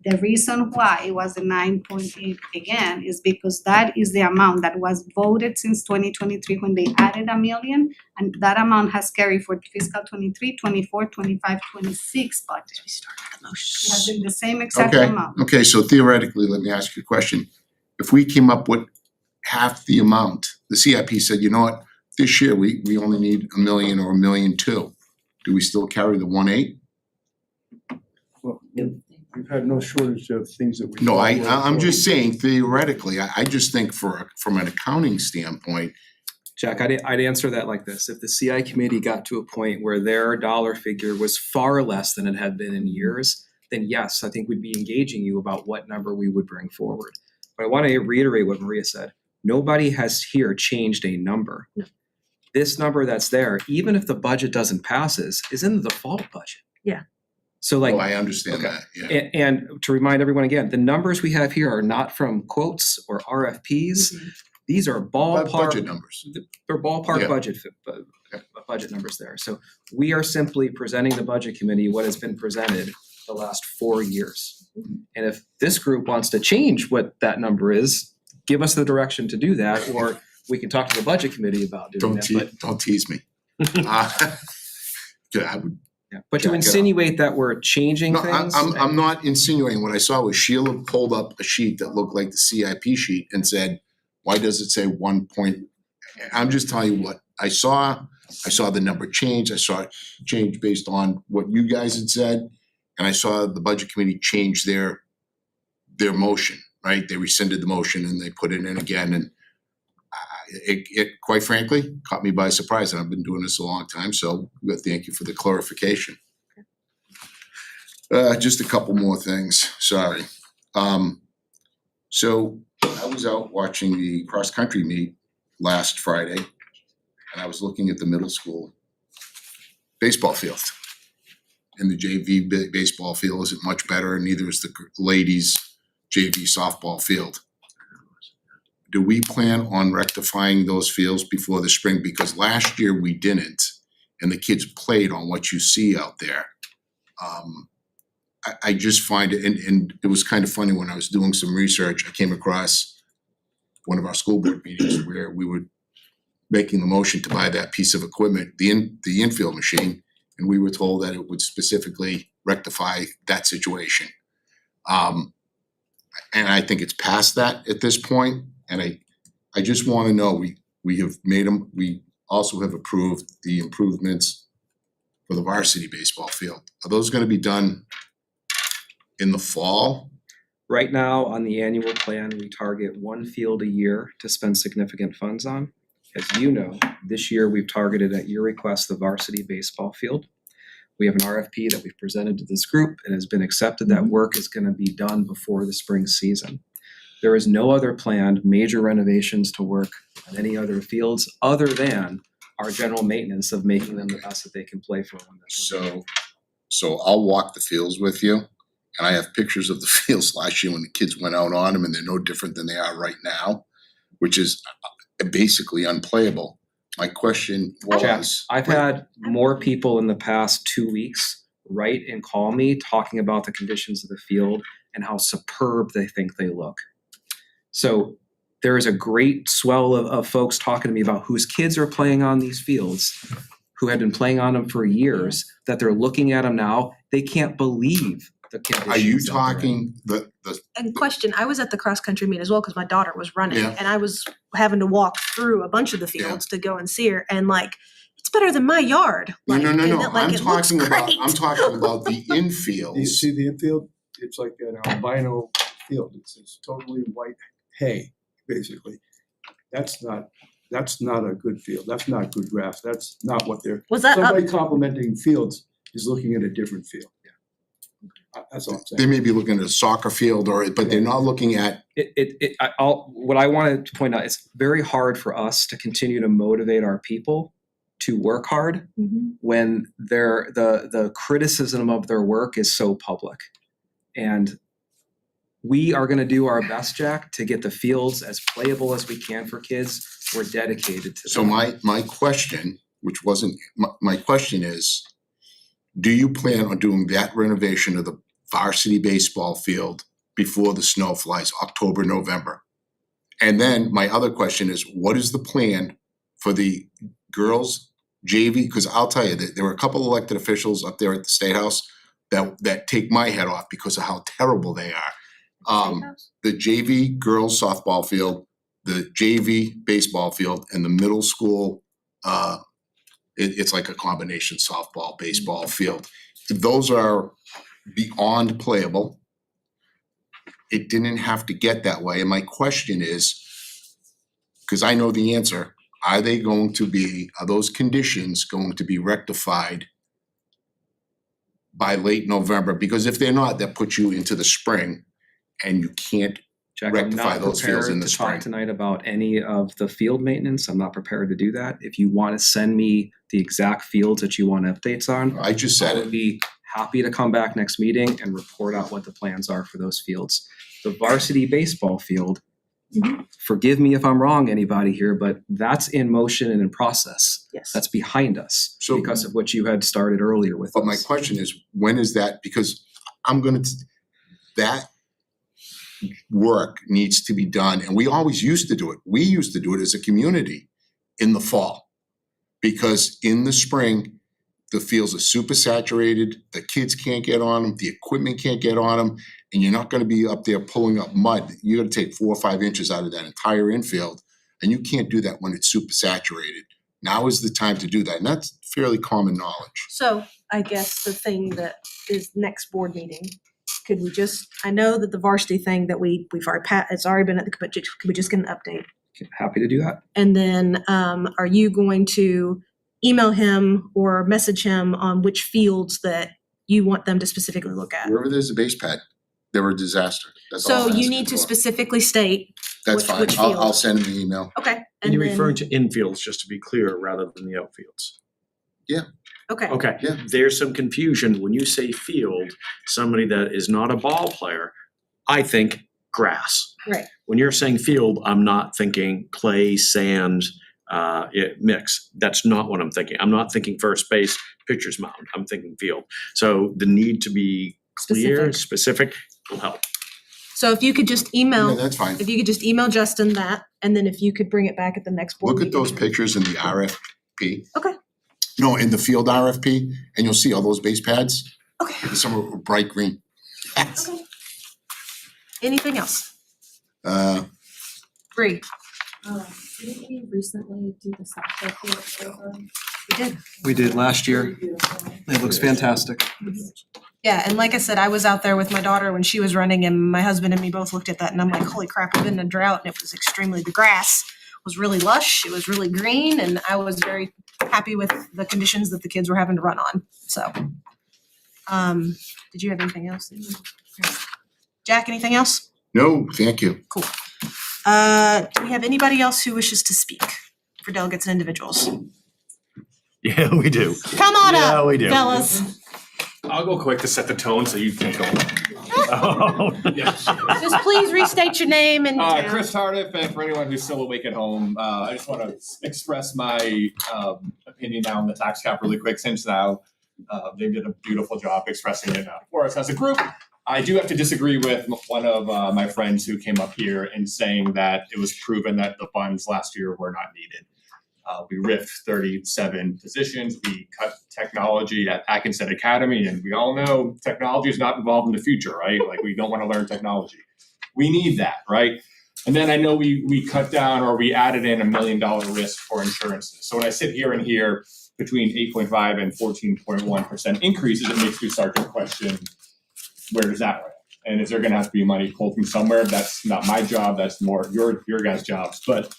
The reason why it was the 9.8 again is because that is the amount that was voted since 2023 when they added a million, and that amount has carried for fiscal 23, 24, 25, 26 budget. It has been the same exact amount. Okay, so theoretically, let me ask you a question. If we came up with half the amount, the CIP said, you know what, this year we only need $1 million or $1.2 million. Do we still carry the 1.8? Well, we've had no shortage of things that we. No, thought were I'm just important. saying theoretically, I just think from an accounting standpoint, Jack, I'd answer that like this. If the CI committee got to a point where their dollar figure was far less than it had been in years, then yes, I think we'd be engaging you about what number we would bring forward. But I want to reiterate what Maria said. Nobody has here changed a number. No. This number that's there, even if the budget doesn't pass, is in the default budget. Yeah. So like. I understand okay. that, yeah. And to remind everyone again, the numbers we have here are not from quotes or RFPs. These are ballpark. Budget numbers. They're ballpark Yeah. budget numbers there. So we are simply presenting the budget committee what has been presented the last 4 years. And if this group wants to change what that number is, give us the direction to do that, or we can talk to the budget committee about doing that. Don't tease me. Yeah, I would. But to Jack it up. insinuate that we're changing No, things. I'm not insinuating. What I saw was Sheila pulled up a sheet that looked like the CIP sheet and said, why does it say 1 point? I'm just telling you what I saw. I saw the number change. I saw it change based on what you guys had said. And I saw the budget committee change their motion, right? They rescinded the motion and they put it in again. And it quite frankly caught me by surprise. And I've been doing this a long time, so thank you for the clarification. Just a couple more things, sorry. So I was out watching the cross-country meet last Friday, and I was looking at the middle school baseball field. And the JV baseball field isn't much better, and neither is the ladies' JV softball field. Do we plan on rectifying those fields before the spring? Because last year we didn't, and the kids played on what you see out there. I just find it, and it was kind of funny when I was doing some research, I came across one of our school board meetings where we were making the motion to buy that piece of equipment, the infield machine, and we were told that it would specifically rectify that situation. And I think it's past that at this point, and I just wanna know, we have made them, we also have approved the improvements for the varsity baseball field. Are those gonna be done in the fall? Right now, on the annual plan, we target one field a year to spend significant funds on. As you know, this year we've targeted at your request the varsity baseball field. We have an RFP that we've presented to this group and has been accepted. That work is gonna be done before the spring season. There is no other planned major renovations to work on any other fields other than our general maintenance of making them the best that they can play for when they're. So I'll walk the fields with you, and I have pictures of the fields last year when the kids went out on them, and they're no different than they are right now, which is basically unplayable. My question Jack, was. I've had more people in the past 2 weeks write and call me talking about the conditions of the field and how superb they think they look. So there is a great swell of folks talking to me about whose kids are playing on these fields, who had been playing on them for years, that they're looking at them now, they can't believe the conditions. Are you that they're in. talking the And question, I was at the cross-country meet as well, because my daughter was running, Yeah. and I was having to walk through a bunch of the fields to go and see her, and like, it's better than my yard. No, Like, no, no, and no, it- like, I'm it looks talking about, great. I'm talking about the Do you infields. see the infield? It's like an albino field. It's totally white hay, basically. That's not a good field. That's not good grass. That's not what they're, Was that up? somebody complimenting fields is looking at a different field. That's all I'm They saying. may be looking at a soccer field but they're not looking at, What I wanted to point out, it's very hard for us to continue to motivate our people to work hard when the criticism of their work is so public. And we are gonna do our best, Jack, to get the fields as playable as we can for kids. We're dedicated to that. so my question, which wasn't, my question is, do you plan on doing that renovation of the varsity baseball field before the snow flies, October, November? And then my other question is, what is the plan for the girls JV? Because I'll tell you that there were a couple elected officials up there at the State House that take my head off because of how terrible they are. The JV girls softball field, the JV baseball field, and the middle school, it's like a combination softball, baseball field. Those are beyond playable. It didn't have to get that way. And my question is, because I know the answer, are those conditions going to be rectified by late November? Because if they're not, that puts you into the spring and you can't Jack, I'm rectify not those fields in prepared the to talk spring. tonight about any of the field maintenance. I'm not prepared to do that. If you want to send me the exact fields that you want updates on, I just I said would it. be happy to come back next meeting and report out what the plans are for those fields. The varsity baseball field, forgive me if I'm wrong, anybody here, but that's in motion and in process. Yes. That's behind us So- because of what you had started earlier with But my us. question is, when is that? Because that work needs to be done, and we always used to do it. We used to do it as a community in the fall. Because in the spring, the fields are super saturated, the kids can't get on them, the equipment can't get on them, and you're not gonna be up there pulling up mud. You gotta take 4 or 5 inches out of that entire infield, and you can't do that when it's super saturated. Now is the time to do that, and that's fairly common knowledge. So I guess the thing that is next board meeting, could we just, I know that the varsity thing that we've already it's already been at the, but could we just get an update? Happy to do that. And then are you going to email him or message him on which fields that you want them to specifically look at? Wherever there's a base pad, they're a disaster. That's all So I'm you asking need to for. specifically state, That's which- fine, which I'll field? send him an email. okay, And you're then- referring to infields, just to be clear, rather than the outfields. Okay, Okay, Yeah. there's some confusion. When you say field, somebody that is not a ball player, I think grass. right. When you're saying field, I'm not thinking clay, sand, mix. That's not what I'm thinking. I'm not thinking first base, pitcher's mound. I'm thinking field. So the need to be clear, specific will help. So if you could just Yeah, email, that's fine. if you could just email Justin that, and then if you could bring it back at the next board Look at meeting. those pictures in the RFP. Okay. No, in the field RFP, and you'll see all those base pads. Okay. Some are bright green. Okay. Anything else? Bree? Didn't we recently do the softball field over? We did. We did last year. It looks fantastic. Yeah, and like I said, I was out there with my daughter when she was running, and my husband and me both looked at that, and I'm like, holy crap, we've been in a drought, and it was the grass was really lush, it was really green, and I was very happy with the conditions that the kids were having to run on, so. Did you have anything else? Jack, anything else? No, thank you. Cool. Do we have anybody else who wishes to speak for delegates and individuals? Yeah, we do. Come on Yeah, up, we do. fellas. I'll go quick to set the tone so you can go. Just please restate your name and town. Chris Tardiff, and for anyone who's still awake at home, I just want to express my opinion now on the tax cap really quick, since now they did a beautiful job expressing it for us as a group. I do have to disagree with one of my friends who came up here and saying that it was proven that the funds last year were not needed. We ripped 37 positions, we cut technology at Atkinson Academy, and we all know technology is not involved in the future, right? Like, we don't want to learn technology. We need that, right? And then I know we cut down, or we added in $1 million risk for insurances. So when I sit here and hear between 8.5 and 14.1% increases, it makes me start to question, where does that rank? And is there gonna have to be money pulled from somewhere? That's not my job, that's more your guys' jobs. But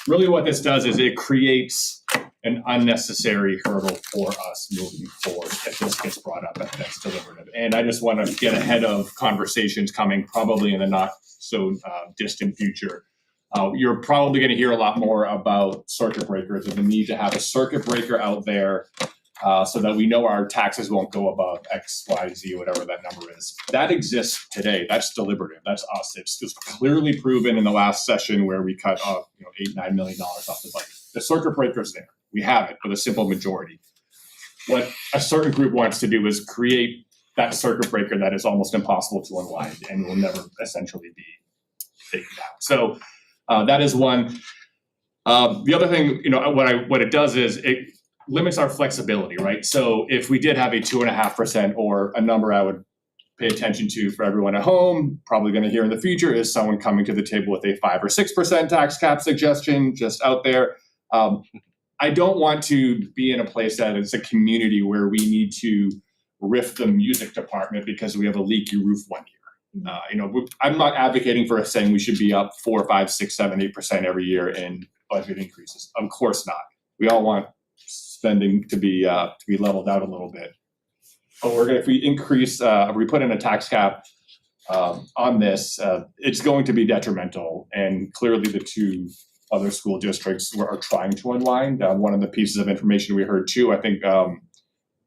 really what this does is it creates an unnecessary hurdle for us moving forward if this gets brought up at the next deliberative. And I just want to get ahead of conversations coming probably in the not so distant future. You're probably going to hear a lot more about circuit breakers and the need to have a circuit breaker out there so that we know our taxes won't go above X, Y, Z, whatever that number is. That exists today. That's deliberative. That's us. It's clearly proven in the last session where we cut off, $8-9 million off the budget. The circuit breaker's there. We have it with a simple majority. What a certain group wants to do is create that circuit breaker that is almost impossible to unwind and will never essentially be taken down. So that is one. The other thing, what it does is it limits our flexibility, right? So if we did have a 2.5% or a number I would pay attention to for everyone at home, probably going to hear in the future, is someone coming to the table with a 5 or 6% tax cap suggestion just out there. I don't want to be in a place that it's a community where we need to riff the music department because we have a leaky roof one year. I'm not advocating for saying we should be up 4, 5, 6, 7, 8% every year in budget increases. Of course not. We all want spending to be leveled out a little bit. But if we increase, if we put in a tax cap on this, it's going to be detrimental. And clearly the two other school districts are trying to unwind. One of the pieces of information we heard too, I think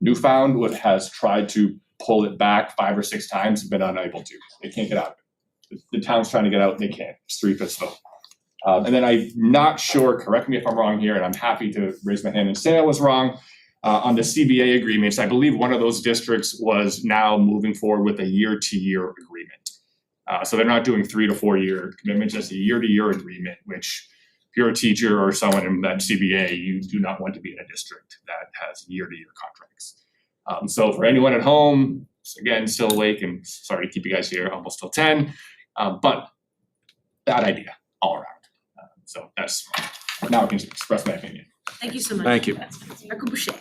Newfound has tried to pull it back 5 or 6 times and been unable to. They can't get out of it. The town's trying to get out and they can't. It's 3/5 vote. And then I'm not sure, correct me if I'm wrong here, and I'm happy to raise my hand and say I was wrong, on the CBA agreements. I believe one of those districts was now moving forward with a year-to-year agreement. So they're not doing 3 to 4 year commitments, it's a year-to-year agreement, which if you're a teacher or someone in that CBA, you do not want to be in a district that has year-to-year contracts. So for anyone at home, again, still awake, and sorry to keep you guys here almost till 10, but bad idea all around. So that's, now I can express my opinion. Thank you so much. Thank you. Michael Boucher.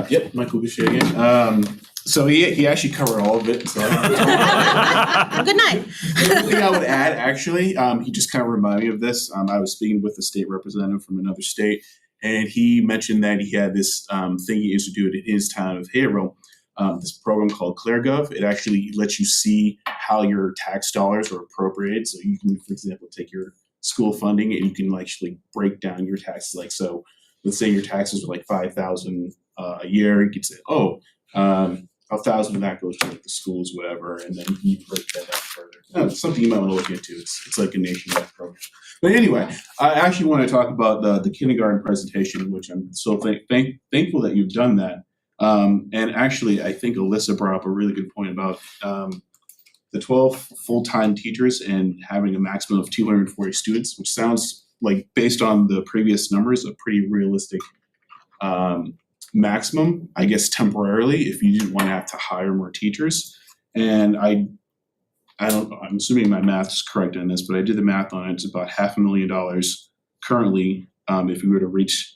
Yep, Michael Boucher again. So he actually covered all of it, so. Good night. The only thing I would add, actually, he just kind of reminded me of this. I was speaking with a state representative from another state, and he mentioned that he had this thing he instituted in his town of Haverhill, this program called ClearGov. It actually lets you see how your tax dollars are appropriated. So you can, for example, take your school funding and you can actually break down your taxes. Like, so let's say your taxes are like $5,000 a year. You could say, 1,000 of that goes to like the schools, whatever, and then you break that down further. It's something you might want to look into. It's like a nationwide program. But anyway, I actually want to talk about the kindergarten presentation, which I'm so thankful that you've done that. And actually, I think Alyssa brought up a really good point about the 12 full-time teachers and having a maximum of 240 students, which sounds like, based on the previous numbers, a pretty realistic maximum, I guess, temporarily, if you didn't want to have to hire more teachers. And I'm assuming my math is correct on this, but I did the math on it. It's about $500,000 currently. If we were to reach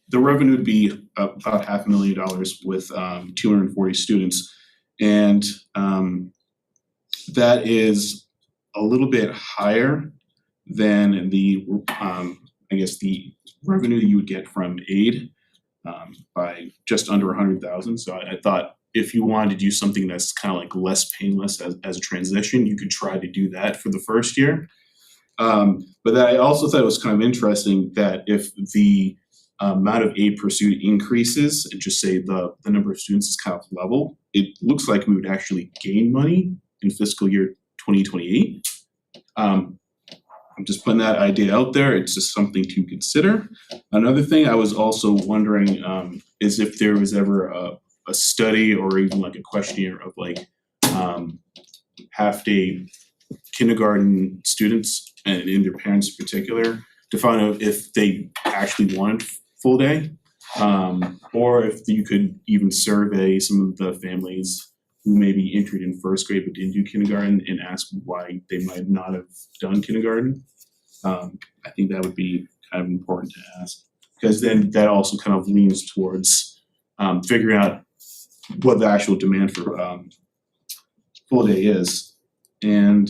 the revenue would be about $500,000 with 240 students. And that is a little bit higher than the, I guess, the revenue you would get from aid by just under 100,000. So I thought if you wanted to do something that's kind of like less painless as a transition, you could try to do that for the first year. But I also thought it was kind of interesting that if the amount of aid pursued increases and just say the number of students is kind of level, it looks like we would actually gain money in fiscal year 2028. I'm just putting that idea out there. It's just something to consider. Another thing I was also wondering is if there was ever a study or even like a questionnaire of like half-day kindergarten students and their parents in particular to find out if they actually want full day. Or if you could even survey some of the families who maybe entered in first grade but didn't do kindergarten and ask why they might not have done kindergarten. I think that would be kind of important to ask, because then that also kind of leans towards figuring out what the actual demand for full day is. And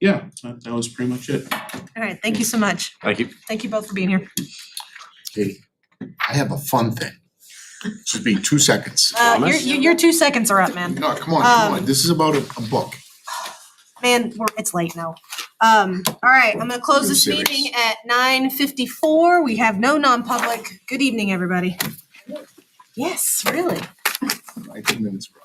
yeah, that was pretty much it. All right, thank you so much. Thank you. Thank you both for being here. Hey, I have a fun thing. Should be 2 seconds. Your 2 seconds are up, man. No, come on, this is about a book. Man, it's late now. All right, I'm gonna close this Serious. meeting at 9:54. We have no non-public. Good evening, everybody. Yes, really. 19 minutes, bro.